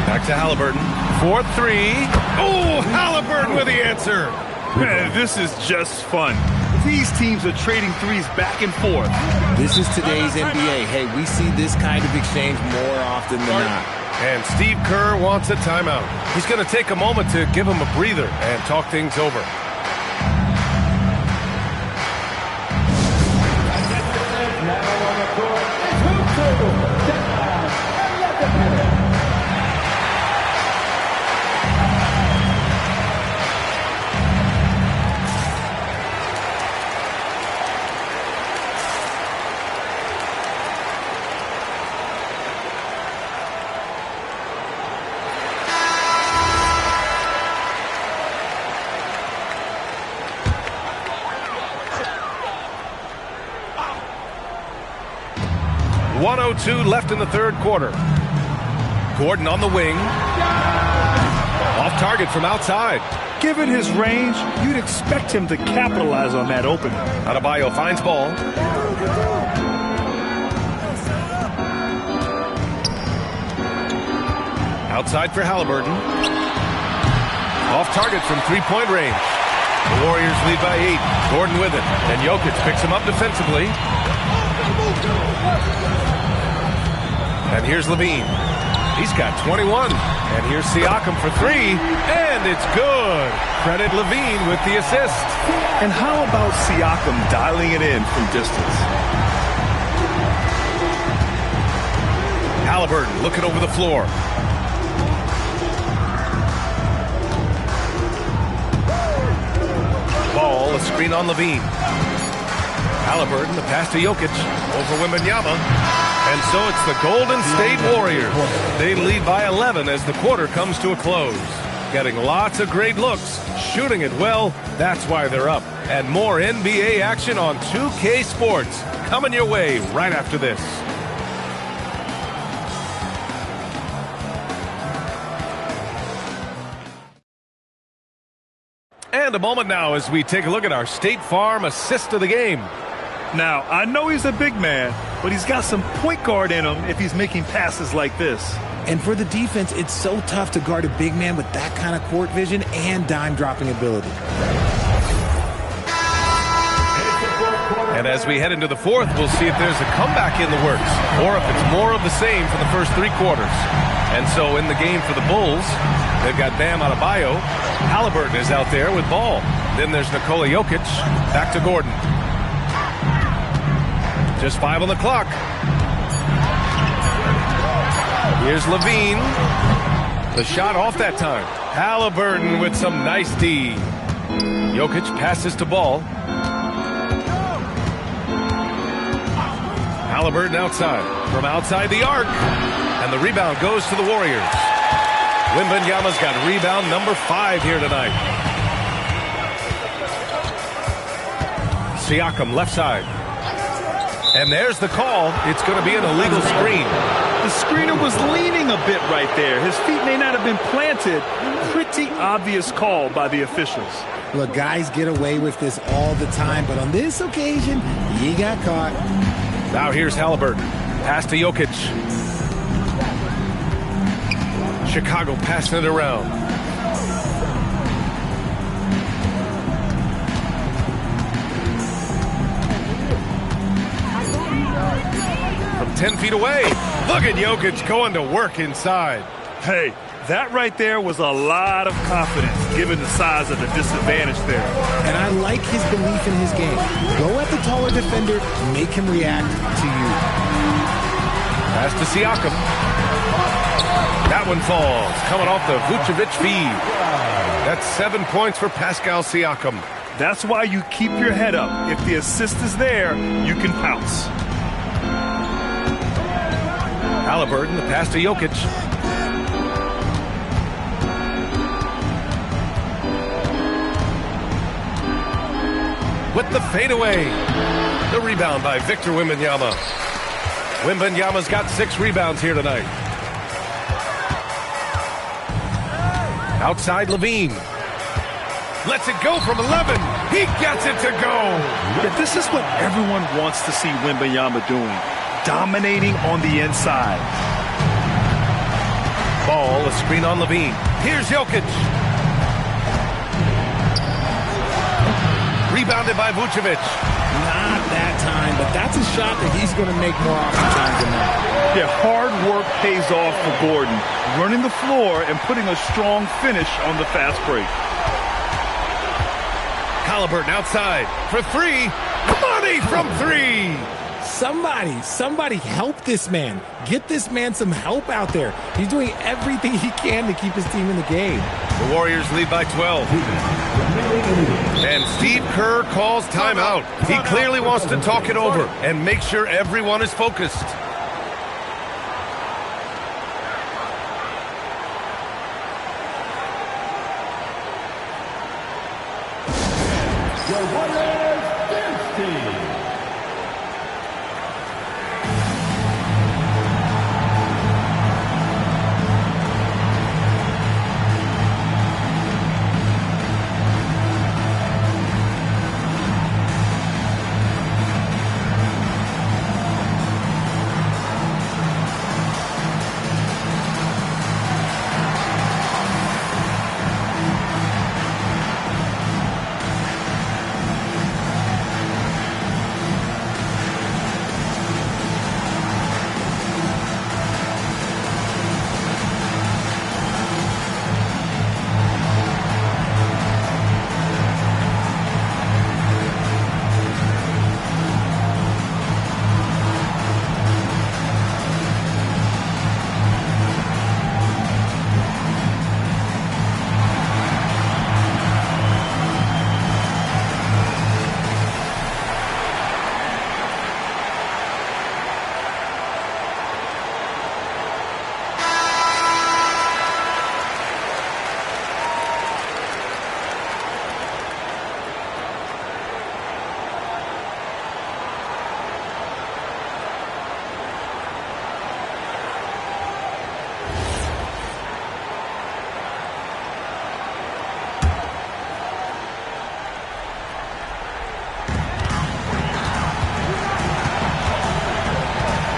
Back to Halliburton. 4-3. Oh, Halliburton with the answer. Man, this is just fun. These teams are trading threes back and forth. This is today's NBA. Hey, we see this kind of exchange more often than not. And Steve Kerr wants a timeout. He's going to take a moment to give him a breather and talk things over. 1:02 left in the third quarter. Gordon on the wing. Off target from outside. Given his range, you'd expect him to capitalize on that opening. Adebayo finds ball. Outside for Halliburton. Off target from three-point range. The Warriors lead by 8. Gordon with it. And Jokic picks him up defensively. And here's Levine. He's got 21. And here's Siakam for 3. And it's good. Credit Levine with the assist. And how about Siakam dialing it in from distance? Halliburton looking over the floor. Ball, a screen on Levine. Halliburton, the pass to Jokic over Wembanyama. And so it's the Golden State Warriors. They lead by 11 as the quarter comes to a close. Getting lots of great looks, shooting it well, that's why they're up. And more NBA action on 2K Sports coming your way right after this. And a moment now as we take a look at our State Farm assist of the game. Now, I know he's a big man, but he's got some point guard in him if he's making passes like this. And for the defense, it's so tough to guard a big man with that kind of court vision and dime-dropping ability. And as we head into the fourth, we'll see if there's a comeback in the works or if it's more of the same for the first 3 quarters. And so in the game for the Bulls, they've got Bam Adebayo. Halliburton is out there with ball. Then there's Nikola Jokic. Back to Gordon. Just 5 on the clock. Here's Levine. The shot off that time. Halliburton with some nice D. Jokic passes to Ball. Halliburton outside. From outside the arc. And the rebound goes to the Warriors. Wembanyama's got rebound number 5 here tonight. Siakam left side. And there's the call. It's going to be an illegal screen. The screener was leaning a bit right there. His feet may not have been planted. Pretty obvious call by the officials. Look, guys get away with this all the time, but on this occasion, he got caught. Now here's Halliburton. Pass to Jokic. Chicago passing it around. From 10 feet away. Look at Jokic going to work inside. Hey, that right there was a lot of confidence given the size of the disadvantage there. And I like his belief in his game. Go at the taller defender, make him react to you. Pass to Siakam. That one falls, coming off the Vucevic feed. That's 7 points for Pascal Siakam. That's why you keep your head up. If the assist is there, you can pounce. Halliburton, the pass to Jokic. With the fadeaway. The rebound by Victor Wembanyama. Wembanyama's got 6 rebounds here tonight. Outside Levine. Lets it go from 11. He gets it to go. Yeah, this is what everyone wants to see Wembanyama doing. Dominating on the inside. Ball, a screen on Levine. Here's Jokic. Rebounded by Vucevic. Not that time, but that's a shot that he's going to make more oftentimes than that. Yeah, hard work pays off for Gordon. Running the floor and putting a strong finish on the fast break. Halliburton outside for 3. Money from 3. Somebody help this man. Get this man some help out there. He's doing everything he can to keep his team in the game. The Warriors lead by 12. And Steve Kerr calls timeout. He clearly wants to talk it over and make sure everyone is focused.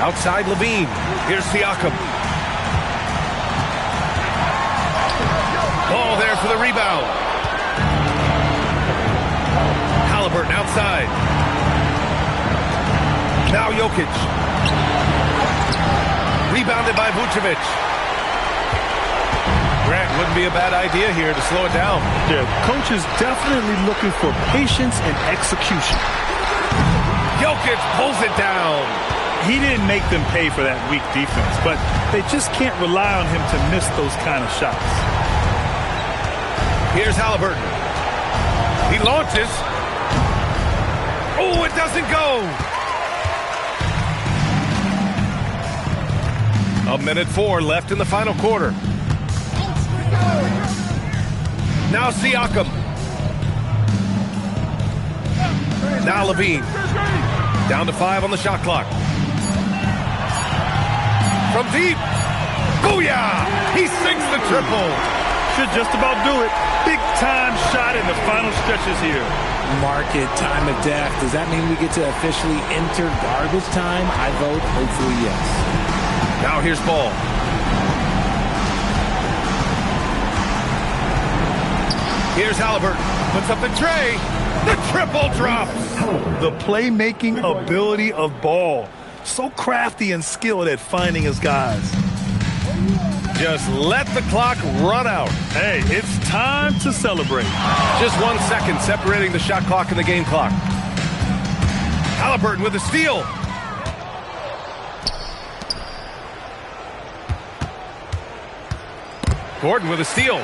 Outside Levine. Here's Siakam. Ball there for the rebound. Halliburton outside. Now Jokic. Rebounded by Vucevic. Grant, wouldn't be a bad idea here to slow it down. Yeah, coach is definitely looking for patience and execution. Jokic pulls it down. He didn't make them pay for that weak defense, but they just can't rely on him to miss those kind of shots. Here's Halliburton. He launches. Oh, it doesn't go. 1:04 left in the final quarter. Now Siakam. Now Levine. Down to 5 on the shot clock. From deep. Booyah! He sinks the triple. Should just about do it. Big time shot in the final stretches here. Market time of death. Does that mean we get to officially enter garbage time? I vote hopefully yes. Now here's Ball. Here's Halliburton. Puts up the tray. The triple drops. The playmaking ability of Ball. So crafty and skilled at finding his guys. Just let the clock run out. Hey, it's time to celebrate. Just 1 second separating the shot clock and the game clock. Halliburton with a steal. Gordon with a steal.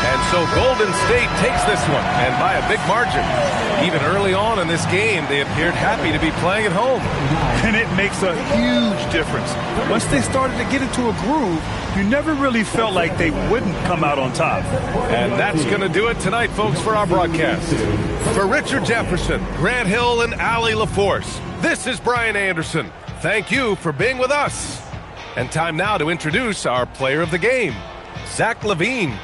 And so Golden State takes this one, and by a big margin. Even early on in this game, they appeared happy to be playing at home. And it makes a huge difference. Once they started to get into a groove, you never really felt like they wouldn't come out on top. And that's going to do it tonight, folks, for our broadcast. For Richard Jefferson, Grant Hill, and Allie LaForce, this is Brian Anderson. Thank you for being with us. And time now to introduce our player of the game, Zach LaVine.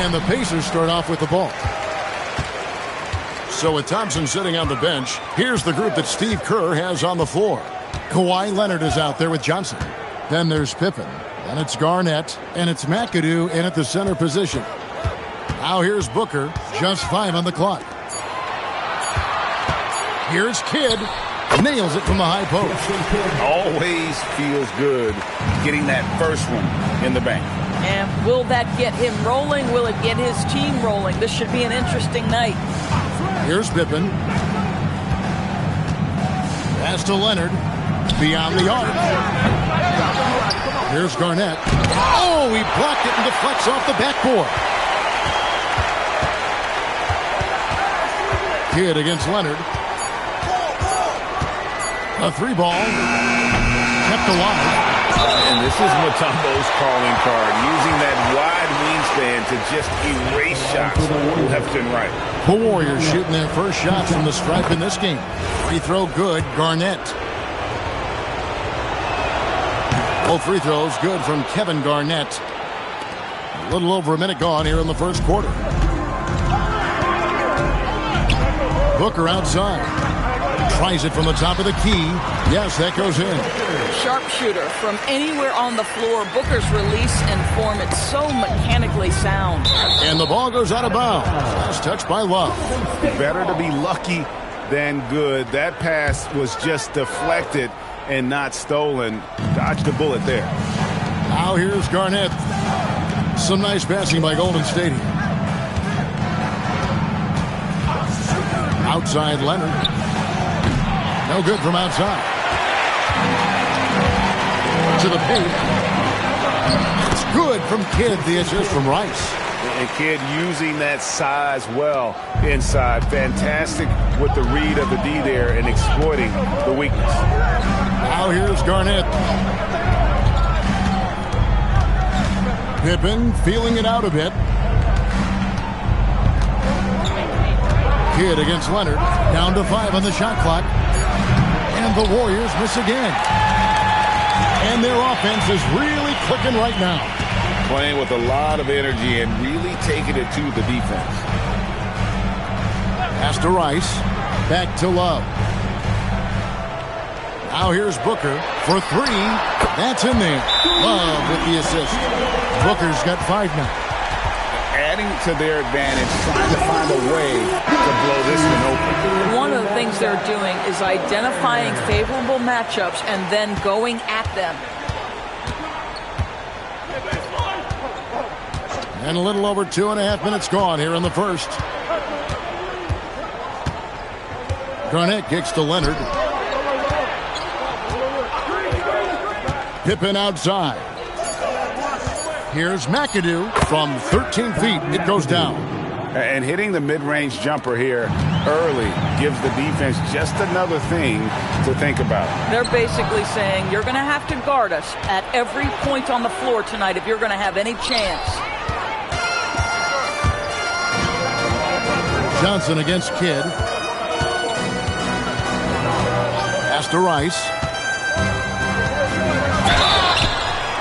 And the Pacers start off with the ball. So with Thompson sitting on the bench, here's the group that Steve Kerr has on the floor. Kawhi Leonard is out there with Johnson. Then there's Pippen. Then it's Garnett. And it's McAdoo in at the center position. Now here's Booker. Just 5 on the clock. Here's Kidd. Nails it from the high post. Always feels good getting that first one in the bank. And will that get him rolling? Will it get his team rolling? This should be an interesting night. Here's Pippen. Pass to Leonard. Beyond the arc. Here's Garnett. Oh, he blocked it and deflects off the backboard. Kidd against Leonard. A 3-ball. Kept alive. And this is Mutombo's calling card, using that wide wingspan to just erase shots left and right. The Warriors shooting their first shots from the stripe in this game. Free throw good, Garnett. Both free throws good from Kevin Garnett. A little over a minute gone here in the first quarter. Booker outside. Tries it from the top of the key. Yes, that goes in. Sharpshooter from anywhere on the floor. Booker's release and form, it's so mechanically sound. And the ball goes out of bounds. Last touch by Love. Better to be lucky than good. That pass was just deflected and not stolen. Dodged the bullet there. Now here's Garnett. Some nice passing by Golden State here. Outside Leonard. No good from outside. To the paint. It's good from Kidd. The assist from Rice. And Kidd using that size well inside. Fantastic with the read of the D there and exploiting the weakness. Now here's Garnett. Pippen feeling it out a bit. Kidd against Leonard. Down to 5 on the shot clock. And the Warriors miss again. And their offense is really clicking right now. Playing with a lot of energy and really taking it to the defense. Pass to Rice. Back to Love. Now here's Booker for 3. That's in there. Love with the assist. Booker's got 5 now. Adding to their advantage, trying to find a way to blow this one open. One of the things they're doing is identifying favorable matchups and then going at them. And a little over 2.5 minutes gone here in the first. Garnett kicks to Leonard. Pippen outside. Here's McAdoo from 13 feet. It goes down. And hitting the mid-range jumper here early gives the defense just another thing to think about. They're basically saying you're going to have to guard us at every point on the floor tonight if you're going to have any chance. Johnson against Kidd. Pass to Rice.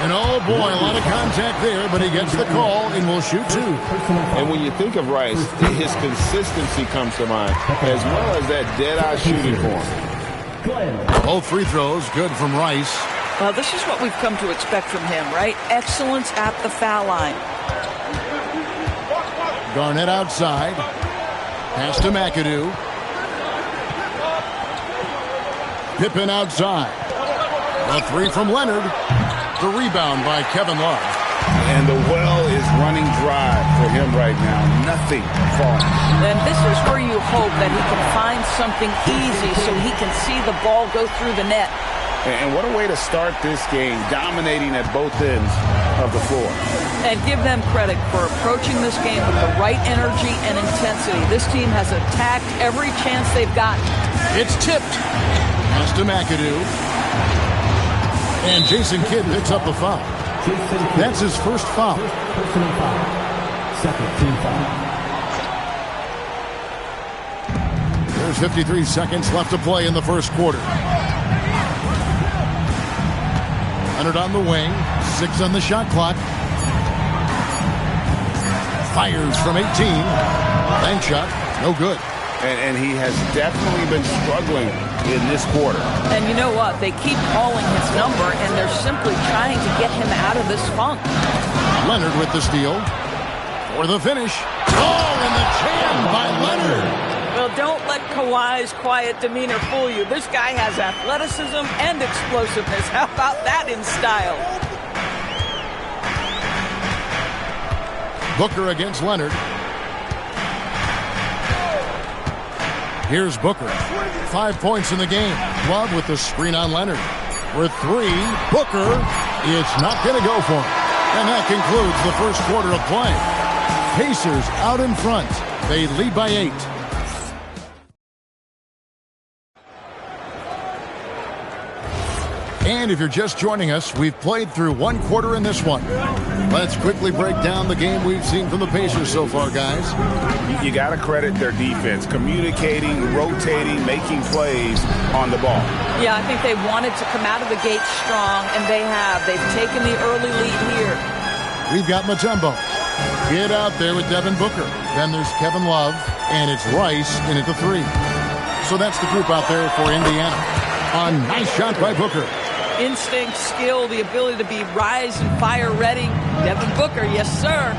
And oh boy, a lot of contact there, but he gets the call and will shoot 2. And when you think of Rice, his consistency comes to mind, as well as that dead-eye shooting form. Both free throws good from Rice. Well, this is what we've come to expect from him, right? Excellence at the foul line. Garnett outside. Pass to McAdoo. Pippen outside. A 3 from Leonard. The rebound by Kevin Love. And the well is running dry for him right now. Nothing falling. And this is where you hope that he can find something easy so he can see the ball go through the net. And what a way to start this game, dominating at both ends of the floor. And give them credit for approaching this game with the right energy and intensity. This team has attacked every chance they've gotten. It's tipped. Pass to McAdoo. And Jason Kidd picks up the foul. That's his first foul. Personal foul. Second team foul. There's 53 seconds left to play in the first quarter. Leonard on the wing. 6 on the shot clock. Fires from 18. Bank shot. No good. And he has definitely been struggling in this quarter. And you know what? They keep calling his number, and they're simply trying to get him out of this funk. Leonard with the steal. For the finish. Oh, and the jam by Leonard. Well, don't let Kawhi's quiet demeanor fool you. This guy has athleticism and explosiveness. How about that in style? Booker against Leonard. Here's Booker. 5 points in the game. Love with the screen on Leonard. For 3, Booker. It's not going to go for him. And that concludes the first quarter of play. Pacers out in front. They lead by 8. And if you're just joining us, we've played through 1 quarter in this one. Let's quickly break down the game we've seen from the Pacers so far, guys. You got to credit their defense, communicating, rotating, making plays on the ball. Yeah, I think they wanted to come out of the gate strong, and they have. They've taken the early lead here. We've got Mutombo. Get out there with Devin Booker. Then there's Kevin Love, and it's Rice in at the 3. So that's the group out there for Indiana. A nice shot by Booker. Instinct, skill, the ability to be rise and fire ready. Devin Booker, yes, sir.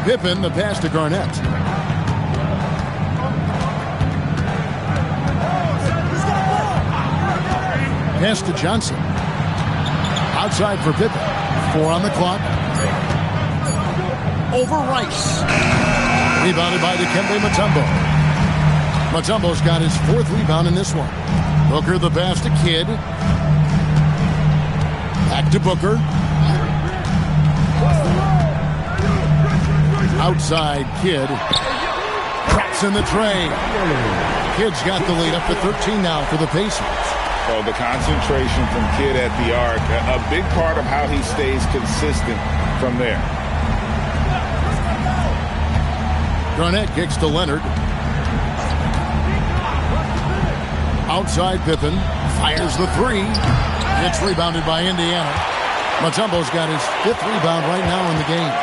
Pippen, the pass to Garnett. Pass to Johnson. Outside for Pippen. 4 on the clock. Over Rice. Rebounded by Dikembe Mutombo. Mutombo's got his 4th rebound in this one. Booker the pass to Kidd. Back to Booker. Outside Kidd. Traps in the tray. Kidd's got the lead up to 13 now for the Pacers. So the concentration from Kidd at the arc, a big part of how he stays consistent from there. Garnett kicks to Leonard. Outside Pippen. Fires the 3. It's rebounded by Indiana. Mutombo's got his 5th rebound right now in the game.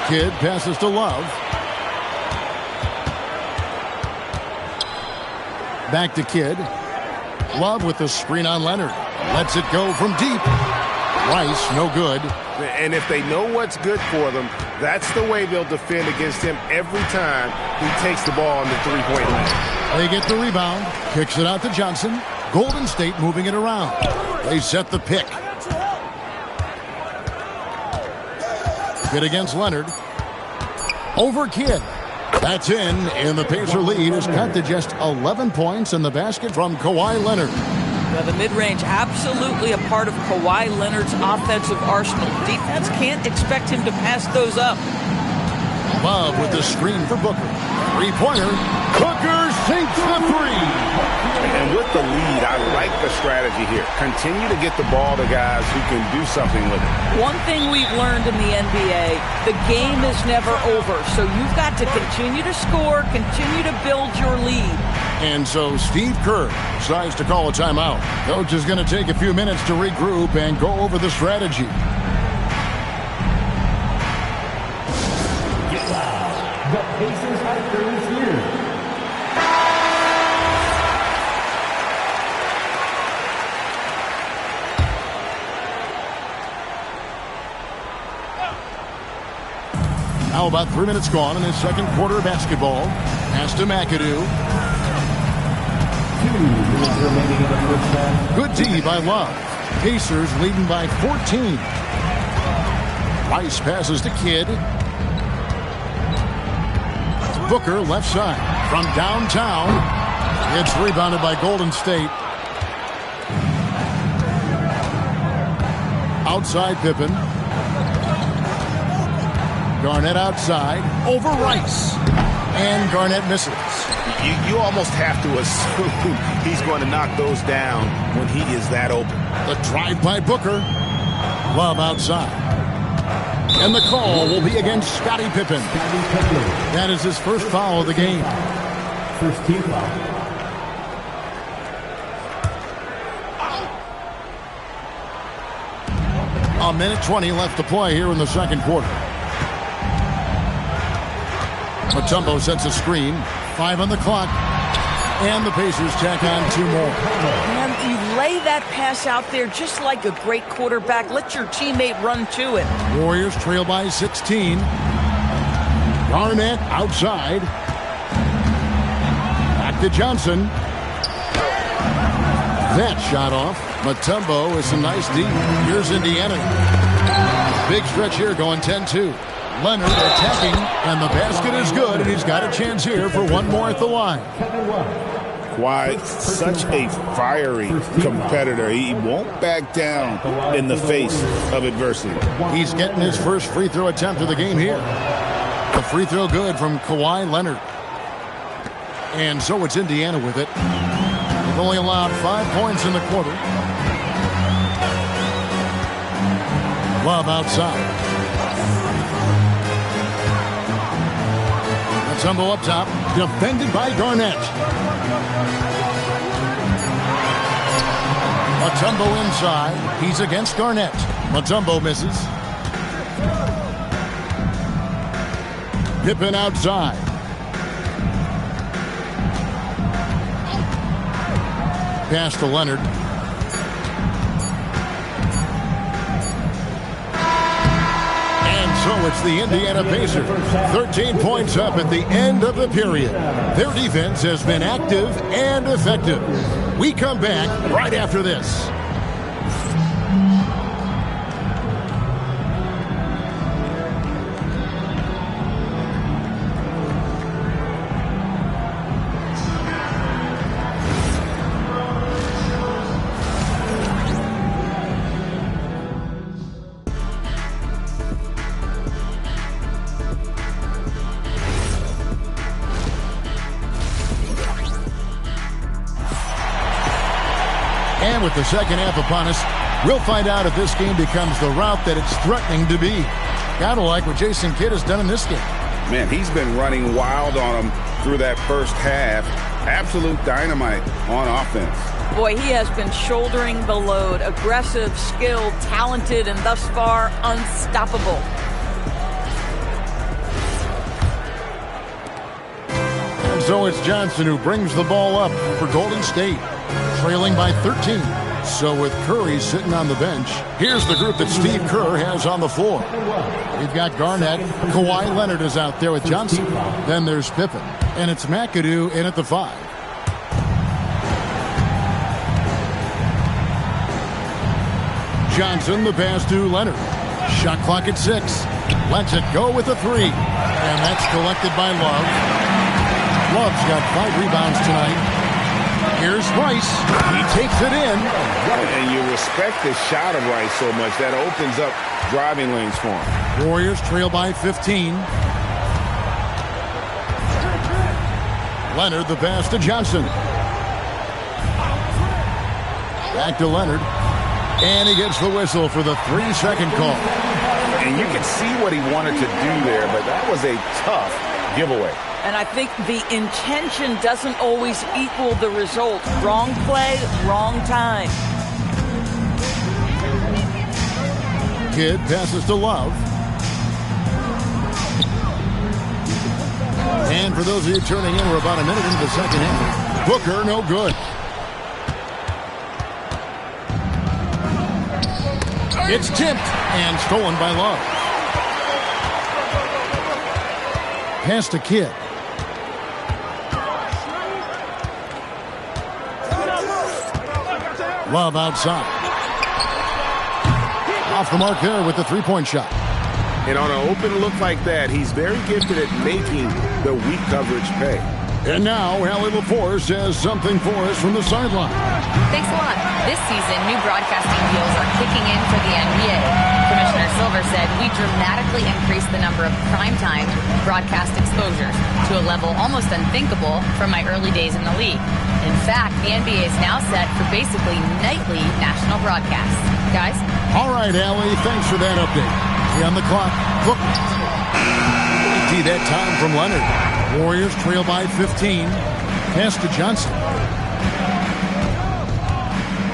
Kidd passes to Love. Back to Kidd. Love with the screen on Leonard. Lets it go from deep. Rice, no good. And if they know what's good for them, that's the way they'll defend against him every time he takes the ball on the three-point line. They get the rebound. Kicks it out to Johnson. Golden State moving it around. They set the pick. Kidd against Leonard. Over Kidd. That's in, and the Pacer lead is cut to just 11 points in the basket from Kawhi Leonard. Yeah, the mid-range absolutely a part of Kawhi Leonard's offensive arsenal. Defense can't expect him to pass those up. Love with the screen for Booker. Three-pointer. Booker sinks the three. And with the lead, I like the strategy here. Continue to get the ball to guys who can do something with it. One thing we've learned in the NBA, the game is never over. So you've got to continue to score, continue to build your lead. And so Steve Kerr decides to call a timeout. Coach is going to take a few minutes to regroup and go over the strategy. The Pacers have this year. Now about 3 minutes gone in his second quarter of basketball. Pass to McAdoo. 2 minutes remaining in the first half. Good D by Love. Pacers leading by 14. Rice passes to Kidd. Booker left side from downtown. It's rebounded by Golden State. Outside Pippen. Garnett outside over Rice. And Garnett misses. You almost have to assume he's going to knock those down when he is that open. The drive by Booker. Love outside. And the call will be against Scottie Pippen. That is his first foul of the game. First team foul. A minute 20 left to play here in the second quarter. Mutombo sets a screen. 5 on the clock. And the Pacers tack on 2 more. And you lay that pass out there just like a great quarterback. Let your teammate run to it. Warriors trail by 16. Garnett outside. Back to Johnson. That shot off. Mutombo with some nice deep. Here's Indiana. Big stretch here going 10-2. Leonard attacking, and the basket is good, and he's got a chance here for one more at the line. Kawhi, such a fiery competitor. He won't back down in the face of adversity. He's getting his first free throw attempt of the game here. A free throw good from Kawhi Leonard. And so it's Indiana with it. They've only allowed 5 points in the quarter. Love outside. Mutombo up top, defended by Garnett. Mutombo inside. He's against Garnett. Mutombo misses. Pippen outside. Pass to Leonard. So it's the Indiana Pacers, 13 points up at the end of the period. Their defense has been active and effective. We come back right after this. And with the second half upon us, we'll find out if this game becomes the route that it's threatening to be. Gotta like what Jason Kidd has done in this game. Man, he's been running wild on them through that first half. Absolute dynamite on offense. Boy, he has been shouldering the load. Aggressive, skilled, talented, and thus far unstoppable. And so it's Johnson who brings the ball up for Golden State, trailing by 13. So with Curry sitting on the bench, here's the group that Steve Kerr has on the floor. We've got Garnett. Kawhi Leonard is out there with Johnson. Then there's Pippen. And it's McAdoo in at the 5. Johnson, the pass to Leonard. Shot clock at 6. Lets it go with a 3. And that's collected by Love. Love's got 5 rebounds tonight. Here's Rice. He takes it in. And you respect the shot of Rice so much that opens up driving lanes for him. Warriors trail by 15. Leonard, the pass to Johnson. Back to Leonard. And he gets the whistle for the 3-second call. And you can see what he wanted to do there, but that was a tough giveaway. And I think the intention doesn't always equal the result. Wrong play, wrong time. Kidd passes to Love. And for those of you turning in, we're about a minute into the second half. Booker, no good. It's tipped and stolen by Love. Pass to Kidd. Love outside. Off the mark there with the three-point shot. And on an open look like that, he's very gifted at making the weak coverage pay. And now, Allie LaForce has something for us from the sideline. Thanks a lot. This season, new broadcasting deals are kicking in for the NBA. Commissioner Silver said we dramatically increased the number of primetime broadcast exposures to a level almost unthinkable from my early days in the league. In fact, the NBA is now set for basically nightly national broadcasts. Guys? All right, Allie, thanks for that update. On the clock, Book. See that time from Leonard. Warriors trail by 15. Pass to Johnson.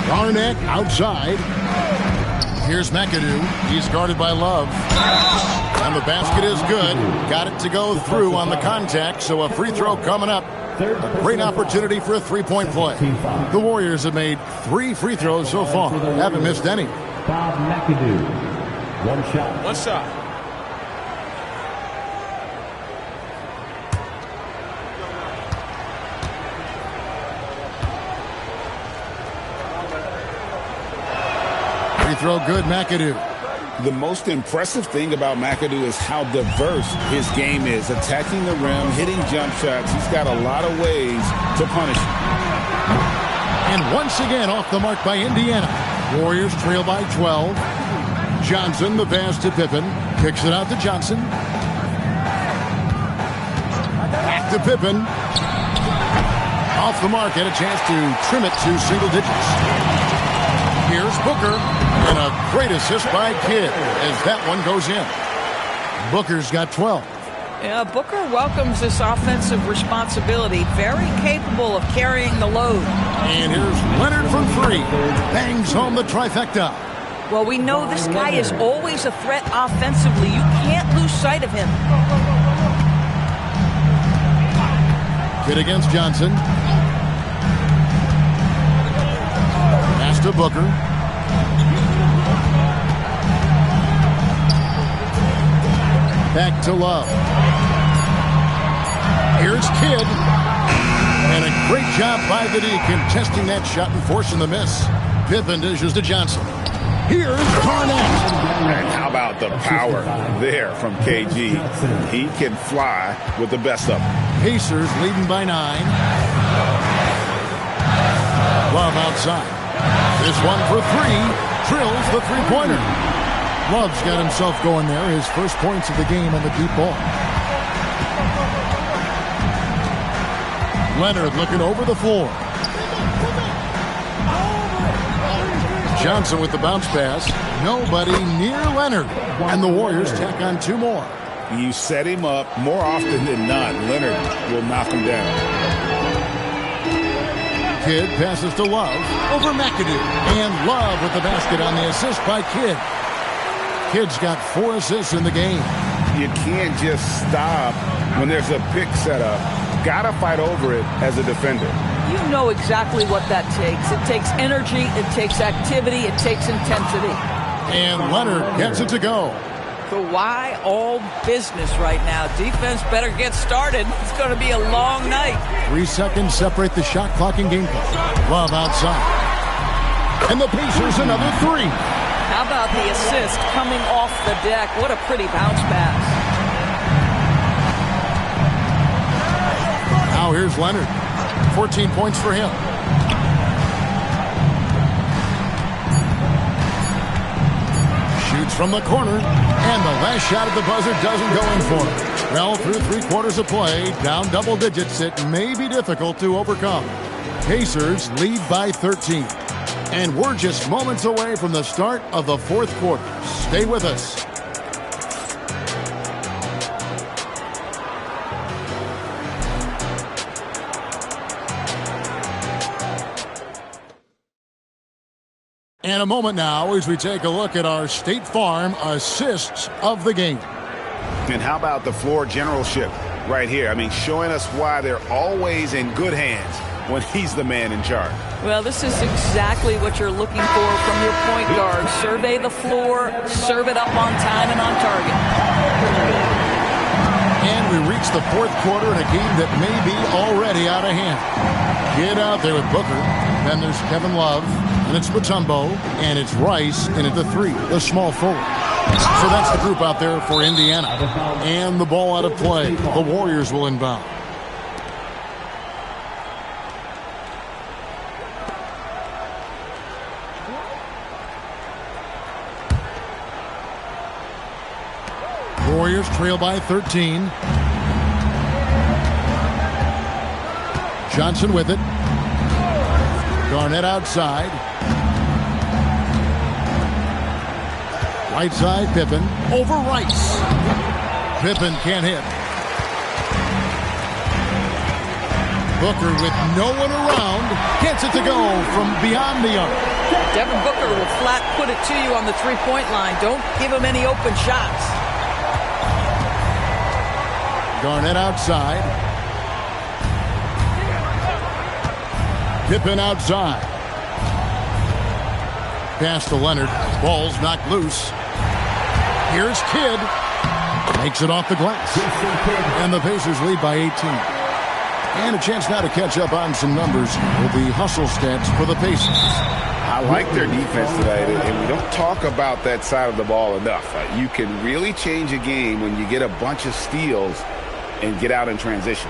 Garnett outside. Here's McAdoo. He's guarded by Love. And the basket is good. Got it to go through on the contact, so a free throw coming up. A great opportunity for a three-point play. The Warriors have made 3 free throws so far. Haven't missed any. Bob McAdoo. One shot. One shot. Free throw good, McAdoo. The most impressive thing about McAdoo is how diverse his game is. Attacking the rim, hitting jump shots. He's got a lot of ways to punish. And once again off the mark by Indiana. Warriors trail by 12. Johnson, the pass to Pippen. Kicks it out to Johnson. Back to Pippen. Off the mark, had a chance to trim it to single digits. Here's Booker. And a great assist by Kidd as that one goes in. Booker's got 12. Yeah, Booker welcomes this offensive responsibility. Very capable of carrying the load. And here's Leonard from 3. Bangs home the trifecta. Well, we know this guy is always a threat offensively. You can't lose sight of him. Kidd against Johnson. Pass to Booker. Back to Love. Here's Kidd. And a great job by the D contesting that shot and forcing the miss. Pippen dishes to Johnson. Here's Garnett. And how about the power there from KG? He can fly with the best of them. Pacers leading by 9. Love outside. This one for 3. Drills the three-pointer. Love's got himself going there. His first points of the game on the deep ball. Leonard looking over the floor. Johnson with the bounce pass. Nobody near Leonard. And the Warriors tack on 2 more. You set him up more often than not. Leonard will knock him down. Kidd passes to Love over McAdoo. And Love with the basket on the assist by Kidd. Kidd's got 4 assists in the game. You can't just stop when there's a pick set up. Gotta fight over it as a defender. You know exactly what that takes. It takes energy, it takes activity, it takes intensity. And Leonard gets it to go. So why all business right now? Defense better get started. It's going to be a long night. 3 seconds separate the shot clock and game clock. Love outside. And the Pacers another 3. How about the assist coming off the deck? What a pretty bounce pass. Now here's Leonard. 14 points for him. It's from the corner, and the last shot at the buzzer doesn't go in for him. Well, through 3/4 of play, down double digits, it may be difficult to overcome. Pacers lead by 13. And we're just moments away from the start of the fourth quarter. Stay with us. And a moment now as we take a look at our State Farm assists of the game. And how about the floor generalship right here? I mean, showing us why they're always in good hands when he's the man in charge. Well, this is exactly what you're looking for from your point guard. Survey the floor, serve it up on time and on target. And we reach the fourth quarter in a game that may be already out of hand. Get out there with Booker. Then there's Kevin Love. And it's Mutombo. And it's Rice in at the 3, the small forward. So that's the group out there for Indiana. And the ball out of play. The Warriors will inbound. Warriors trail by 13. Johnson with it. Garnett outside. Right side, Pippen. Over Rice. Pippen can't hit. Booker with no one around. Gets it to go from beyond the arc. Devin Booker will flat put it to you on the three-point line. Don't give him any open shots. Garnett outside. Pippen outside. Pass to Leonard. Ball's knocked loose. Here's Kidd. Makes it off the glass. And the Pacers lead by 18. And a chance now to catch up on some numbers with the hustle stats for the Pacers. I like their defense tonight, and we don't talk about that side of the ball enough. You can really change a game when you get a bunch of steals and get out in transition.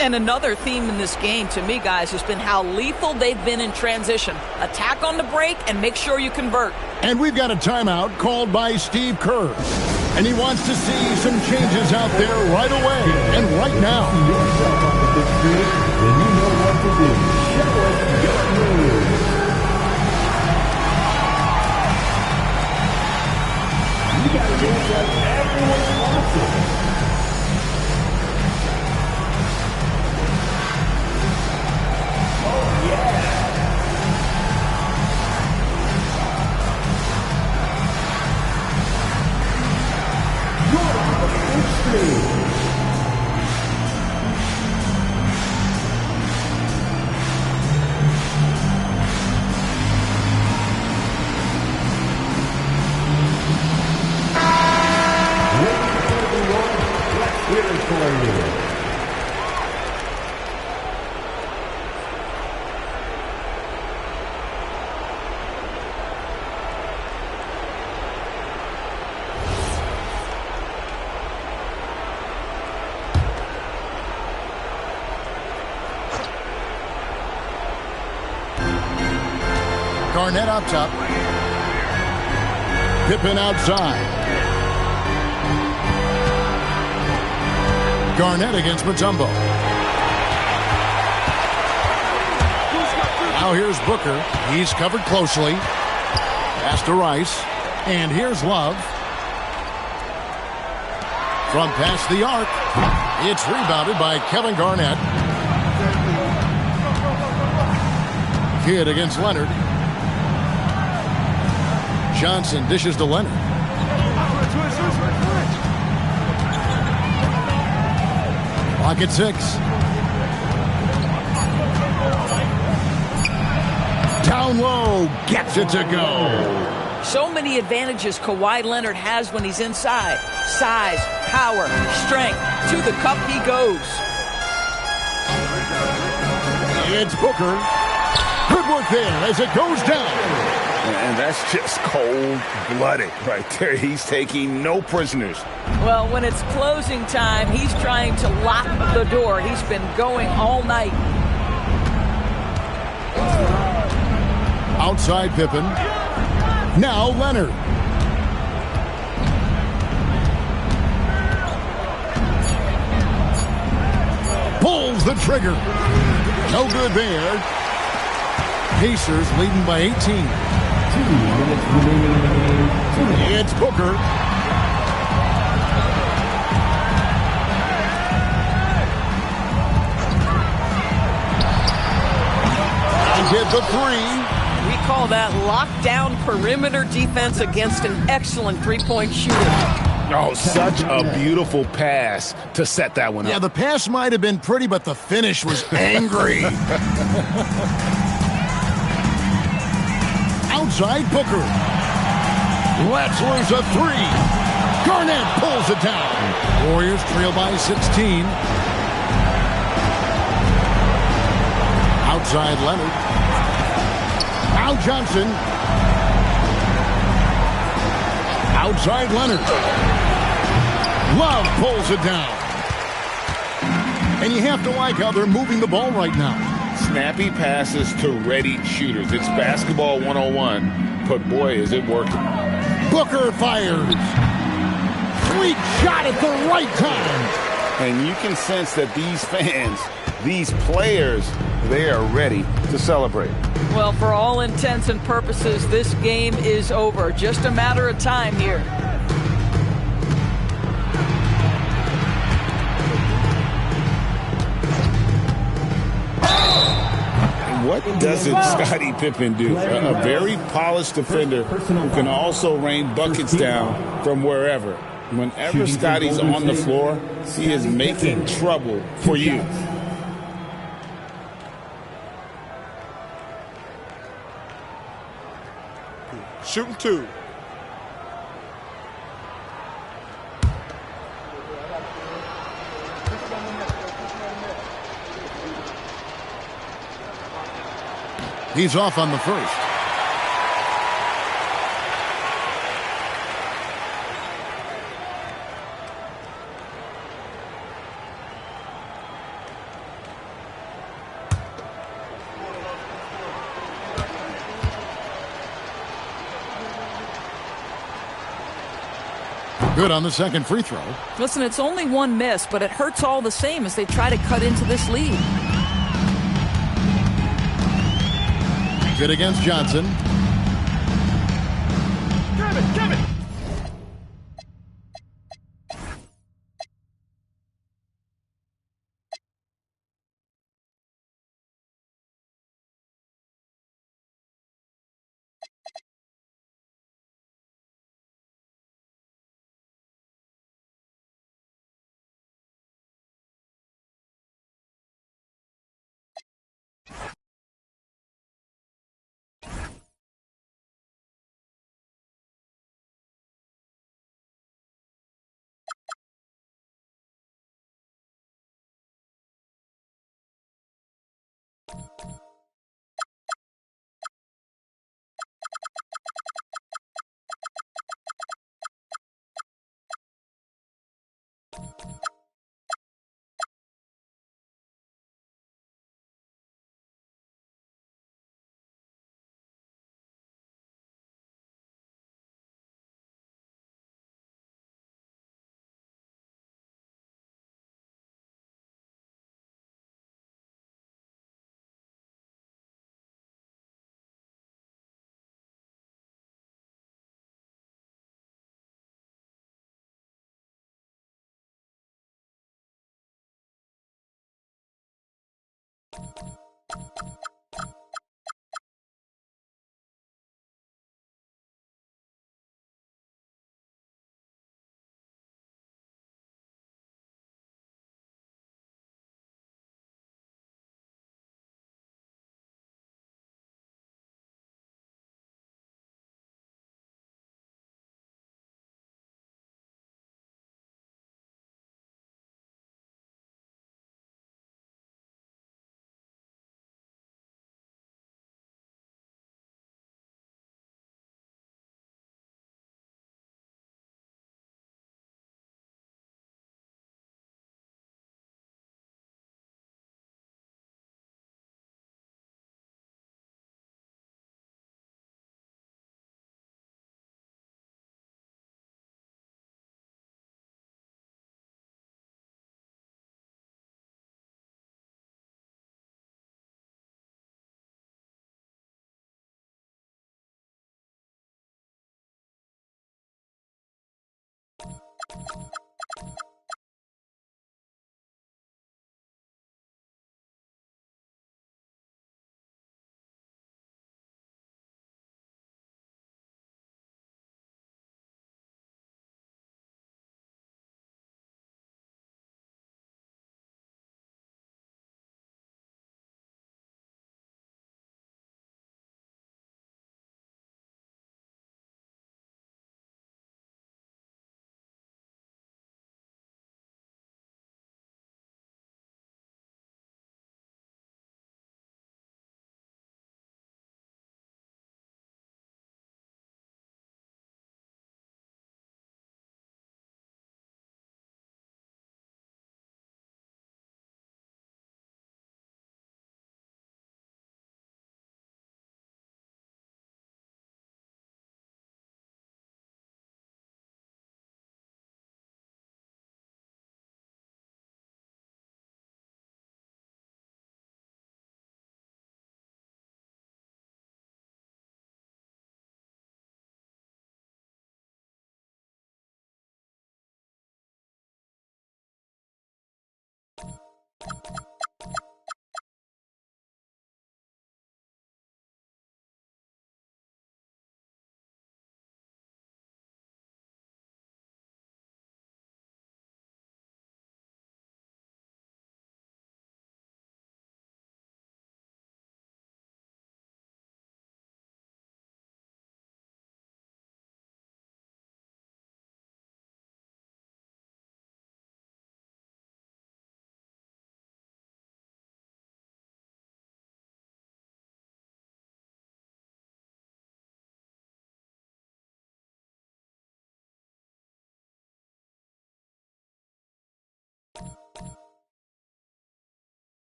And another theme in this game, to me, guys, has been how lethal they've been in transition. Attack on the break and make sure you convert. And we've got a timeout called by Steve Kerr. And he wants to see some changes out there right away and right now. Yourself on the big screen, then you know what to do. Show us your moves. You got to dance like everyone wants it. Garnett up top. Pippen outside. Garnett against Mutombo. Now here's Booker. He's covered closely. Pass to Rice. And here's Love. From past the arc. It's rebounded by Kevin Garnett. Kidd against Leonard. Johnson dishes to Leonard. Clock at 6. Down low, gets it to go. So many advantages Kawhi Leonard has when he's inside. Size, power, strength. To the cup he goes. It's Booker. Good work there as it goes down. And that's just cold-blooded right there. He's taking no prisoners. Well, when it's closing time, he's trying to lock the door. He's been going all night. Outside Pippen. Now Leonard. Pulls the trigger. No good there. Pacers leading by 18. 2 minutes remaining. It's Booker. Hit the three. We call that lockdown perimeter defense against an excellent three-point shooter. Oh, such a beautiful pass to set that one up. Yeah, the pass might have been pretty, but the finish was angry. Outside Booker. Lets loose a three. Garnett pulls it down. Warriors trail by 16. Outside Leonard. Now Johnson. Outside Leonard. Love pulls it down. And you have to like how they're moving the ball right now. Snappy passes to ready shooters. It's basketball 101, but boy, is it working. Booker fires. Sweet shot at the right time. And you can sense that these fans, these players, they are ready to celebrate. Well, for all intents and purposes, this game is over. Just a matter of time here. What doesn't Scottie Pippen do? A very polished defender who can also rain buckets down from wherever. Whenever Scottie's on the floor, he is making trouble for you. Shooting two. He's off on the first. Good on the second free throw. Listen, it's only one miss, but it hurts all the same as they try to cut into this lead. Good against Johnson. Give it.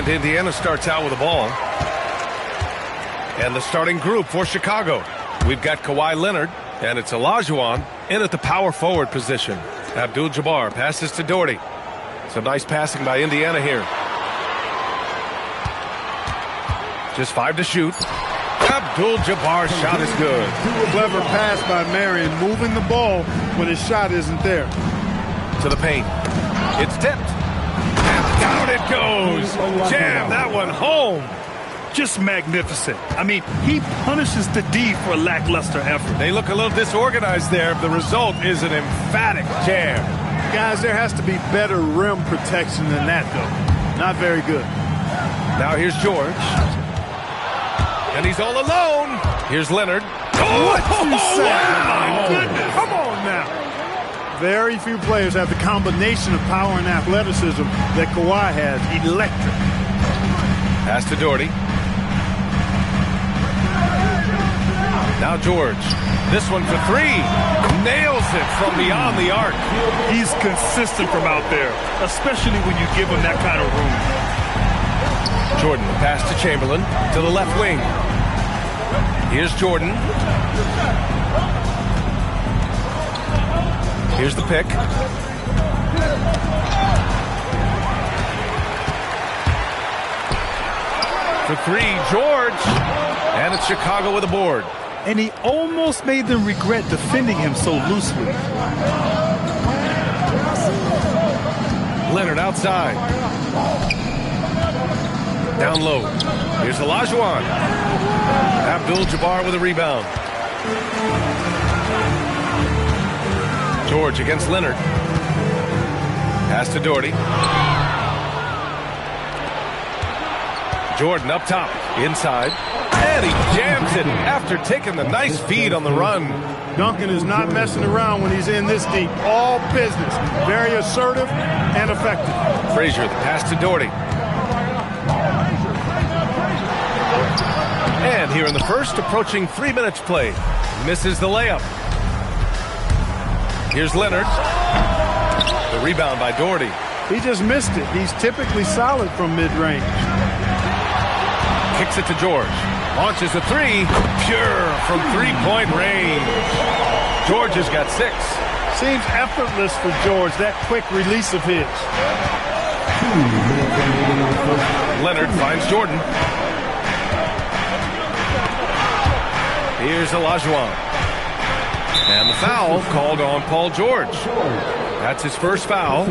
And Indiana starts out with the ball. And the starting group for Chicago. We've got Kawhi Leonard And it's Olajuwon in at the power forward position. Abdul-Jabbar passes to Doherty. Some nice passing by Indiana here. Just 5 to shoot. Abdul-Jabbar's shot is good. Clever pass by Marion, moving the ball when his shot isn't there. To the paint. It's tipped. And down it goes. Jam that one home. Just magnificent. I mean, he punishes the D for lackluster effort. They look a little disorganized there. The result is an emphatic jam. Guys, there has to be better rim protection than that, though. Not very good. Now here's George. And he's all alone. Here's Leonard. What you say? Wow. My goodness. Come on now. Very few players have the combination of power and athleticism that Kawhi has. Electric. Pass to Doherty. Now George. This one for 3. Nails it from beyond the arc. He's consistent from out there, especially when you give him that kind of room. Jordan, the pass to Chamberlain, to the left wing. Here's Jordan. Here's the pick. For 3, George. And it's Chicago with a board. And he almost made them regret defending him so loosely. Leonard outside. Down low. Here's Olajuwon. Abdul-Jabbar with a rebound. George against Leonard. Pass to Doherty. Jordan up top. Inside. And he jams it after taking the nice feed on the run. Duncan is not messing around when he's in this deep. All business. Very assertive and effective. Frazier, the pass to Doherty. And here in the first, approaching 3 minutes played. Misses the layup. Here's Leonard. The rebound by Doherty. He just missed it. He's typically solid from mid-range. Kicks it to George. Launches a 3. Pure from three-point range. George has got 6. Seems effortless for George, that quick release of his. Leonard finds Jordan. Here's Olajuwon. And the foul called on Paul George. That's his first foul.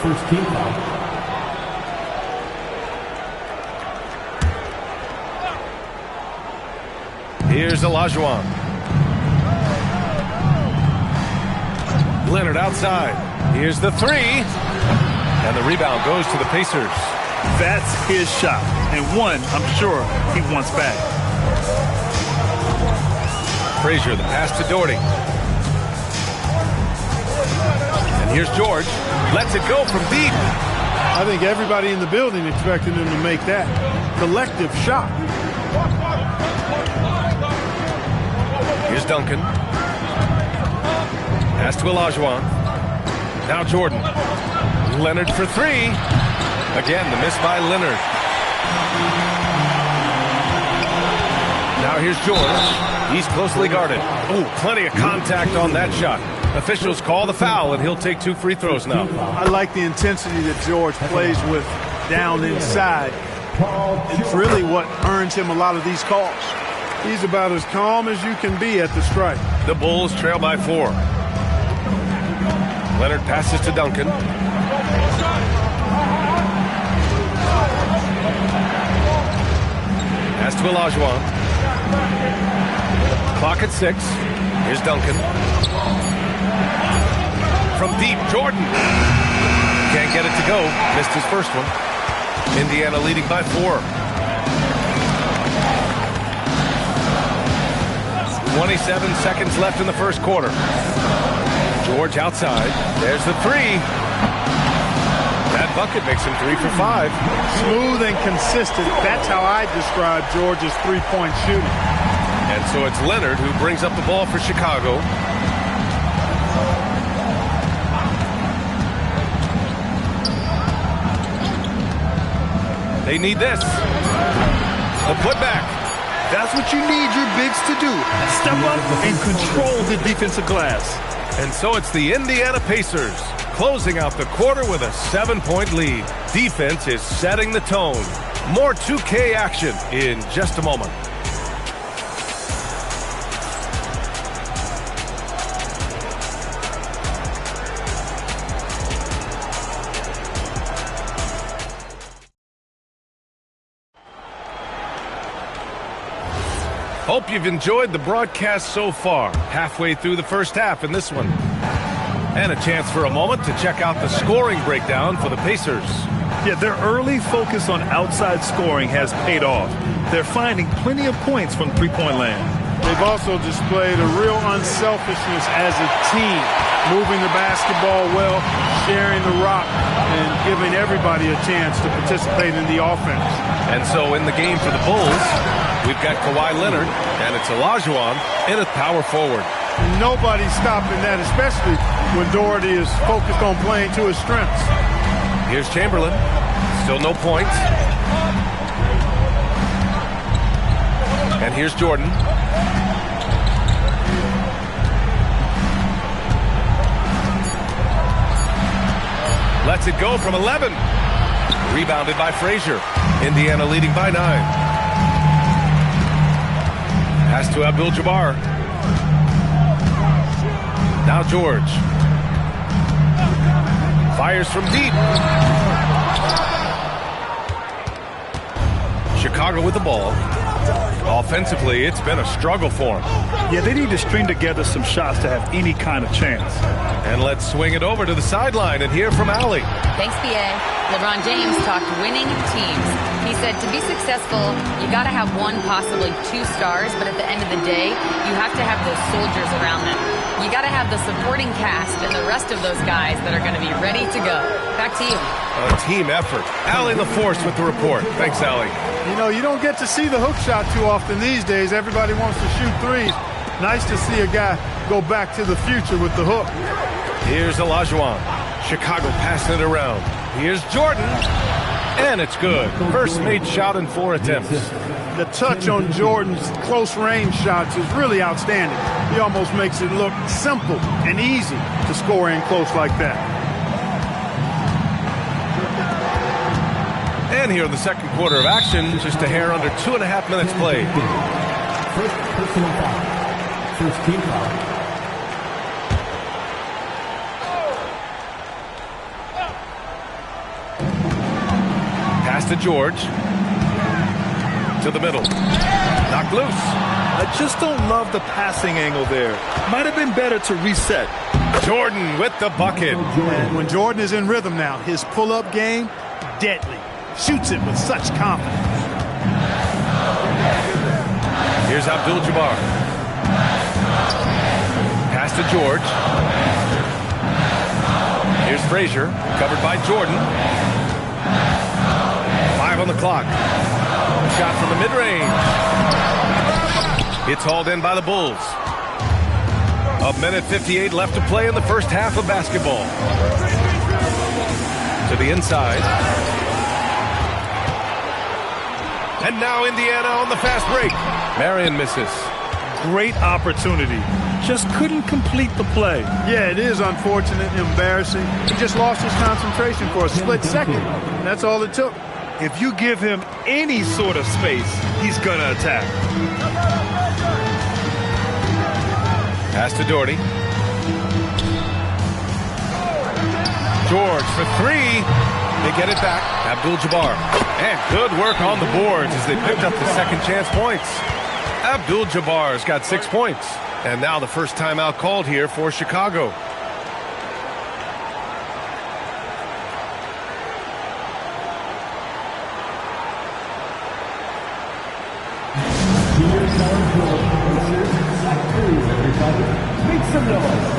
First team foul. Here's Olajuwon. Leonard outside. Here's the 3. And the rebound goes to the Pacers. That's his shot. And one, I'm sure, he wants back. Frazier, the pass to Doherty. And here's George. Lets it go from deep. I think everybody in the building expected him to make that collective shot. Here's Duncan. Pass to Olajuwon. Now Jordan. Leonard for 3. Again, the miss by Leonard. Now here's George. He's closely guarded. Oh, plenty of contact on that shot. Officials call the foul, and he'll take 2 free throws now. I like the intensity that George plays with down inside. It's really what earns him a lot of these calls. He's about as calm as you can be at the strike. The Bulls trail by 4. Leonard passes to Duncan. Pass to Olajuwon. Clock at 6. Here's Duncan. From deep, Jordan. Can't get it to go. Missed his first one. Indiana leading by 4. 27 seconds left in the first quarter. George outside. There's the 3. That bucket makes him 3 for 5. Smooth and consistent. That's how I describe George's three-point shooting. And so it's Leonard who brings up the ball for Chicago. They need this. The putback. That's what you need your bigs to do. Step up and control the defensive glass. And so it's the Indiana Pacers closing out the quarter with a 7-point lead. Defense is setting the tone. More 2K action in just a moment. Hope you've enjoyed the broadcast so far. Halfway through the first half in this one. And a chance for a moment to check out the scoring breakdown for the Pacers. Yeah, their early focus on outside scoring has paid off. They're finding plenty of points from three-point land. They've also displayed a real unselfishness as a team, moving the basketball well, sharing the rock, and giving everybody a chance to participate in the offense. And so in the game for the Bulls, we've got Kawhi Leonard, and it's Olajuwon in at power forward. Nobody's stopping that, especially when Doherty is focused on playing to his strengths. Here's Chamberlain. Still no points. And here's Jordan. Lets it go from 11. Rebounded by Frazier. Indiana leading by 9. Pass to Abdul-Jabbar. Now George. Fires from deep. Chicago with the ball. Offensively, it's been a struggle for them. Yeah, they need to string together some shots to have any kind of chance. And let's swing it over to the sideline and hear from Allie. Thanks, B.A. LeBron James talked winning teams. He said to be successful, you got to have one, possibly two stars, but at the end of the day, you have to have those soldiers around them. You got to have the supporting cast and the rest of those guys that are going to be ready to go. Back to you. A team effort. Allie LaForce with the report. Thanks, Allie. You know, you don't get to see the hook shot too often these days. Everybody wants to shoot threes. Nice to see a guy go back to the future with the hook. Here's Olajuwon. Chicago passing it around. Here's Jordan. And it's good. First made shot in 4 attempts. The touch on Jordan's close-range shots is really outstanding. He almost makes it look simple and easy to score in close like that. And here in the second quarter of action, just a hair under 2.5 minutes played. First personal foul. First team foul. Pass to George. To the middle. Knocked loose. I just don't love the passing angle there. Might have been better to reset. Jordan with the bucket. And when Jordan is in rhythm now, his pull-up game, deadly. Shoots it with such confidence. Here's Abdul-Jabbar. Pass to George. Here's Frazier, covered by Jordan. 5 on the clock. Shot from the mid-range. It's hauled in by the Bulls. 1:58 left to play in the first half of basketball. To the inside. And now Indiana on the fast break. Marion misses. Great opportunity. Just couldn't complete the play. Yeah, it is unfortunate and embarrassing. He just lost his concentration for a split second. That's all it took. If you give him any sort of space, he's going to attack. Pass to Doherty. George for 3. They get it back. Abdul-Jabbar. And good work on the boards as they picked up the second chance points. Abdul-Jabbar's got 6 points. And now the first timeout called here for Chicago. Make some noise.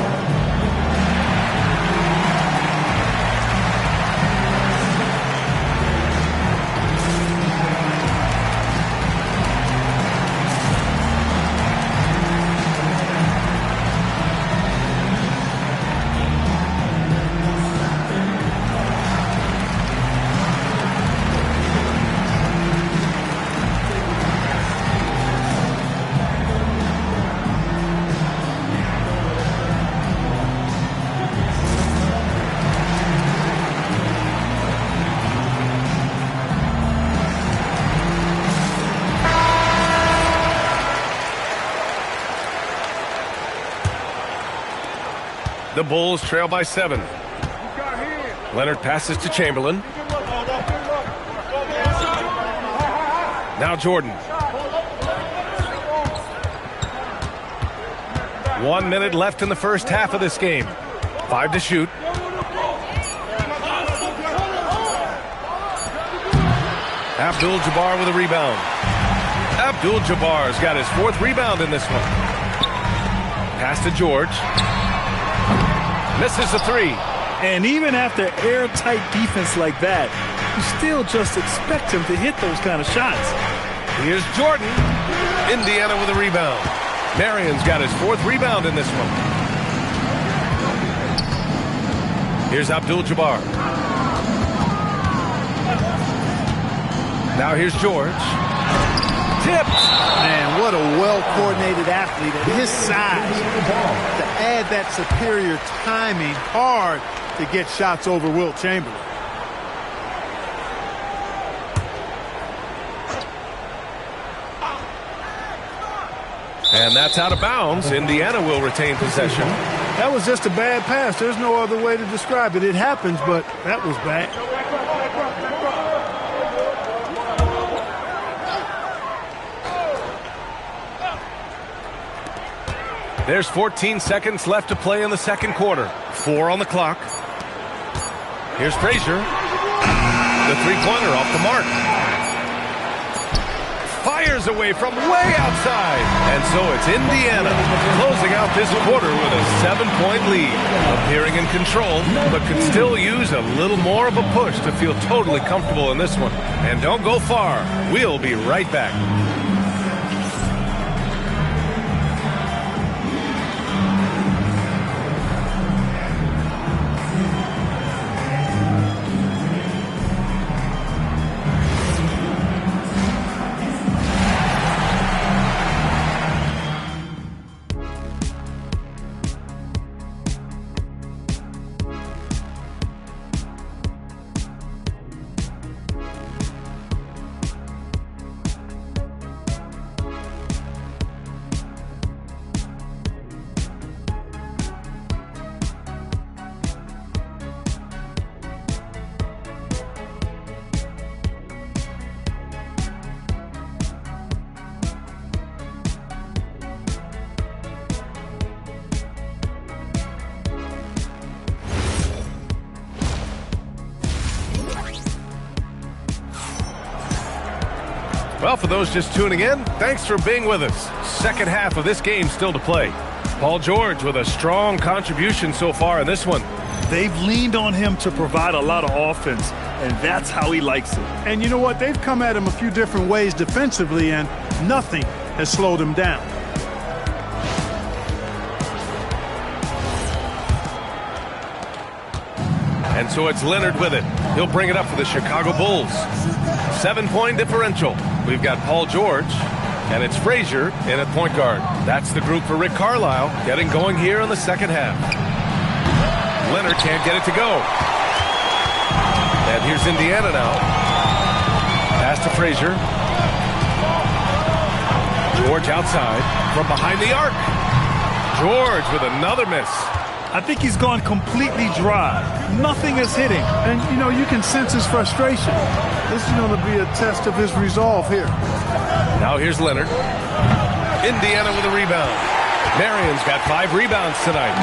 The Bulls trail by 7. Leonard passes to Chamberlain. Now Jordan. 1 minute left in the first half of this game. 5 to shoot. Abdul-Jabbar with a rebound. Abdul-Jabbar's got his 4th rebound in this one. Pass to George. Misses the 3. And even after airtight defense like that, you still just expect him to hit those kind of shots. Here's Jordan. Indiana with a rebound. Marion's got his 4th rebound in this one. Here's Abdul-Jabbar. Now here's George. Tipped. Man, what a well-coordinated athlete at his size. To add that superior timing, hard to get shots over Wilt Chamberlain. And that's out of bounds. Indiana will retain possession. That was just a bad pass. There's no other way to describe it. It happens, but that was bad. There's 14 seconds left to play in the second quarter. 4 on the clock. Here's Frazier. The three-pointer off the mark. Fires away from way outside. And so it's Indiana closing out this quarter with a 7-point lead. Appearing in control, but could still use a little more of a push to feel totally comfortable in this one. And don't go far. We'll be right back. Well, for those just tuning in, thanks for being with us. Second half of this game still to play. Paul George with a strong contribution so far in this one. They've leaned on him to provide a lot of offense, and that's how he likes it. And you know what? They've come at him a few different ways defensively, and nothing has slowed him down. And so it's Leonard with it. He'll bring it up for the Chicago Bulls. 7-point differential. We've got Paul George, and it's Frazier in at point guard. That's the group for Rick Carlisle getting going here in the second half. Leonard can't get it to go. And here's Indiana now. Pass to Frazier. George outside from behind the arc. George with another miss. I think he's gone completely dry. Nothing is hitting. And, you know, you can sense his frustration. This is going to be a test of his resolve here. Now here's Leonard. Indiana with a rebound. Marion's got 5 rebounds tonight.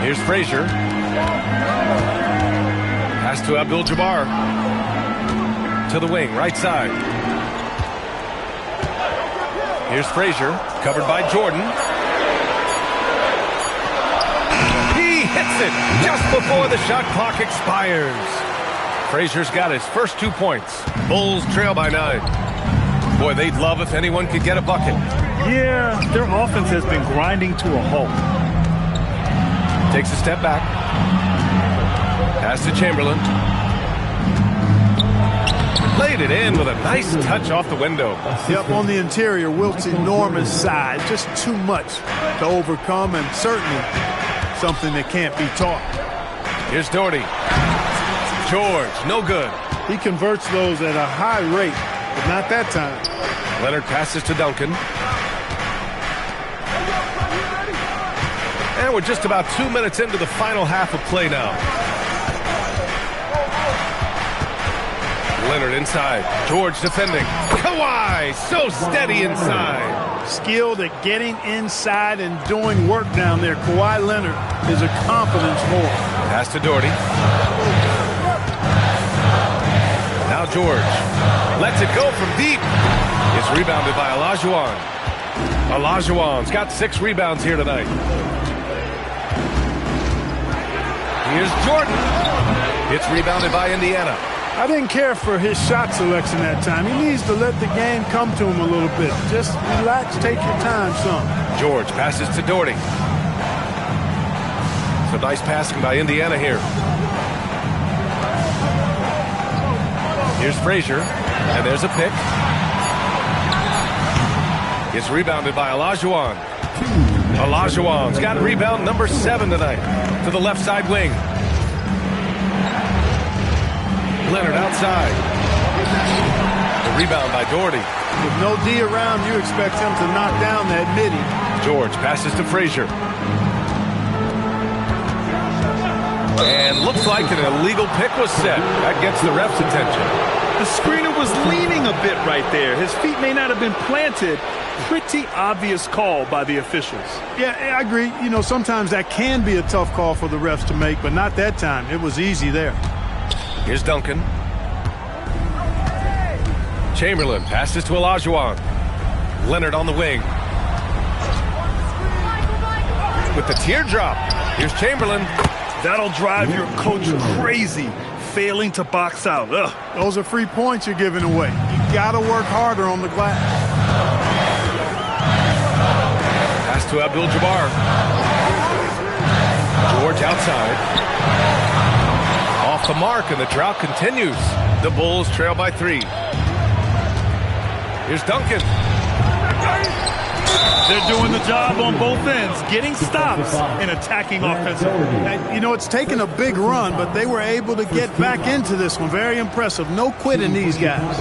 Here's Frazier. Pass to Abdul-Jabbar. To the wing, right side. Here's Frazier, covered by Jordan. He hits it just before the shot clock expires. Frazier's got his first 2 points. Bulls trail by 9. Boy, they'd love if anyone could get a bucket. Yeah, their offense has been grinding to a halt. Takes a step back. Pass to Chamberlain. Laid it in with a nice touch off the window. Yep, on the interior, Wilt's enormous size. Just too much to overcome, and certainly something that can't be taught. Here's Doherty. George, no good. He converts those at a high rate, but not that time. Leonard passes to Duncan. And we're just about 2 minutes into the final half of play now. Leonard inside. George defending. Kawhi so steady inside. Skilled at getting inside and doing work down there. Kawhi Leonard is a confidence forward. Pass to Doherty. Now George lets it go from deep. It's rebounded by Olajuwon. Olajuwon's got 6 rebounds here tonight. Here's Jordan. It's rebounded by Indiana. I didn't care for his shot selection that time. He needs to let the game come to him a little bit. Just relax, take your time some. George passes to Doherty. So nice passing by Indiana here. Here's Frazier, and there's a pick. It's rebounded by Olajuwon. Olajuwon's got rebound number 7 tonight to the left side wing. Leonard outside. The rebound by Doherty. With no D around, you expect him to knock down that midi. George passes to Frazier. And looks like an illegal pick was set. That gets the ref's attention. The screener was leaning a bit right there. His feet may not have been planted. Pretty obvious call by the officials. Yeah, I agree. You know, sometimes that can be a tough call for the refs to make, but not that time. It was easy there. Here's Duncan. Chamberlain passes to Olajuwon. Leonard on the wing. With the teardrop. Here's Chamberlain. That'll drive your coach crazy, failing to box out. Ugh. Those are free points you're giving away. You got to work harder on the glass. Pass to Abdul-Jabbar. George outside. Off the mark, and the drought continues. The Bulls trail by 3. Here's Duncan. They're doing the job on both ends, getting stops and attacking offensively. And, you know, it's taken a big run, but they were able to get back into this one. Very impressive. No quitting these guys.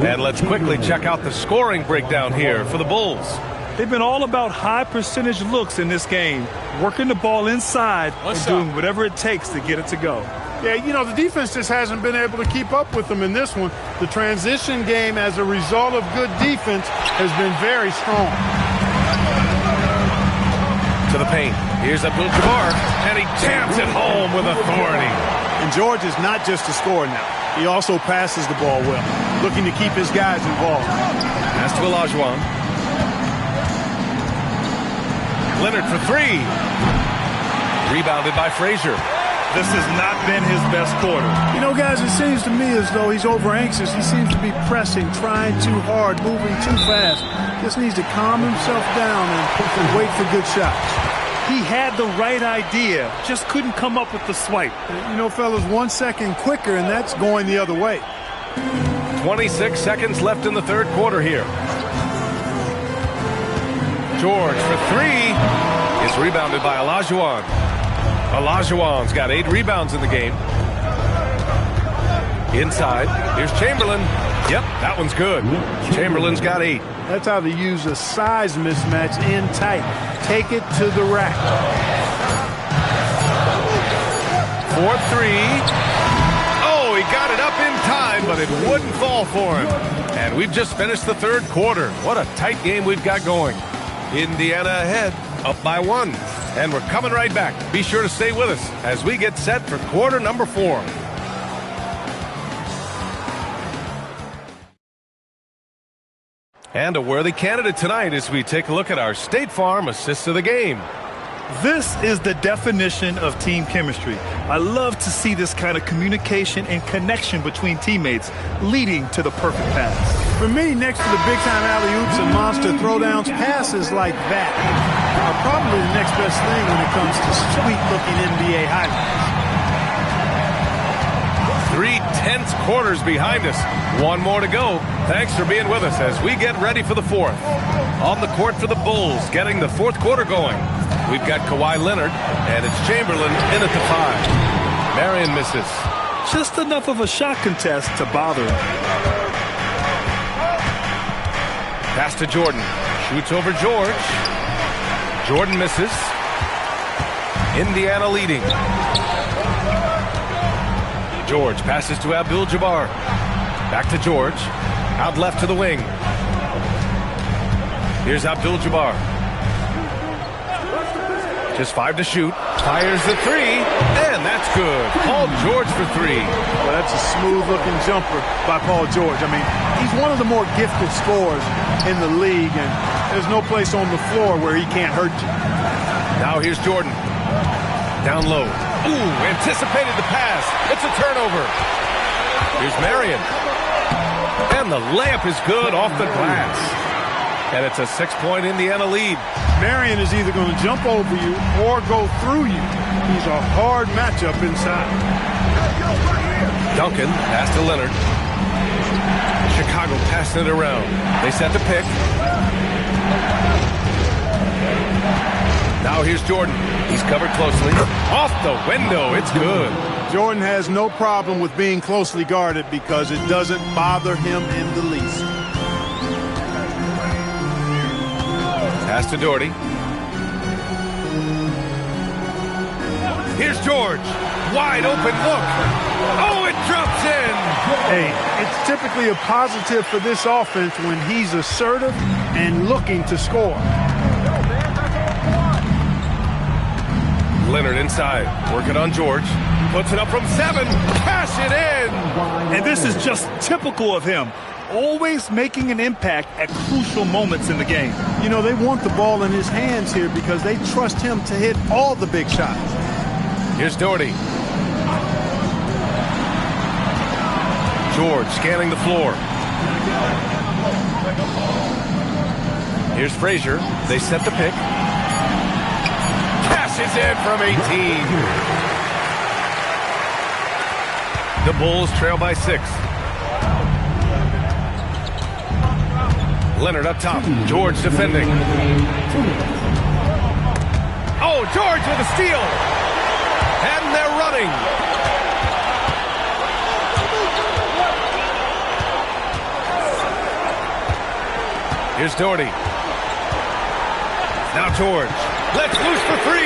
And let's quickly check out the scoring breakdown here for the Bulls. They've been all about high percentage looks in this game, working the ball inside and doing whatever it takes to get it to go. Yeah, you know, the defense just hasn't been able to keep up with them in this one. The transition game, as a result of good defense, has been very strong. To the paint. Here's Abdul-Jabbar, and he jams it home with authority. And George is not just a scorer now. He also passes the ball well, looking to keep his guys involved. Pass to Olajuwon. Leonard for 3. Rebounded by Frazier. This has not been his best quarter. You know, guys, it seems to me as though he's over-anxious. He seems to be pressing, trying too hard, moving too fast. Just needs to calm himself down and wait for good shots. He had the right idea, just couldn't come up with the swipe. You know, fellas, 1 second quicker, and that's going the other way. 26 seconds left in the third quarter here. George for 3 is rebounded by Olajuwon. Olajuwon's got 8 rebounds in the game. Inside, here's Chamberlain. Yep, that one's good. Chamberlain's got 8. That's how to use a size mismatch in tight. Take it to the rack. 4-3. Oh, he got it up in time, but it wouldn't fall for him. And we've just finished the third quarter. What a tight game we've got going. Indiana ahead, up by 1. And we're coming right back. Be sure to stay with us as we get set for quarter number 4. And a worthy candidate tonight as we take a look at our State Farm assist of the game. This is the definition of team chemistry. I love to see this kind of communication and connection between teammates leading to the perfect pass. For me, next to the big-time alley-oops and monster throwdowns, passes like that are probably the next best thing when it comes to sweet-looking NBA highlights. 3 tense quarters behind us. 1 more to go. Thanks for being with us as we get ready for the 4th. On the court for the Bulls, getting the 4th quarter going. We've got Kawhi Leonard, and it's Chamberlain in at the 5. Marion misses. Just enough of a shot contest to bother him. Pass to Jordan. Shoots over George. Jordan misses. Indiana leading. George passes to Abdul-Jabbar. Back to George. Out left to the wing. Here's Abdul-Jabbar. Just 5 to shoot. Fires the 3, and that's good. Paul George for 3. Well, that's a smooth-looking jumper by Paul George. I mean, he's one of the more gifted scorers in the league, and there's no place on the floor where he can't hurt you. Now here's Jordan. Down low. Ooh, anticipated the pass. It's a turnover. Here's Marion. And the layup is good off the glass. And it's a 6-point Indiana lead. Marion is either going to jump over you or go through you. He's a hard matchup inside. Duncan pass to Leonard. Chicago passing it around. They set the pick. Now here's Jordan. He's covered closely. Off the window. It's good. Jordan has no problem with being closely guarded because it doesn't bother him in the least. Pass to Doherty. Here's George. Wide open look. Oh, it drops in. Hey, it's typically a positive for this offense when he's assertive and looking to score. Leonard inside. Working on George. Puts it up from 7. Cash it in. And this is just typical of him. Always making an impact at crucial moments in the game. You know, they want the ball in his hands here because they trust him to hit all the big shots. Here's Doherty. George scanning the floor. Here's Frazier. They set the pick. Cashes in from 18. The Bulls trail by 6. Leonard up top. George defending. Oh, George with a steal. And they're running. Here's Doherty. Now George. Let's loose for 3.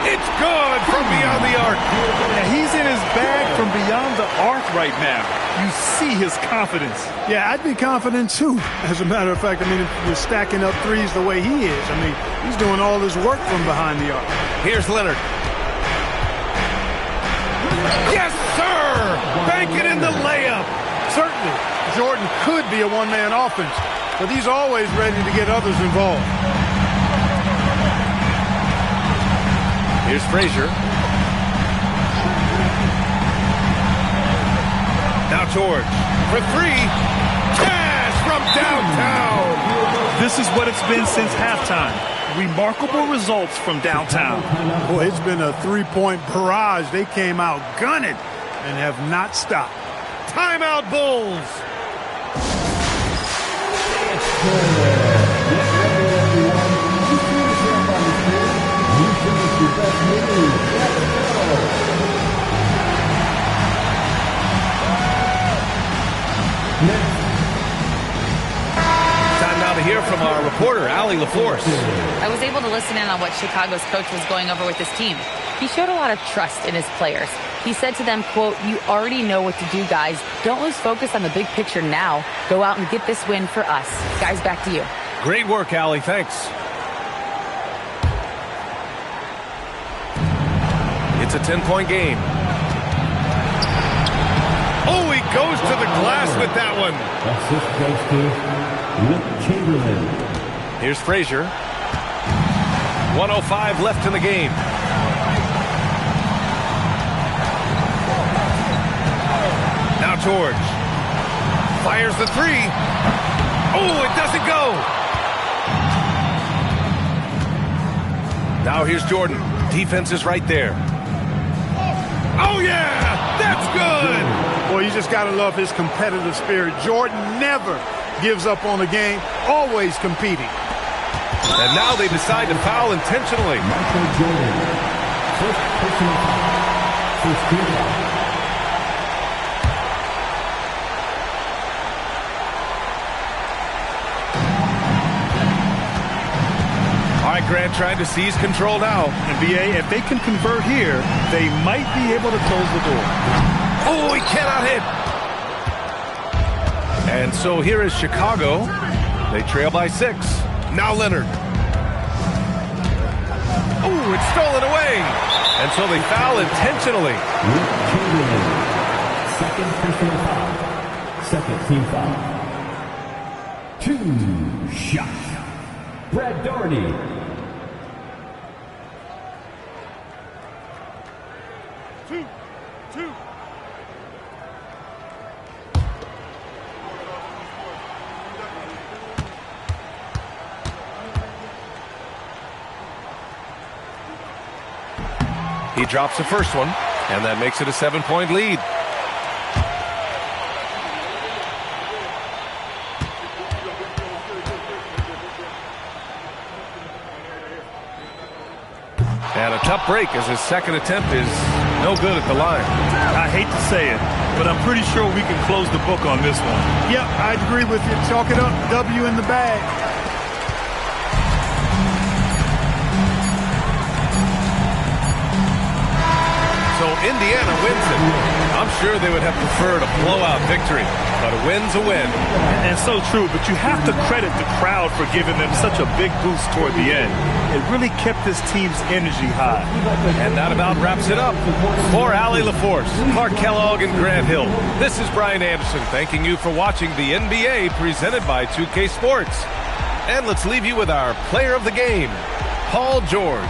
It's good from beyond the arc. Yeah, he's in his bag from beyond the arc right now. You see his confidence. Yeah, I'd be confident too. As a matter of fact, I mean, if you're stacking up threes the way he is, I mean, he's doing all his work from behind the arc. Here's Leonard. Yes, sir! Banking in the layup. Certainly, Jordan could be a one-man offense, but he's always ready to get others involved. Here's Frazier. Now George for 3. Cash from downtown. This is what it's been since halftime. Remarkable results from downtown. Boy, it's been a three-point barrage. They came out gunning and have not stopped. Timeout, Bulls. Time now to hear from our reporter, Allie LaForce. I was able to listen in on what Chicago's coach was going over with his team. He showed a lot of trust in his players. He said to them, quote, "You already know what to do, guys. Don't lose focus on the big picture now. Go out and get this win for us." Guys, back to you. Great work, Allie. Thanks. It's a 10-point game. Oh, he goes to the glass with that one. Assist goes to Wilt Chamberlain. Here's Frazier. 1:05 left in the game. Now George. Fires the 3. Oh, it doesn't go. Now here's Jordan. Defense is right there. Oh, yeah! That's good! Boy, you just got to love his competitive spirit. Jordan never gives up on the game, always competing. And now they decide to foul intentionally. Michael Jordan. First personal foul. First team foul. All right, right, Grant, trying to seize control now. And BA, if they can convert here, they might be able to close the door. Oh, he cannot hit. And so here is Chicago. They trail by 6. Now Leonard. Oh, it's stolen away. And so they foul intentionally. Second personal foul. Second team foul. 2 shots. Brad Daugherty. Two. He drops the first one, and that makes it a 7-point lead. And a tough break as his second attempt is no good at the line. I hate to say it, but I'm pretty sure we can close the book on this one. Yep, I'd agree with you. Chalk it up. W in the bag. So Indiana wins it. I'm sure they would have preferred a blowout victory, but a win's a win. And so true, but you have to credit the crowd for giving them such a big boost toward the end. It really kept this team's energy high. And that about wraps it up. For Allie LaForce, Clark Kellogg, and Grant Hill, this is Brian Anderson thanking you for watching the NBA presented by 2K Sports. And let's leave you with our player of the game, Paul George.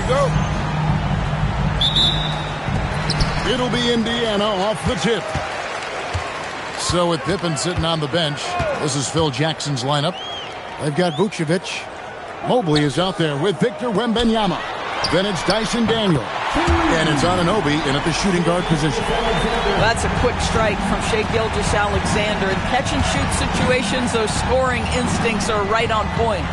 we go. It'll be Indiana off the tip. So with Pippen sitting on the bench, this is Phil Jackson's lineup. They've got Vucevic. Mobley is out there with Victor Wembanyama. Then it's Dyson Daniel. And it's Anunoby in at the shooting guard position. That's a quick strike from Shai Gilgeous-Alexander. In catch-and-shoot situations, those scoring instincts are right on point.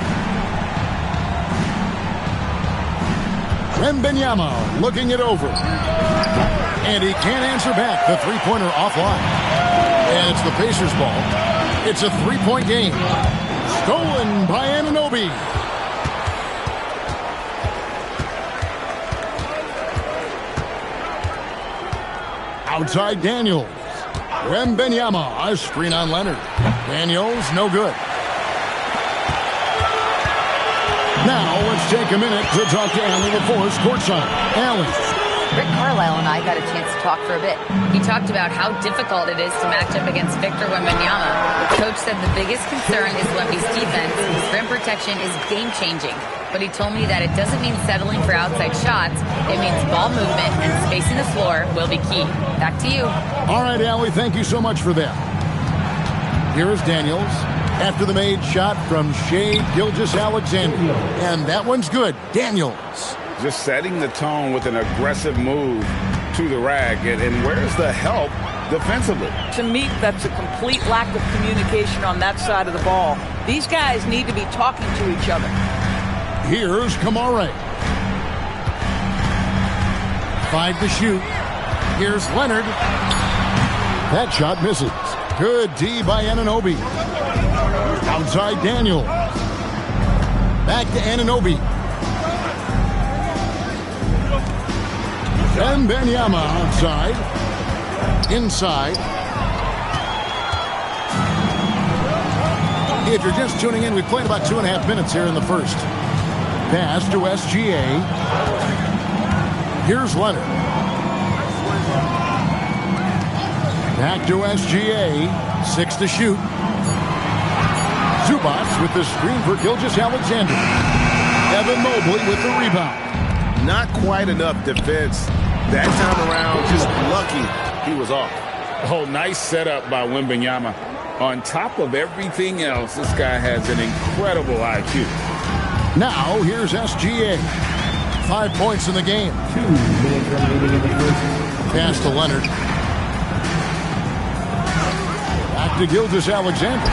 Wembanyama looking it over. And he can't answer back. The three-pointer offline. And it's the Pacers' ball. It's a three-point game. Stolen by Anunoby. Outside Daniels. Wembanyama, a screen on Leonard. Daniels, no good. Now let's take a minute to talk to Allie LaForce courtside. Allie. Rick Carlisle and I got a chance to talk for a bit. He talked about how difficult it is to match up against Victor Wembanyama. Coach said the biggest concern is Wemby's defense. His rim protection is game-changing. But he told me that it doesn't mean settling for outside shots. It means ball movement and spacing the floor will be key. Back to you. All right, Allie, thank you so much for that. Here is Daniels after the made shot from Shai Gilgeous-Alexander. And that one's good. Daniels. Just setting the tone with an aggressive move to the rack. And where's the help defensively? To me, that's a complete lack of communication on that side of the ball. These guys need to be talking to each other. Here's Kamare. 5 to shoot. Here's Leonard. That shot misses. Good D by Anunoby. Outside Daniel. Back to Anunoby. Wembanyama outside. Inside. If you're just tuning in, we played about 2.5 minutes here in the first. Pass to SGA. Here's Leonard. Back to SGA. 6 to shoot. Zubac with the screen for Gilgeous-Alexander. Evan Mobley with the rebound. Not quite enough defense. That time around, just lucky he was off. Oh, nice setup by Wembanyama. On top of everything else, this guy has an incredible IQ. Now, here's SGA. 5 points in the game. 2 minutes remaining in the first. Pass to Leonard. Back to Gilgeous-Alexander.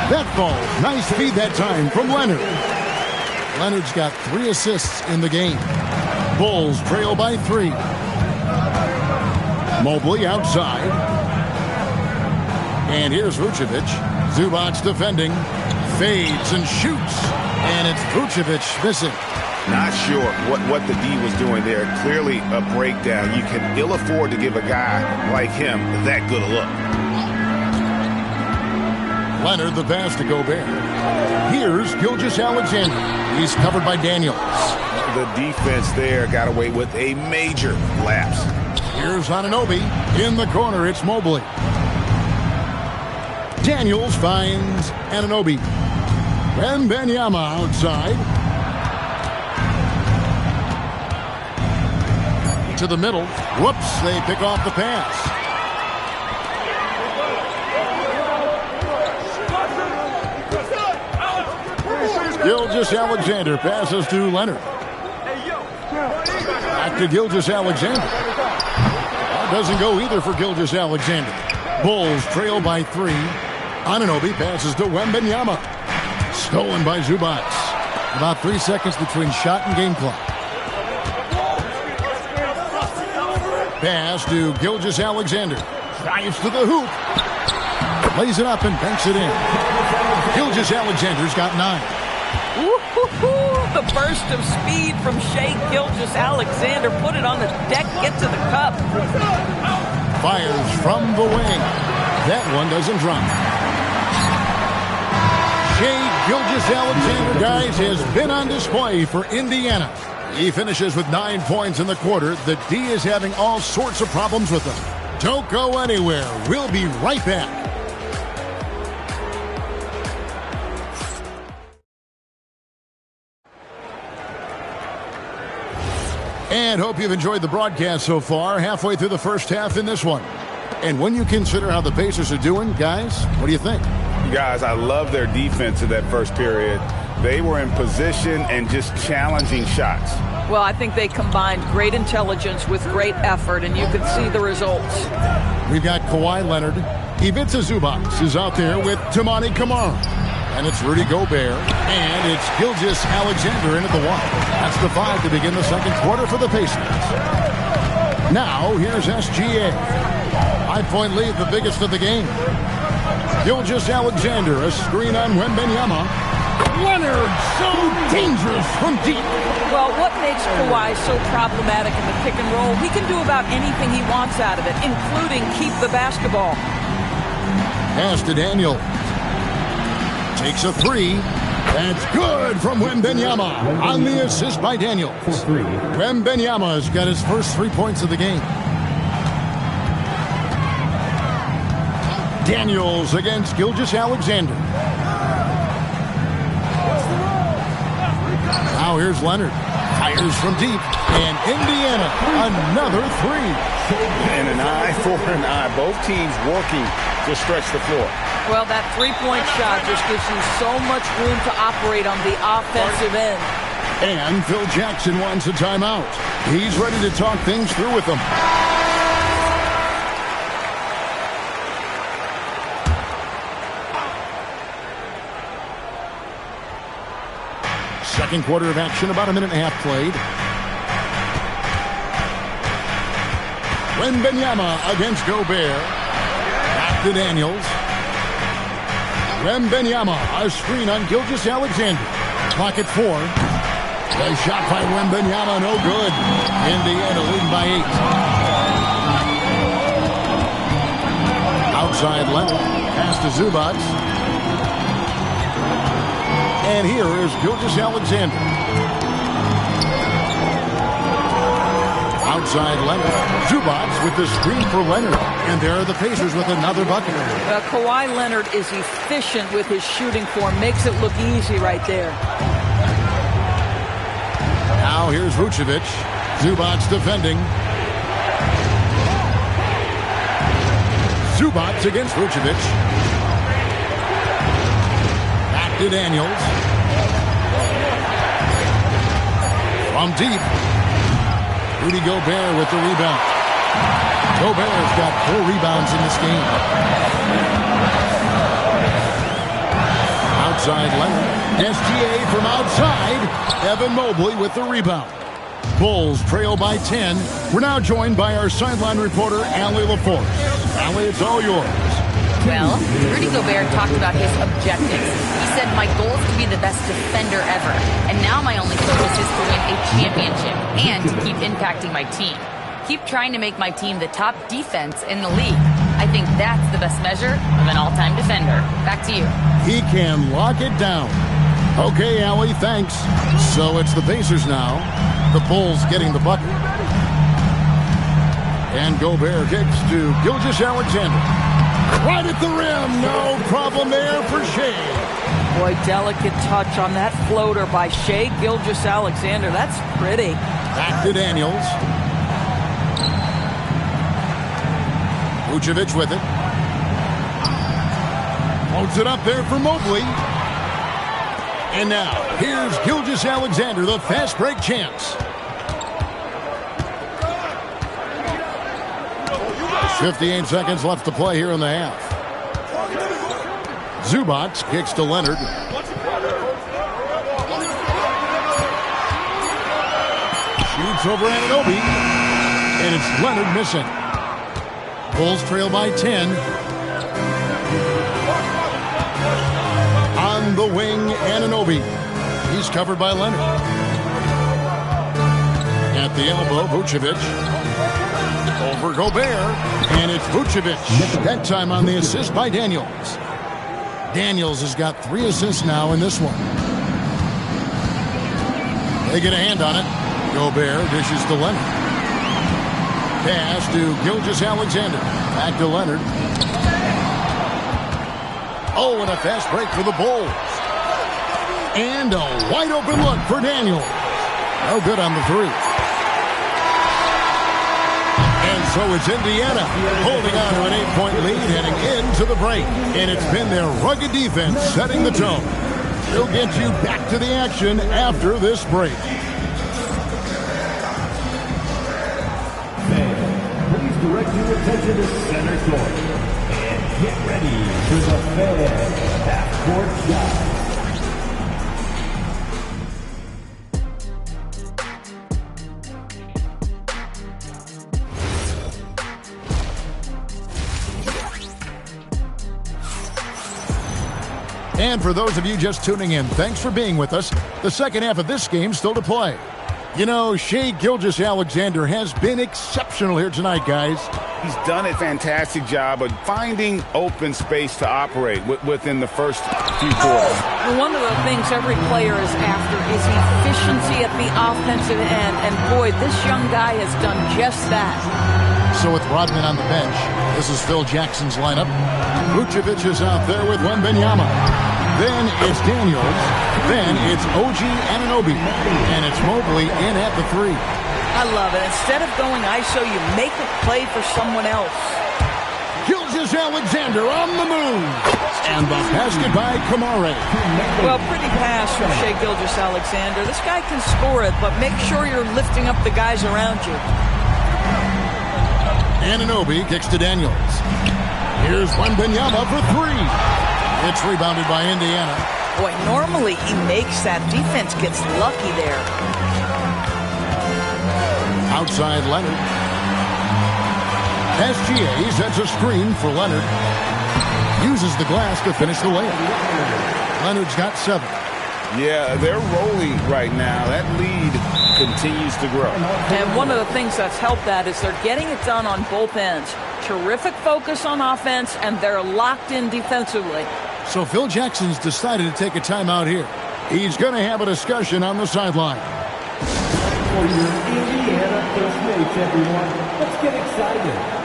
That ball. Nice feed that time from Leonard. Leonard's got 3 assists in the game. Bulls trail by 3. Mobley outside. And here's Vucevic. Zubac defending. Fades and shoots. And it's Vucevic missing. Not sure what the D was doing there. Clearly a breakdown. You can ill afford to give a guy like him that good a look. Leonard the pass to Gobert. Here's Gilgeous-Alexander. He's covered by Daniels. The defense there got away with a major lapse. Here's Anunoby. In the corner, it's Mobley. Daniels finds Anunoby. Wembanyama outside. To the middle. Whoops, they pick off the pass. Gilgeous-Alexander passes to Leonard. Back to Gilgeous-Alexander. That doesn't go either for Gilgeous-Alexander. Bulls trail by 3. Anunoby passes to Wembanyama. Stolen by Zubac. About 3 seconds between shot and game clock. Pass to Gilgeous-Alexander. Drives to the hoop. Lays it up and banks it in. Gilgeous-Alexander's got 9. The burst of speed from Shai Gilgeous-Alexander. Put it on the deck, get to the cup. Fires from the wing. That one doesn't drop. Shai Gilgeous-Alexander, guys, has been on display for Indiana. He finishes with 9 points in the quarter. The D is having all sorts of problems with him. Don't go anywhere. We'll be right back. And hope you've enjoyed the broadcast so far. Halfway through the first half in this one. And when you consider how the Pacers are doing, guys, what do you think? Guys, I love their defense in that first period. They were in position and just challenging shots. Well, I think they combined great intelligence with great effort, and you can see the results. We've got Kawhi Leonard. Ivica Zubac is out there with Toumani Camara. And it's Rudy Gobert. And it's Gilgeous Alexander in at the 1. That's the 5 to begin the second quarter for the Pacers. Now, here's SGA. 5-point lead, the biggest of the game. Gilgeous Alexander, a screen on Wembanyama. Leonard, so dangerous from deep. Well, what makes Kawhi so problematic in the pick and roll? He can do about anything he wants out of it, including keep the basketball. Pass to Daniel. Takes a 3. That's good from Wembanyama on the assist by Daniel. Wembanyama's got his first 3 points of the game. Daniels against Gilgeous Alexander. Now here's Leonard. Fires from deep. And Indiana, another 3. And an eye for an eye. Both teams working to stretch the floor. Well, that three-point shot just gives you so much room to operate on the offensive end. And Phil Jackson wants a timeout. He's ready to talk things through with them. Second quarter of action, about a minute and a half played. Wembanyama against Gobert. Back to Daniels. Wembanyama, a screen on Gilgeous Alexander. Clock at 4. A shot by Wembanyama, no good. Indiana leading by 8. Outside Leonard. Pass to Zubac. And here is Gilgeous Alexander. Outside Leonard. Zubac with the screen for Leonard. And there are the Pacers with another bucket. Kawhi Leonard is efficient with his shooting form. Makes it look easy right there. Now here's Vucevic. Zubac defending. Zubac against Vucevic. Back to Daniels. From deep. Rudy Gobert with the rebound. Gobert's got 4 rebounds in this game. Outside Leonard. SGA from outside. Evan Mobley with the rebound. Bulls trail by 10. We're now joined by our sideline reporter, Allie LaForce. Allie, it's all yours. Well, Rudy Gobert talked about his objectives. He said, my goal is to be the best defender ever. And now my only focus is to win a championship and to keep impacting my team. Keep trying to make my team the top defense in the league. I think that's the best measure of an all-time defender. Back to you. He can lock it down. Okay, Allie, thanks. So it's the Pacers now. The Bulls getting the bucket. And Gobert kicks to Gilgeous Alexander. Right at the rim. No problem there for Shea. Boy, delicate touch on that floater by Shea Gilgeous Alexander. That's pretty. Back to Daniels. Vucevic with it. Holds it up there for Mobley. And now, here's Gilgeous Alexander, the fast break chance. 58 seconds left to play here in the half. Zubac kicks to Leonard. Shoots over Anunoby. And it's Leonard missing. Bulls trail by 10. On the wing, Anunoby. He's covered by Leonard. At the elbow, Vucevic. Over Gobert. And it's Vucevic. That time on the assist by Daniels. Daniels has got 3 assists now in this one. They get a hand on it. Gobert dishes to Leonard. Pass to Gilgeous Alexander. Back to Leonard. Oh, and a fast break for the Bulls. And a wide open look for Daniels. No good on the 3. So it's Indiana holding on to an 8-point lead heading into the break. And it's been their rugged defense setting the tone. We'll get you back to the action after this break. Please direct your attention to center court. And get ready for the Fan Half-Court Shot. And for those of you just tuning in, thanks for being with us. The second half of this game still to play. You know, Shai Gilgeous-Alexander has been exceptional here tonight, guys. He's done a fantastic job of finding open space to operate within the first few quarters. One of the things every player is after is efficiency at the offensive end. And boy, this young guy has done just that. So with Rodman on the bench, this is Phil Jackson's lineup. Vucevic is out there with Wembanyama. Then it's Daniels. Then it's OG Anunoby. And it's Mobley in at the 3. I love it. Instead of going ISO, you make a play for someone else. Gilgeous-Alexander on the move. And the basket by Kamare. Well, pretty pass from Shai Gilgeous-Alexander. This guy can score it, but make sure you're lifting up the guys around you. Anunoby kicks to Daniels. Here's Wembanyama for 3. It's rebounded by Indiana. Boy, normally he makes that. Defense gets lucky there. Outside Leonard. SGA sets a screen for Leonard. Uses the glass to finish the layup. Leonard's got 7. Yeah, they're rolling right now. That lead continues to grow. And one of the things that's helped that is they're getting it done on both ends. Terrific focus on offense, and they're locked in defensively. So Phil Jackson's decided to take a timeout here. He's going to have a discussion on the sideline. For your Indiana first match, everyone, let's get excited.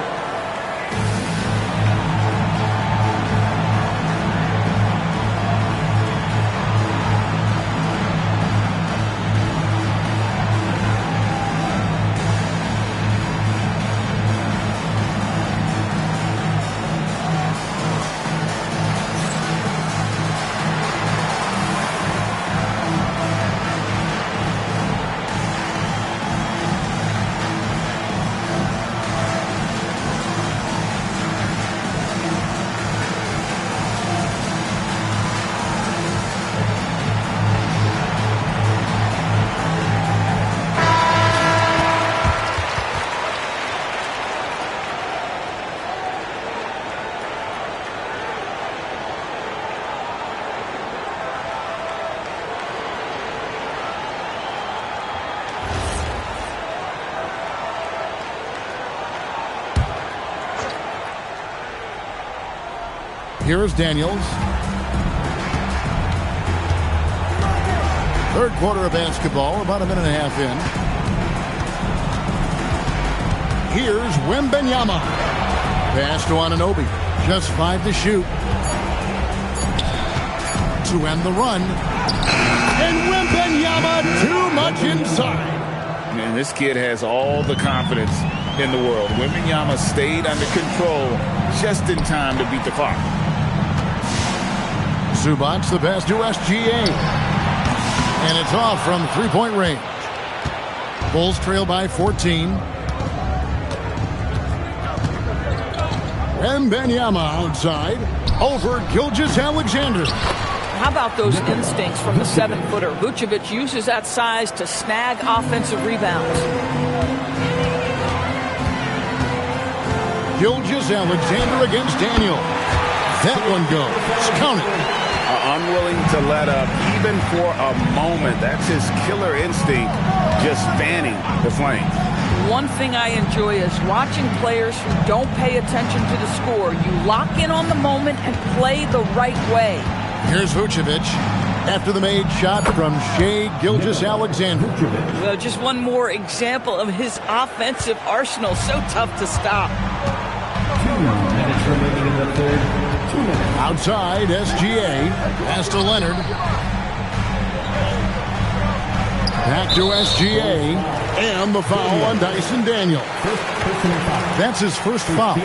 Here's Daniels. Third quarter of basketball, about a minute and a half in. Here's Wembanyama. Pass to Anunoby. Just 5 to shoot. To end the run. And Wembanyama too much inside. Man, this kid has all the confidence in the world. Wembanyama stayed under control just in time to beat the clock. Zubac the pass to SGA. And it's off from three-point range. Bulls trail by 14. Wembanyama outside over Gilgeous-Alexander. How about those instincts from the 7-footer? Vucevic uses that size to snag offensive rebounds. Gilgeous-Alexander against Daniel. That one goes. Count it. Unwilling to let up even for a moment. That's his killer instinct, just fanning the flame. One thing I enjoy is watching players who don't pay attention to the score. You lock in on the moment and play the right way. Here's Vucevic after the made shot from Shai Gilgeous-Alexander. Well, just one more example of his offensive arsenal. So tough to stop. 2 minutes remaining in the third. 2 minutes. Outside, SGA. Pass to Leonard. Back to SGA. And the foul on Dyson Daniel. That's his first foul.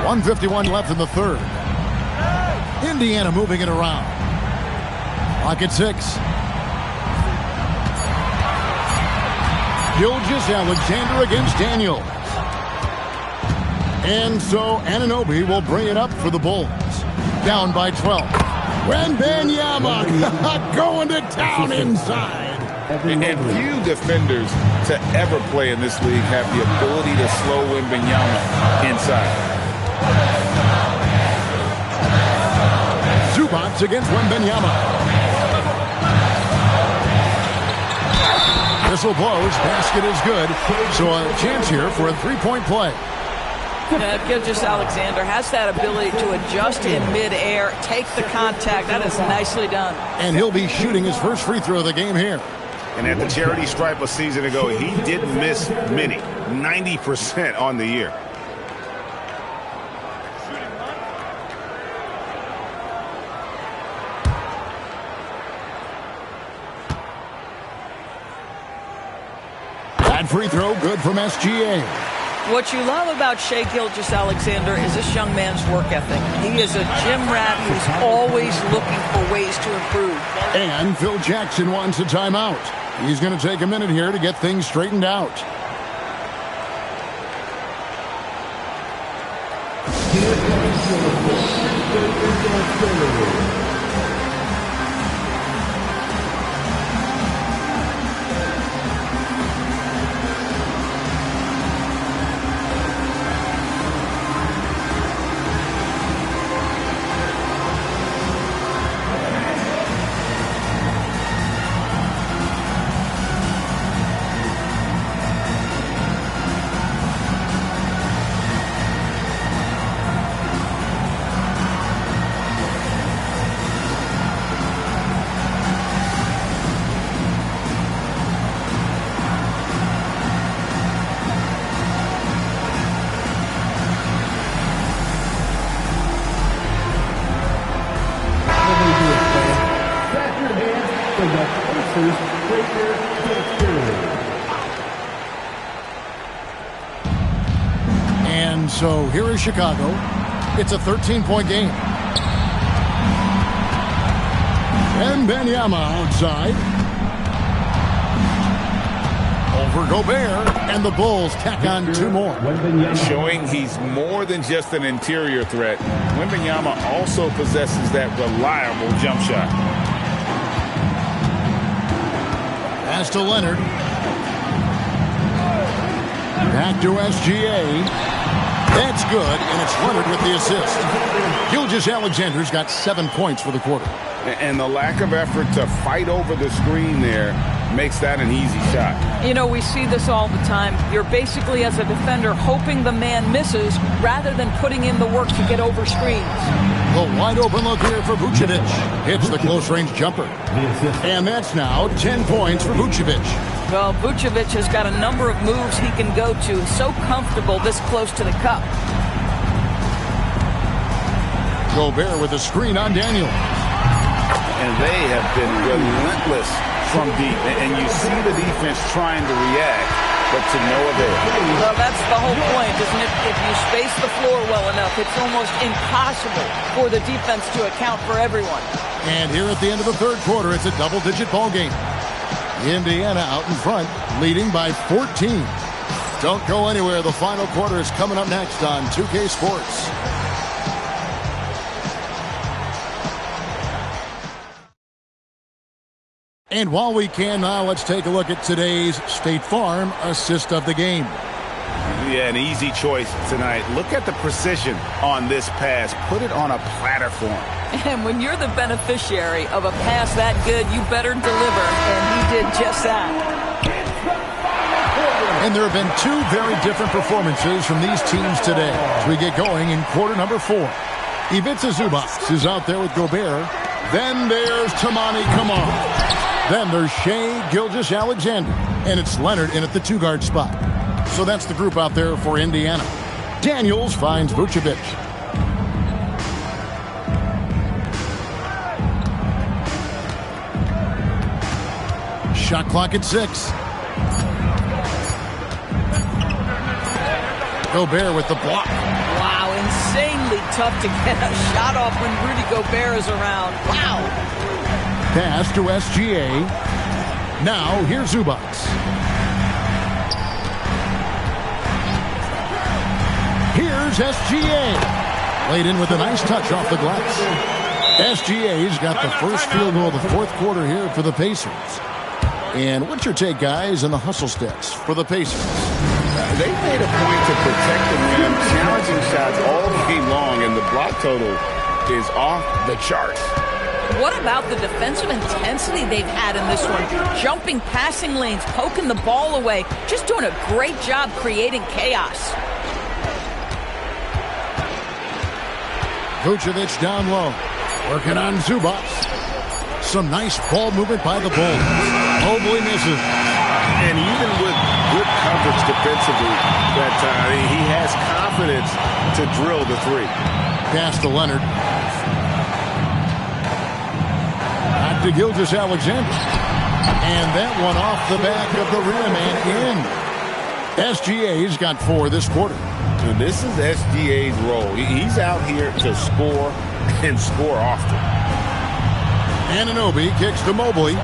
.151 left in the third. Indiana moving it around. Clock at 6. Gilgeous-Alexander against Daniels. And so Anunoby will bring it up for the Bulls. Down by 12. Wembanyama going to town inside. And few defenders to ever play in this league have the ability to slow Wembanyama inside. Zubac against Wembanyama. Whistle blows. Basket is good. So a chance here for a three-point play. Gilgeous-Alexander has that ability to adjust in midair, take the contact. That is nicely done. And he'll be shooting his first free throw of the game here. And at the charity stripe a season ago, he didn't miss many. 90% on the year. That free throw good from SGA. What you love about Shai Gilgeous-Alexander is this young man's work ethic. He is a gym rat who's always looking for ways to improve. And Phil Jackson wants a timeout. He's going to take a minute here to get things straightened out. And so here is Chicago. It's a 13-point game. Wembanyama outside. Over Gobert, and the Bulls tack on two more. Showing he's more than just an interior threat. Wembanyama also possesses that reliable jump shot. Pass to Leonard. Back to SGA. That's good, and it's Leonard with the assist. Gilgeous-Alexander's got 7 points for the quarter. And the lack of effort to fight over the screen there makes that an easy shot. You know, we see this all the time. You're basically, as a defender, hoping the man misses rather than putting in the work to get over screens. The wide open look here for Vucevic. Hits the close-range jumper. And that's now 10 points for Vucevic. Well, Vucevic has got a number of moves he can go to. So comfortable this close to the cup. Gobert with a screen on Daniel. And they have been relentless from deep. And you see the defense trying to react, but to no avail. Well, that's the whole point, isn't it? If you space the floor well enough, it's almost impossible for the defense to account for everyone. And here at the end of the third quarter, it's a double-digit ball game. Indiana out in front, leading by 14. Don't go anywhere. The final quarter is coming up next on 2K Sports. And while we can now, let's take a look at today's State Farm assist of the game. Yeah, an easy choice tonight. Look at the precision on this pass. Put it on a platter for him. And when you're the beneficiary of a pass that good, you better deliver. And he did just that. And there have been two very different performances from these teams today as we get going in quarter number 4. Ivica Zubac is out there with Gobert. Then there's Tamani Kamara. Then there's Shai Gilgeous-Alexander. And it's Leonard in at the 2-guard spot. So that's the group out there for Indiana. Daniels finds Vucevic. Shot clock at 6. Gobert with the block. Wow, insanely tough to get a shot off when Rudy Gobert is around. Wow. Pass to SGA. Now here's Zubac. Here's SGA. Laid in with a nice touch off the glass. SGA's got the first field goal of the fourth quarter here for the Pacers. And what's your take, guys, on the hustle steps for the Pacers? They made a point to protect the rim, challenging shots all game long, and the block total is off the charts. What about the defensive intensity they've had in this one? Jumping passing lanes, poking the ball away, just doing a great job creating chaos. Vucevic down low. Working on Zubac. Some nice ball movement by the Bulls. Mobley misses. And even with good coverage defensively that time, he has confidence to drill the three. Pass to Leonard. Back to Gilgeous-Alexander. And that one off the back of the rim and in. SGA's got 4 this quarter. And this is SGA's role. He's out here to score and score often. Anunoby kicks to Mobley.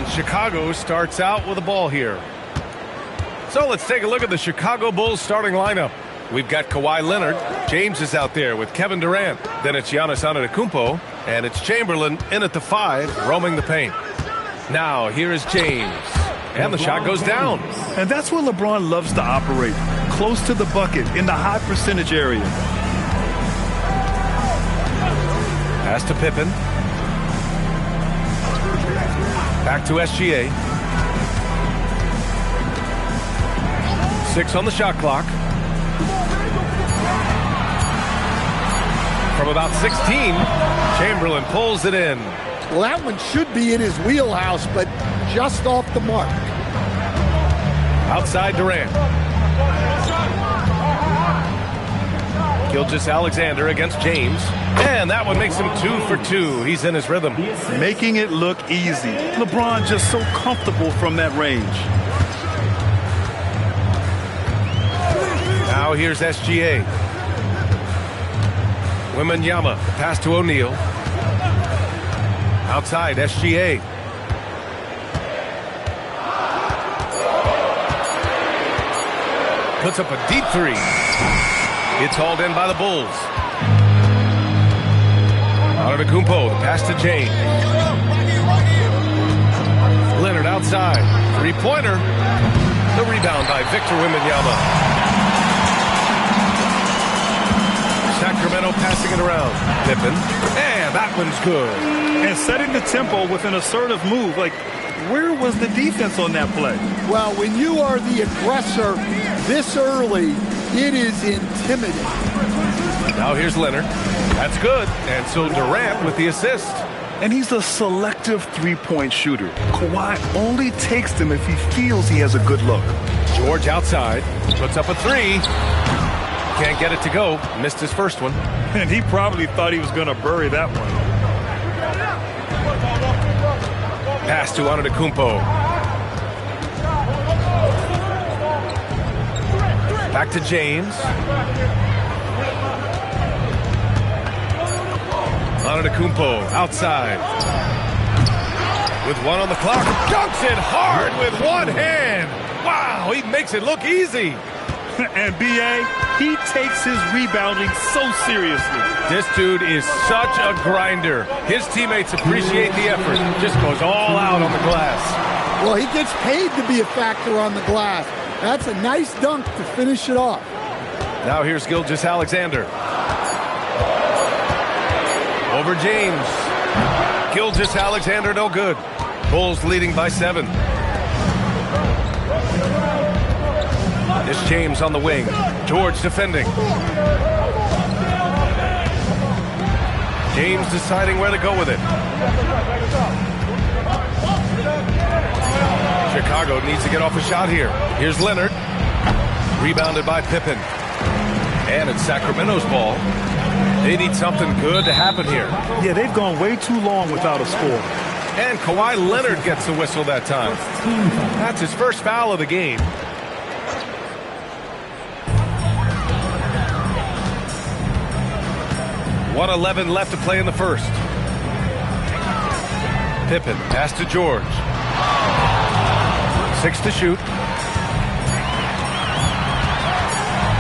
And Chicago starts out with the ball here. So let's take a look at the Chicago Bulls starting lineup. We've got Kawhi Leonard. James is out there with Kevin Durant. Then it's Giannis Antetokounmpo. And it's Chamberlain in at the 5, roaming the paint. Now here is James. And the shot goes down. And that's where LeBron loves to operate. Close to the bucket in the high percentage area. Pass to Pippen. Back to SGA. 6 on the shot clock. From about 16, Chamberlain pulls it in. Well, that one should be in his wheelhouse, but just off the mark. Outside Durant. Gilgeous-Alexander against James. And that one makes him 2 for 2. He's in his rhythm. Making it look easy. LeBron just so comfortable from that range. Now here's SGA. Wembanyama, pass to O'Neal. Outside, SGA. Puts up a deep 3. It's hauled in by the Bulls. Antetokounmpo, the pass to James. Leonard outside. 3-pointer. The rebound by Victor Wembanyama. Sacramento passing it around. Pippen. And that one's good. And setting the tempo with an assertive move. Like, where was the defense on that play? Well, when you are the aggressor this early, it is intimidating. Now here's Leonard. That's good. And so Durant with the assist. And he's a selective three-point shooter. Kawhi only takes them if he feels he has a good look. George outside. Puts up a 3. Can't get it to go. Missed his first one. And he probably thought he was going to bury that one. Pass to Antetokounmpo. Back to James. Antetokounmpo outside. With 1 on the clock. Dunks it hard with one hand. Wow, he makes it look easy. And B.A., he takes his rebounding so seriously. This dude is such a grinder. His teammates appreciate the effort. Just goes all out on the glass. Well, he gets paid to be a factor on the glass. That's a nice dunk to finish it off. Now here's Gilgeous-Alexander. Over James. Gilgeous-Alexander no good. Bulls leading by 7. It's James on the wing. George defending. James deciding where to go with it. Chicago needs to get off a shot here. Here's Leonard. Rebounded by Pippen. And it's Sacramento's ball. They need something good to happen here. Yeah, they've gone way too long without a score. And Kawhi Leonard gets the whistle that time. That's his first foul of the game. .111 left to play in the first. Pippen, pass to George. 6 to shoot.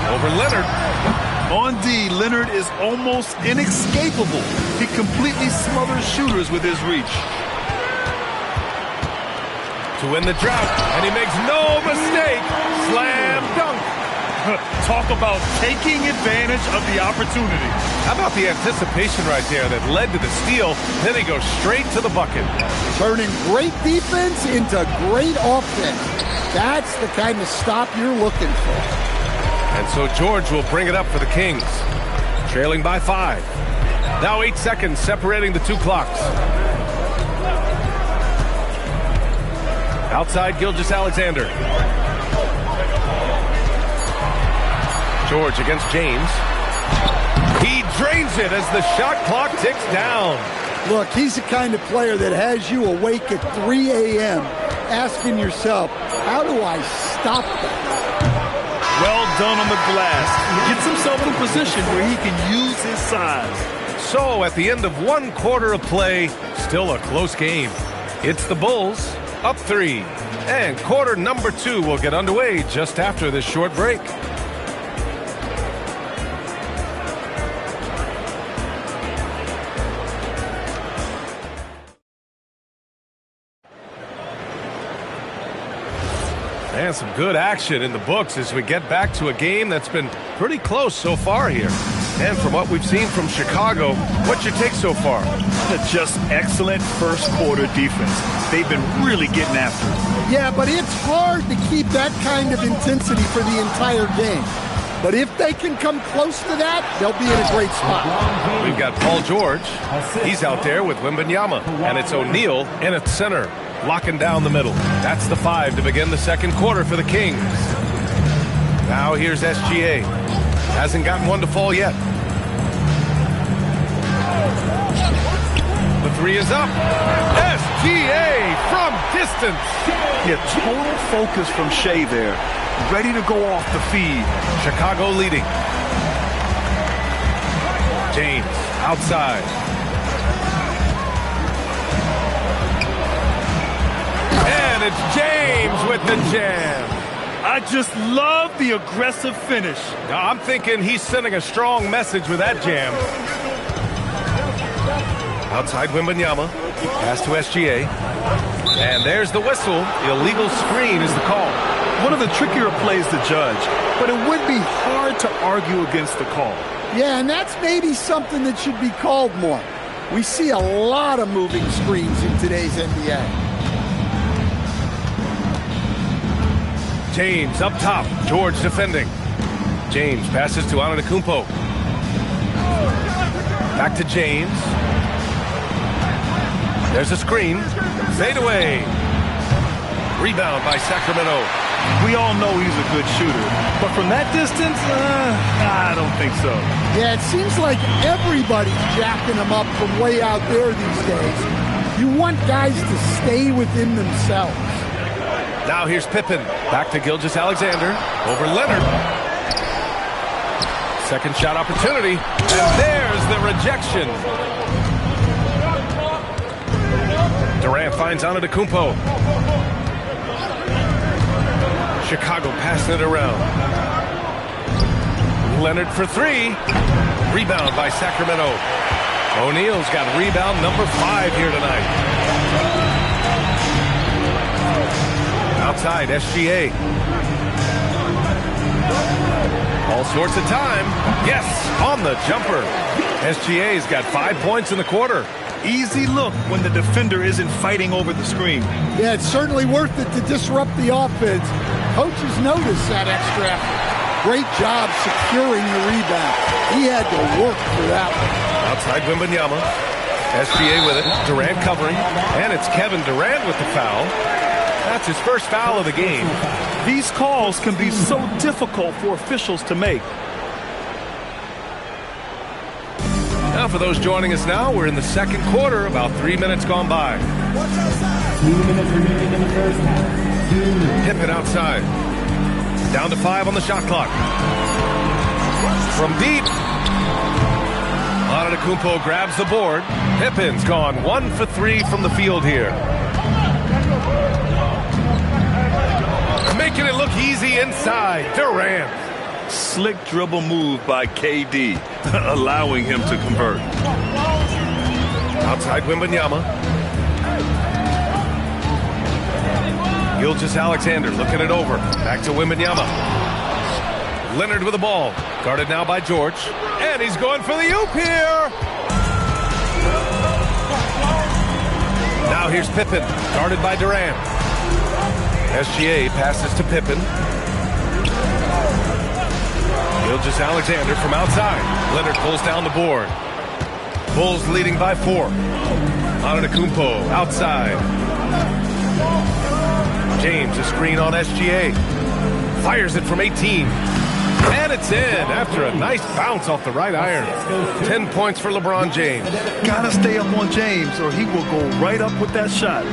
Over Leonard. On D, Leonard is almost inescapable. He completely smothers shooters with his reach. To win the drought, and he makes no mistake. Slam dunk. Talk about taking advantage of the opportunity. How about the anticipation right there that led to the steal? Then he goes straight to the bucket. Turning great defense into great offense. That's the kind of stop you're looking for. And so George will bring it up for the Kings. Trailing by 5. Now 8 seconds separating the 2 clocks. Outside Gilgeous-Alexander. George against James. He drains it as the shot clock ticks down. Look, he's the kind of player that has you awake at 3 a.m. asking yourself, how do I stop that? Well done on the glass. He gets himself in position where he can use his size. So at the end of 1 quarter of play, still a close game. It's the Bulls up 3. And quarter number 2 will get underway just after this short break. And some good action in the books as we get back to a game that's been pretty close so far here. And from what we've seen from Chicago, what's your take so far? Just excellent first quarter defense. They've been really getting after it. Yeah, but it's hard to keep that kind of intensity for the entire game. But if they can come close to that, they'll be in a great spot. We've got Paul George. He's out there with Wembanyama. And it's O'Neal in at center, locking down the middle. That's the 5 to begin the second quarter for the Kings. Now here's SGA. Hasn't gotten one to fall yet. The 3 is up. SGA from distance. Yeah, total focus from Shea there. Ready to go off the feed. Chicago leading. James outside. And it's James with the jam. I just love the aggressive finish. Now, I'm thinking he's sending a strong message with that jam. Outside Wembanyama. Pass to SGA. And there's the whistle. Illegal screen is the call. One of the trickier plays to judge, but it would be hard to argue against the call. Yeah, and that's maybe something that should be called more. We see a lot of moving screens in today's NBA. James up top. George defending. James passes to Antetokounmpo. Back to James. There's a screen. Fade away. Rebound by Sacramento. We all know he's a good shooter, but from that distance, I don't think so. Yeah, it seems like everybody's jacking him up from way out there these days. You want guys to stay within themselves. Now here's Pippen. Back to Gilgeous-Alexander. Over Leonard. Second shot opportunity. And there's the rejection. Durant finds Antetokounmpo. Chicago passing it around. Leonard for 3. Rebound by Sacramento. O'Neal's got rebound number 5 here tonight. Outside, SGA. All sorts of time. Yes, on the jumper. SGA's got 5 points in the quarter. Easy look when the defender isn't fighting over the screen. Yeah, it's certainly worth it to disrupt the offense. Coaches notice that extra effort. Great job securing the rebound. He had to work for that one. Outside Wembanyama. SGA with it. Durant covering. And it's Kevin Durant with the foul. That's his first foul of the game. These calls can be so difficult for officials to make. Now for those joining us now, we're in the second quarter, about 3 minutes gone by. 2 minutes remaining in the first half. Pippen outside. Down to 5 on the shot clock. From deep. Antetokounmpo grabs the board. Pippen's gone 1 for 3 from the field here. Making it look easy inside. Durant. Slick dribble move by KD, allowing him to convert. Outside Wembanyama. Gilgeous-Alexander looking it over. Back to Wembanyama. Leonard with the ball. Guarded now by George. And he's going for the oop here. Now here's Pippen. Guarded by Durant. SGA passes to Pippen. Gilgeous-Alexander from outside. Leonard pulls down the board. Bulls leading by 4. Antetokounmpo outside. James, a screen on SGA. Fires it from 18. And it's in after a nice bounce off the right iron. 10 points for LeBron James. Gotta stay up on James or he will go right up with that shot.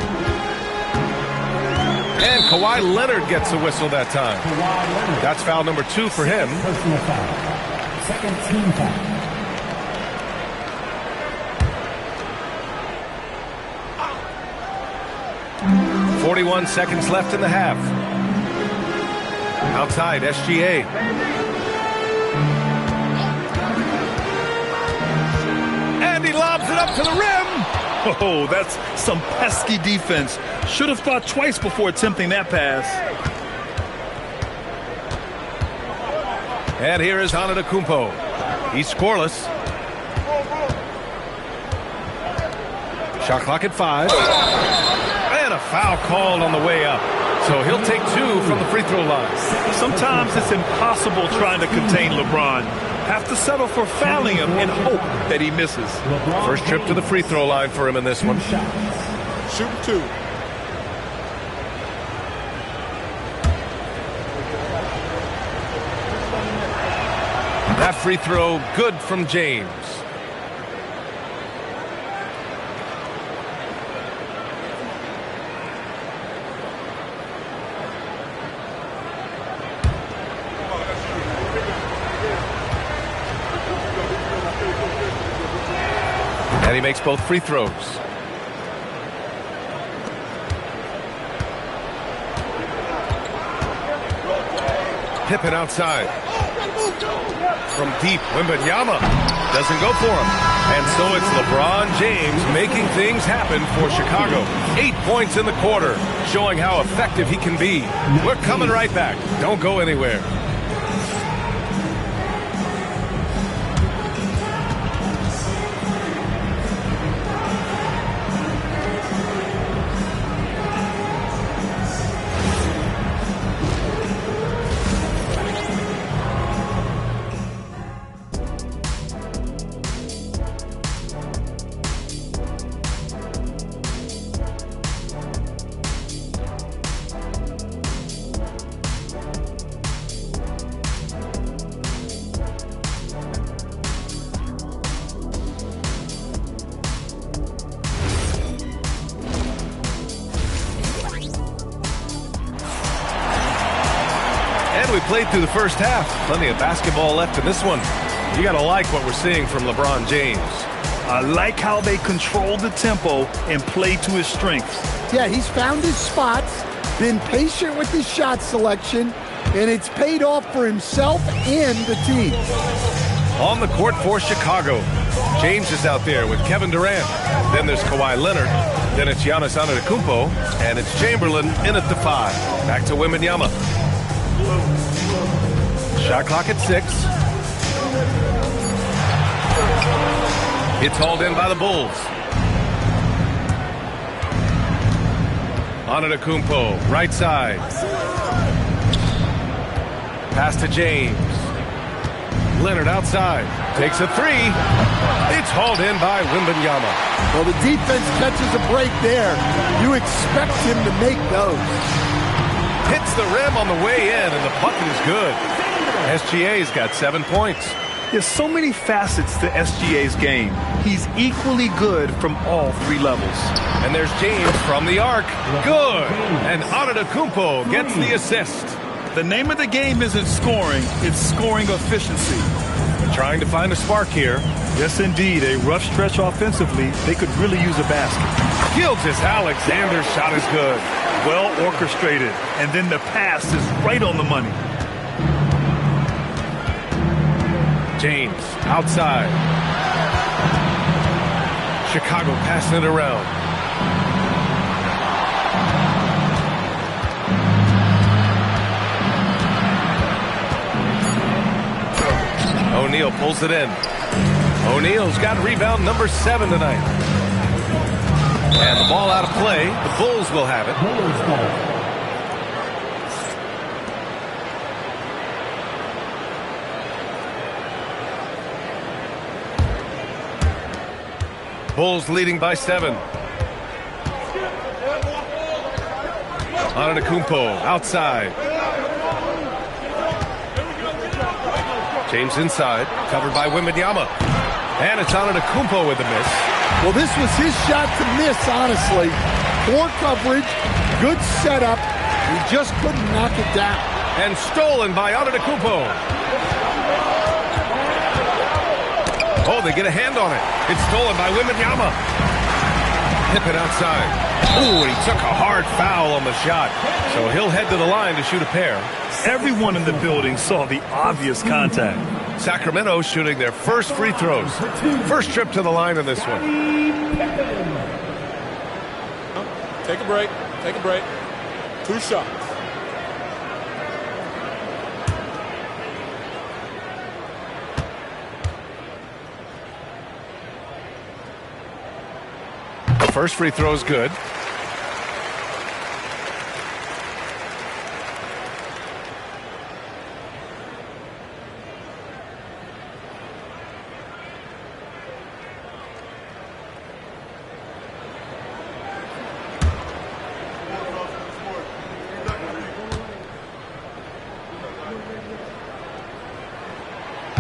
And Kawhi Leonard gets a whistle that time. That's foul number 2 for him. Personal foul. Second team foul. 41 seconds left in the half. Outside, SGA. And he lobs it up to the rim. Oh, that's some pesky defense. Should have thought twice before attempting that pass. And here is Antetokounmpo. He's scoreless. Shot clock at 5. And a foul called on the way up. So he'll take 2 from the free throw line. Sometimes it's impossible trying to contain LeBron. Have to settle for fouling him and hope that he misses. First trip to the free throw line for him in this one. Shoot 2. That free throw good from James. And he makes both free throws. Pippen outside. From deep, Wembanyama doesn't go for him. And so it's LeBron James making things happen for Chicago. 8 points in the quarter, showing how effective he can be. We're coming right back. Don't go anywhere. We played through the first half. Plenty of basketball left in this one. You got to like what we're seeing from LeBron James. I like how they control the tempo and play to his strengths. Yeah, he's found his spots, been patient with his shot selection, and it's paid off for himself and the team. On the court for Chicago, James is out there with Kevin Durant. Then there's Kawhi Leonard. Then it's Giannis Antetokounmpo. And it's Chamberlain in at the 5. Back to Wembanyama. Shot clock at 6. It's hauled in by the Bulls. Antetokounmpo, right side. Pass to James. Leonard outside. Takes a 3. It's hauled in by Wembanyama. Well, the defense catches a break there. You expect him to make those. Hits the rim on the way in, and the bucket is good. SGA's got 7 points. There's so many facets to SGA's game. He's equally good from all 3 levels. And there's James from the arc. Good. And Antetokounmpo gets the assist. The name of the game isn't scoring, it's scoring efficiency. Trying to find a spark here. Yes, indeed. A rough stretch offensively. They could really use a basket. Gilgeous-Alexander's shot is good. Well orchestrated. And then the pass is right on the money. James outside. Chicago passing it around. O'Neal pulls it in. O'Neal's got rebound number 7 tonight. And the ball out of play. The Bulls will have it. Bulls leading by 7. Antetokounmpo outside. James inside, covered by Wembanyama. And it's Antetokounmpo with the miss. Well, this was his shot to miss, honestly. Poor coverage, good setup. He just couldn't knock it down. And stolen by Antetokounmpo. Oh, they get a hand on it. It's stolen by Wembanyama. Pippen outside. Ooh, and he took a hard foul on the shot. So he'll head to the line to shoot a pair. Everyone in the building saw the obvious contact. Sacramento shooting their first free throws. First trip to the line in this one. Take a break. Take a break. 2 shots. First free throw is good.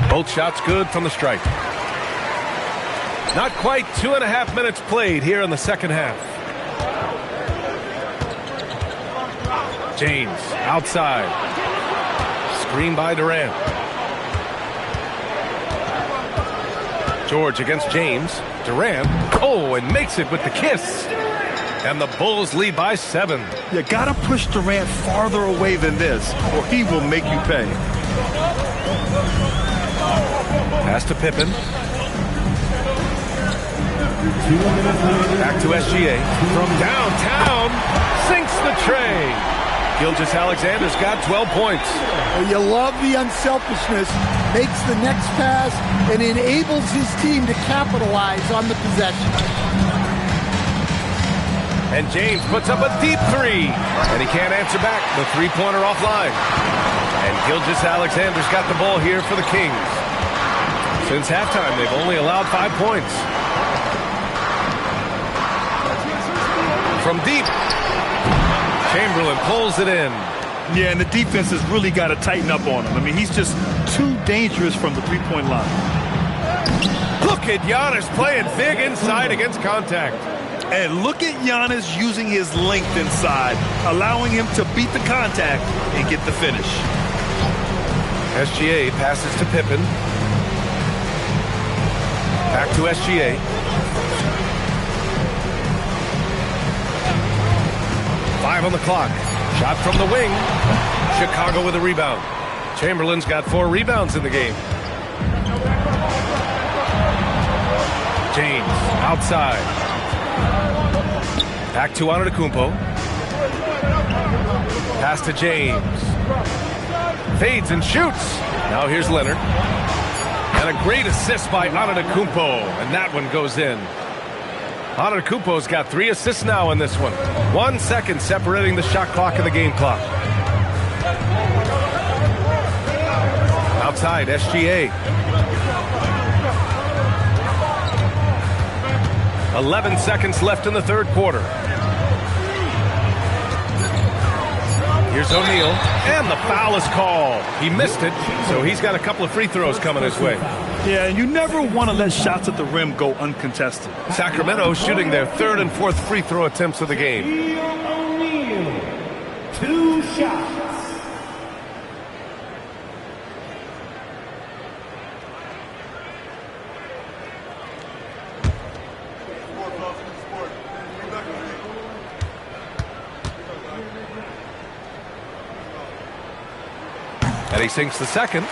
Both shots good from the stripe. Not quite 2.5 minutes played here in the second half. James outside. Screen by Durant. George against James. Durant. Oh, and makes it with the kiss. And the Bulls lead by 7. You gotta push Durant farther away than this, or he will make you pay. Pass to Pippen. Back to SGA. From downtown, sinks the tray. Gilgeous-Alexander's got 12 points. Well, you love the unselfishness. Makes the next pass and enables his team to capitalize on the possession. And James puts up a deep three. And he can't answer back. The three-pointer offline. And Gilgeous-Alexander's got the ball here for the Kings. Since halftime, they've only allowed 5 points. From deep, Chamberlain pulls it in. Yeah, and the defense has really got to tighten up on him. I mean, he's just too dangerous from the three-point line. Look at Giannis playing big inside against contact. And look at Giannis using his length inside, allowing him to beat the contact and get the finish. SGA passes to Pippen. Back to SGA. 5 on the clock. Shot from the wing. Chicago with a rebound. Chamberlain's got 4 rebounds in the game. James outside. Back to Antetokounmpo. Pass to James. Fades and shoots. Now here's Leonard. And a great assist by Antetokounmpo. And that one goes in. Antetokounmpo's got 3 assists now in this one. 1 second separating the shot clock and the game clock. Outside, SGA. 11 seconds left in the third quarter. Here's O'Neal, and the foul is called. He missed it, so he's got a couple of free throws coming his way. Yeah, and you never want to let shots at the rim go uncontested. Sacramento shooting their 3rd and 4th free throw attempts of the game. O'Neal, 2 shots. And he sinks the second.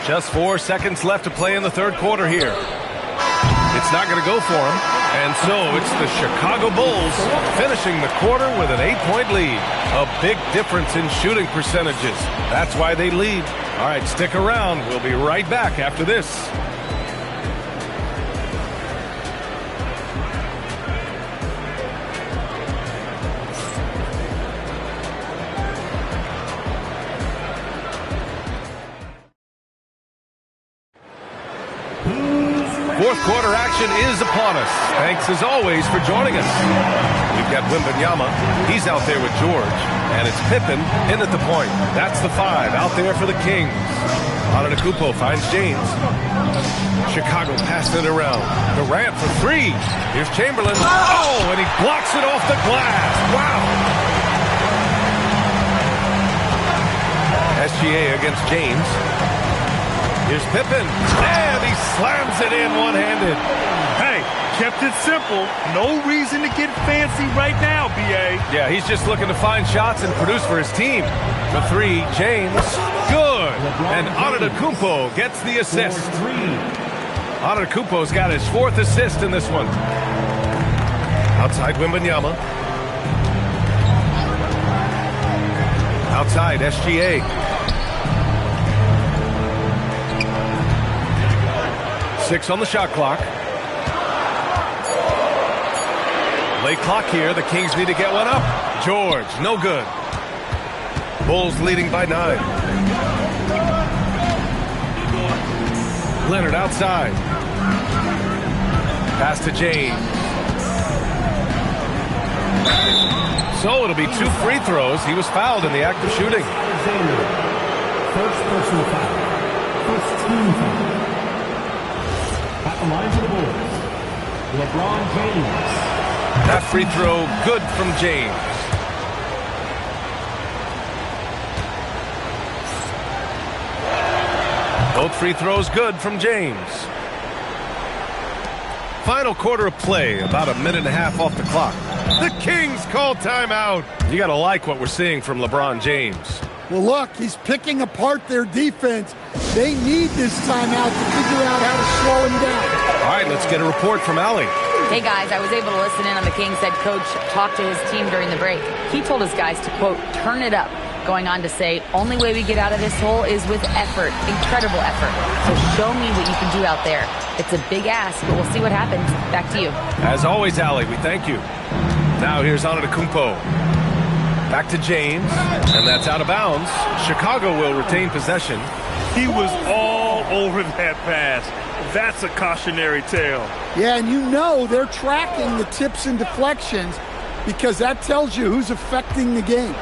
Just 4 seconds left to play in the third quarter here. It's not going to go for him. And so it's the Chicago Bulls finishing the quarter with an 8-point lead. A big difference in shooting percentages. That's why they lead. All right, stick around. We'll be right back after this. Fourth quarter action is upon us. Thanks as always for joining us. We've got Wembanyama. He's out there with George. And it's Pippen in at the point. That's the 5 out there for the Kings. Antetokounmpo finds James. Chicago passing it around. Durant for 3. Here's Chamberlain. Oh, and he blocks it off the glass. Wow. SGA against James. Here's Pippen, and he slams it in one-handed. Hey, kept it simple. No reason to get fancy right now, B.A. Yeah, he's just looking to find shots and produce for his team. For 3, James, good. And Antetokounmpo gets the assist. Antetokounmpo's got his 4th assist in this one. Outside Wembanyama. Outside SGA. 6 on the shot clock. Late clock here. The Kings need to get one up. George, no good. Bulls leading by 9. Leonard outside. Pass to James. So it'll be 2 free throws. He was fouled in the act of shooting. First personal foul. First team foul. At the line for the Bulls, LeBron James. That free throw good from James. Both free throws good from James. Final quarter of play, about a minute and a half off the clock. The Kings call timeout. You got to like what we're seeing from LeBron James. Well, look, he's picking apart their defense. They need this timeout to figure out how to slow him down. All right, let's get a report from Allie. Hey, guys, I was able to listen in on the Kings head coach talk to his team during the break. He told his guys to, quote, turn it up, going on to say, only way we get out of this hole is with effort, incredible effort. So show me what you can do out there. It's a big ask, but we'll see what happens. Back to you. As always, Allie, we thank you. Now here's Antetokounmpo. Back to James, and that's out of bounds. Chicago will retain possession. He was all over that pass. That's a cautionary tale. Yeah, and you know they're tracking the tips and deflections because that tells you who's affecting the game.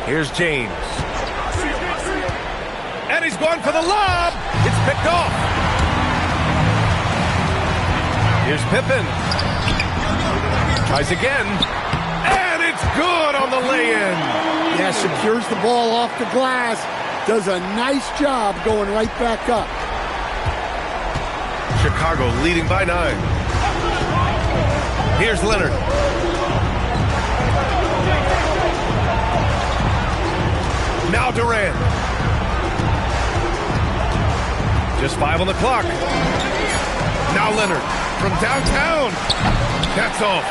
Here's James. And he's going for the lob. It's picked off. Here's Pippen. Tries again. And it's good on the lay-in. Yeah, secures the ball off the glass. Does a nice job going right back up. Chicago leading by 9. Here's Leonard. Now Durant. Just 5 on the clock. Now Leonard from downtown. That's off.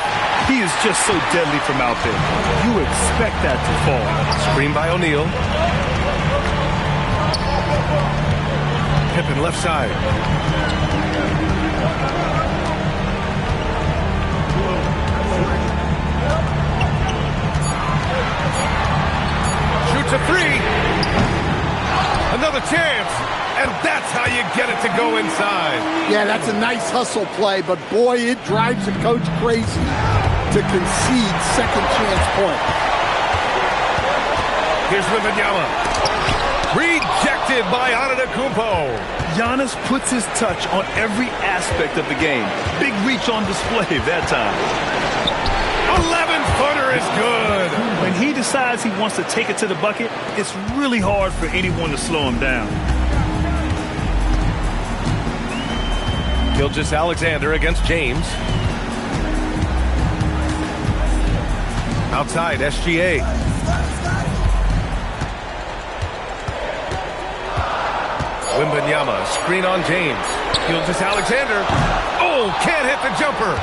He is just so deadly from out there. You expect that to fall. Screen by O'Neal. Pippen left side. Shoots a 3. Another chance. And that's how you get it to go inside. Yeah, that's a nice hustle play, but boy, it drives a coach crazy to concede second chance point. Here's Wembanyama. Rejected by Antetokounmpo. Giannis puts his touch on every aspect of the game. Big reach on display that time. 11-footer is good. When he decides he wants to take it to the bucket, it's really hard for anyone to slow him down. Gilgeous-Alexander against James. Outside, SGA. Wembanyama, screen on James. Gilgeous-Alexander. Oh, can't hit the jumper.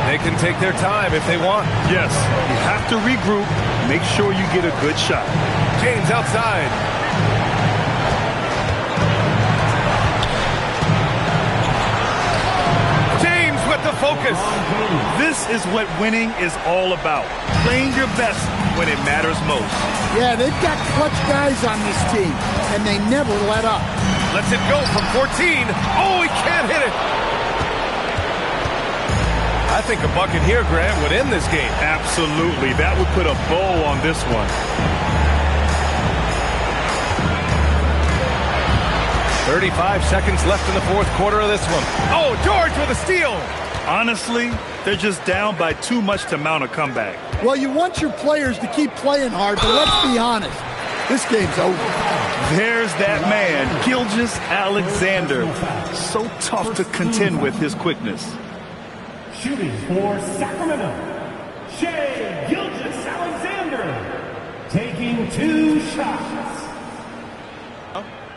They can take their time if they want. Yes, you have to regroup. Make sure you get a good shot. James outside. James with the focus. This is what winning is all about. Playing your best when it matters most. Yeah, they've got clutch guys on this team, and they never let up. Lets it go from 14. Oh, he can't hit it. I think a bucket here, Grant, would end this game. Absolutely. That would put a bow on this one. 35 seconds left in the fourth quarter of this one. Oh, George with a steal. Honestly, they're just down by too much to mount a comeback. Well, you want your players to keep playing hard, but let's be honest. This game's over. There's that man, Gilgeous-Alexander. So tough to contend with his quickness. Shooting for Sacramento, Shai Gilgeous-Alexander, taking 2 shots.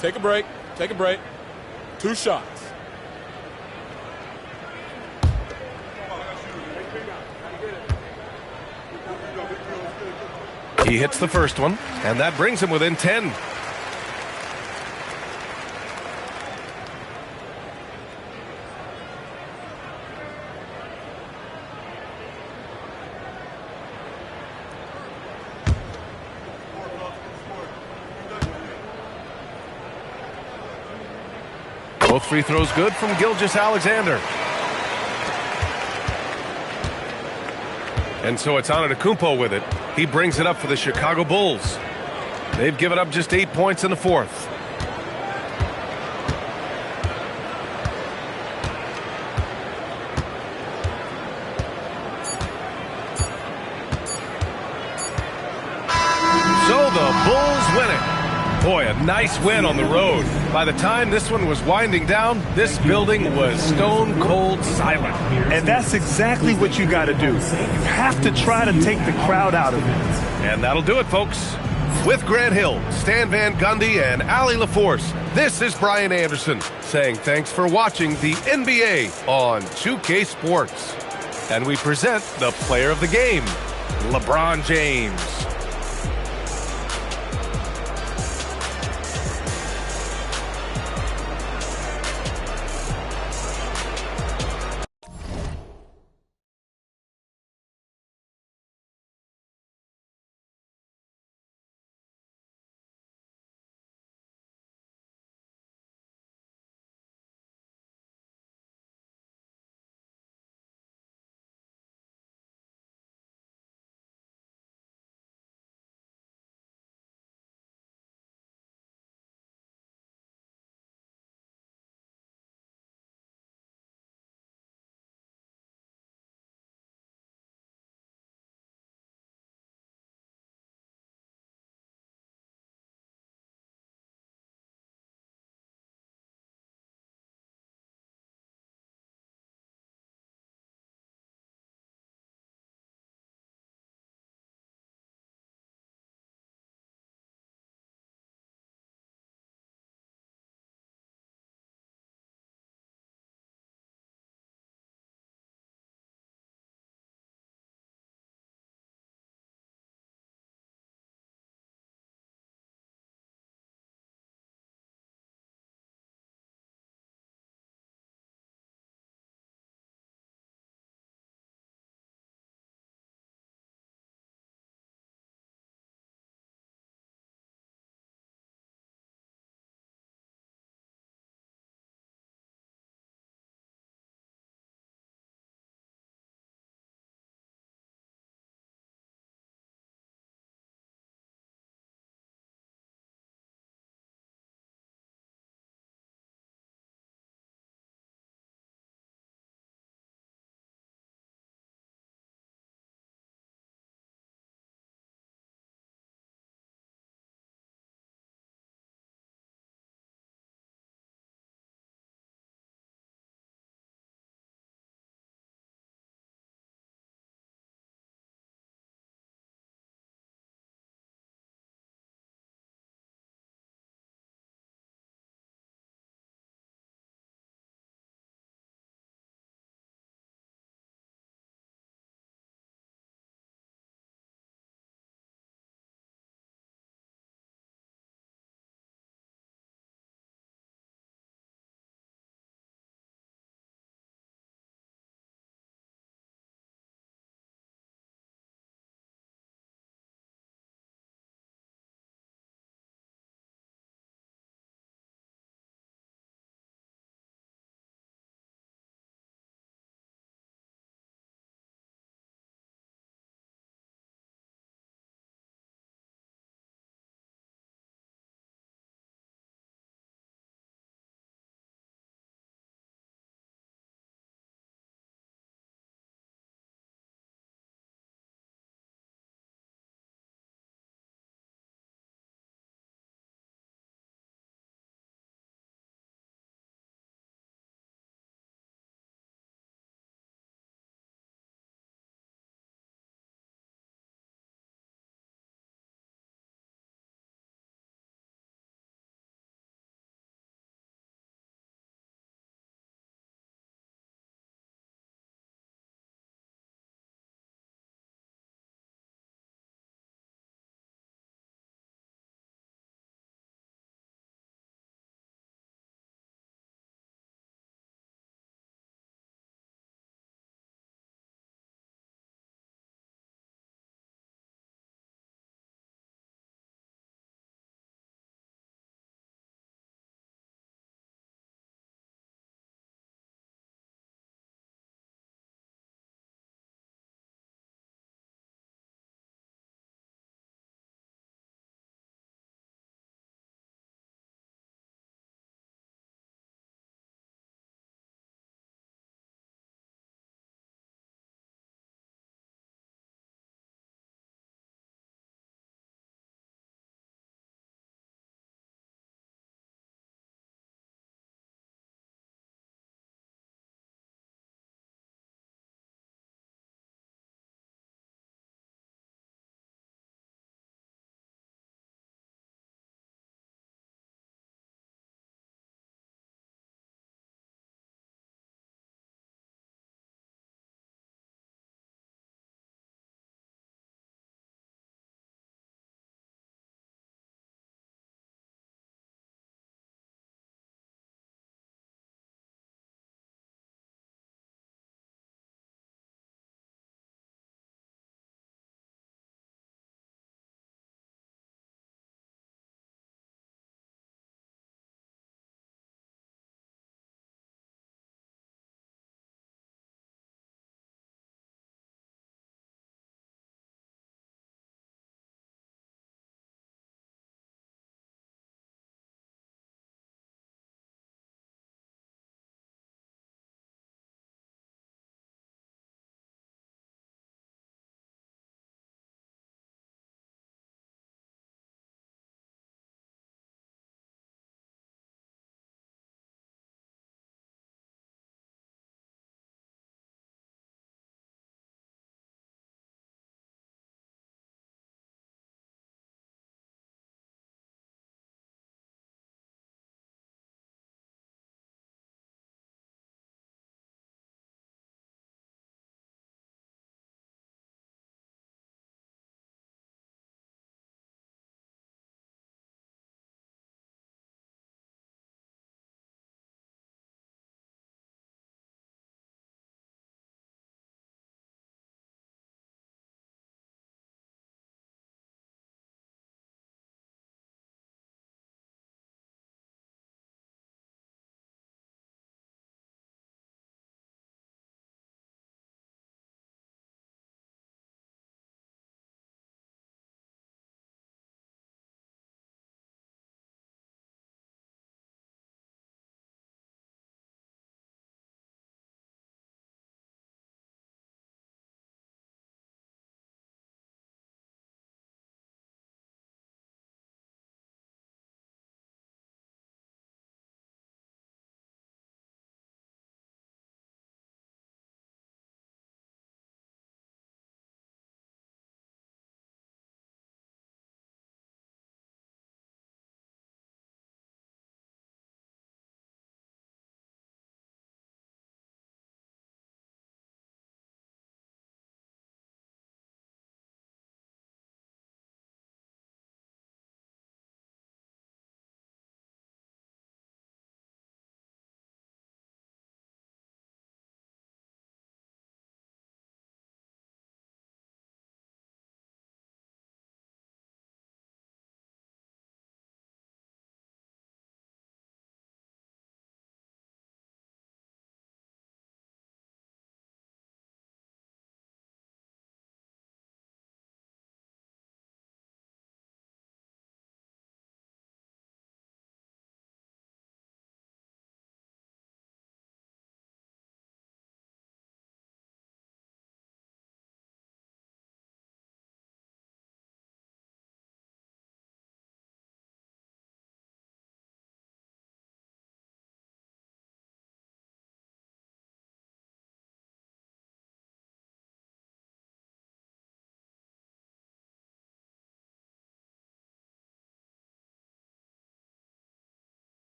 Take a break. Take a break. 2 shots. He hits the first one, and that brings him within 10. Both free throws good from Gilgeous-Alexander. And so it's Antetokounmpo with it. He brings it up for the Chicago Bulls. They've given up just 8 points in the fourth. So the Bulls win it. Boy, a nice win on the road. By the time this one was winding down, this building was stone cold silent. And that's exactly what you got to do. You have to try to take the crowd out of it. And that'll do it, folks. With Grant Hill, Stan Van Gundy, and Allie LaForce, this is Brian Anderson saying thanks for watching the NBA on 2K Sports. And we present the player of the game, LeBron James.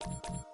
you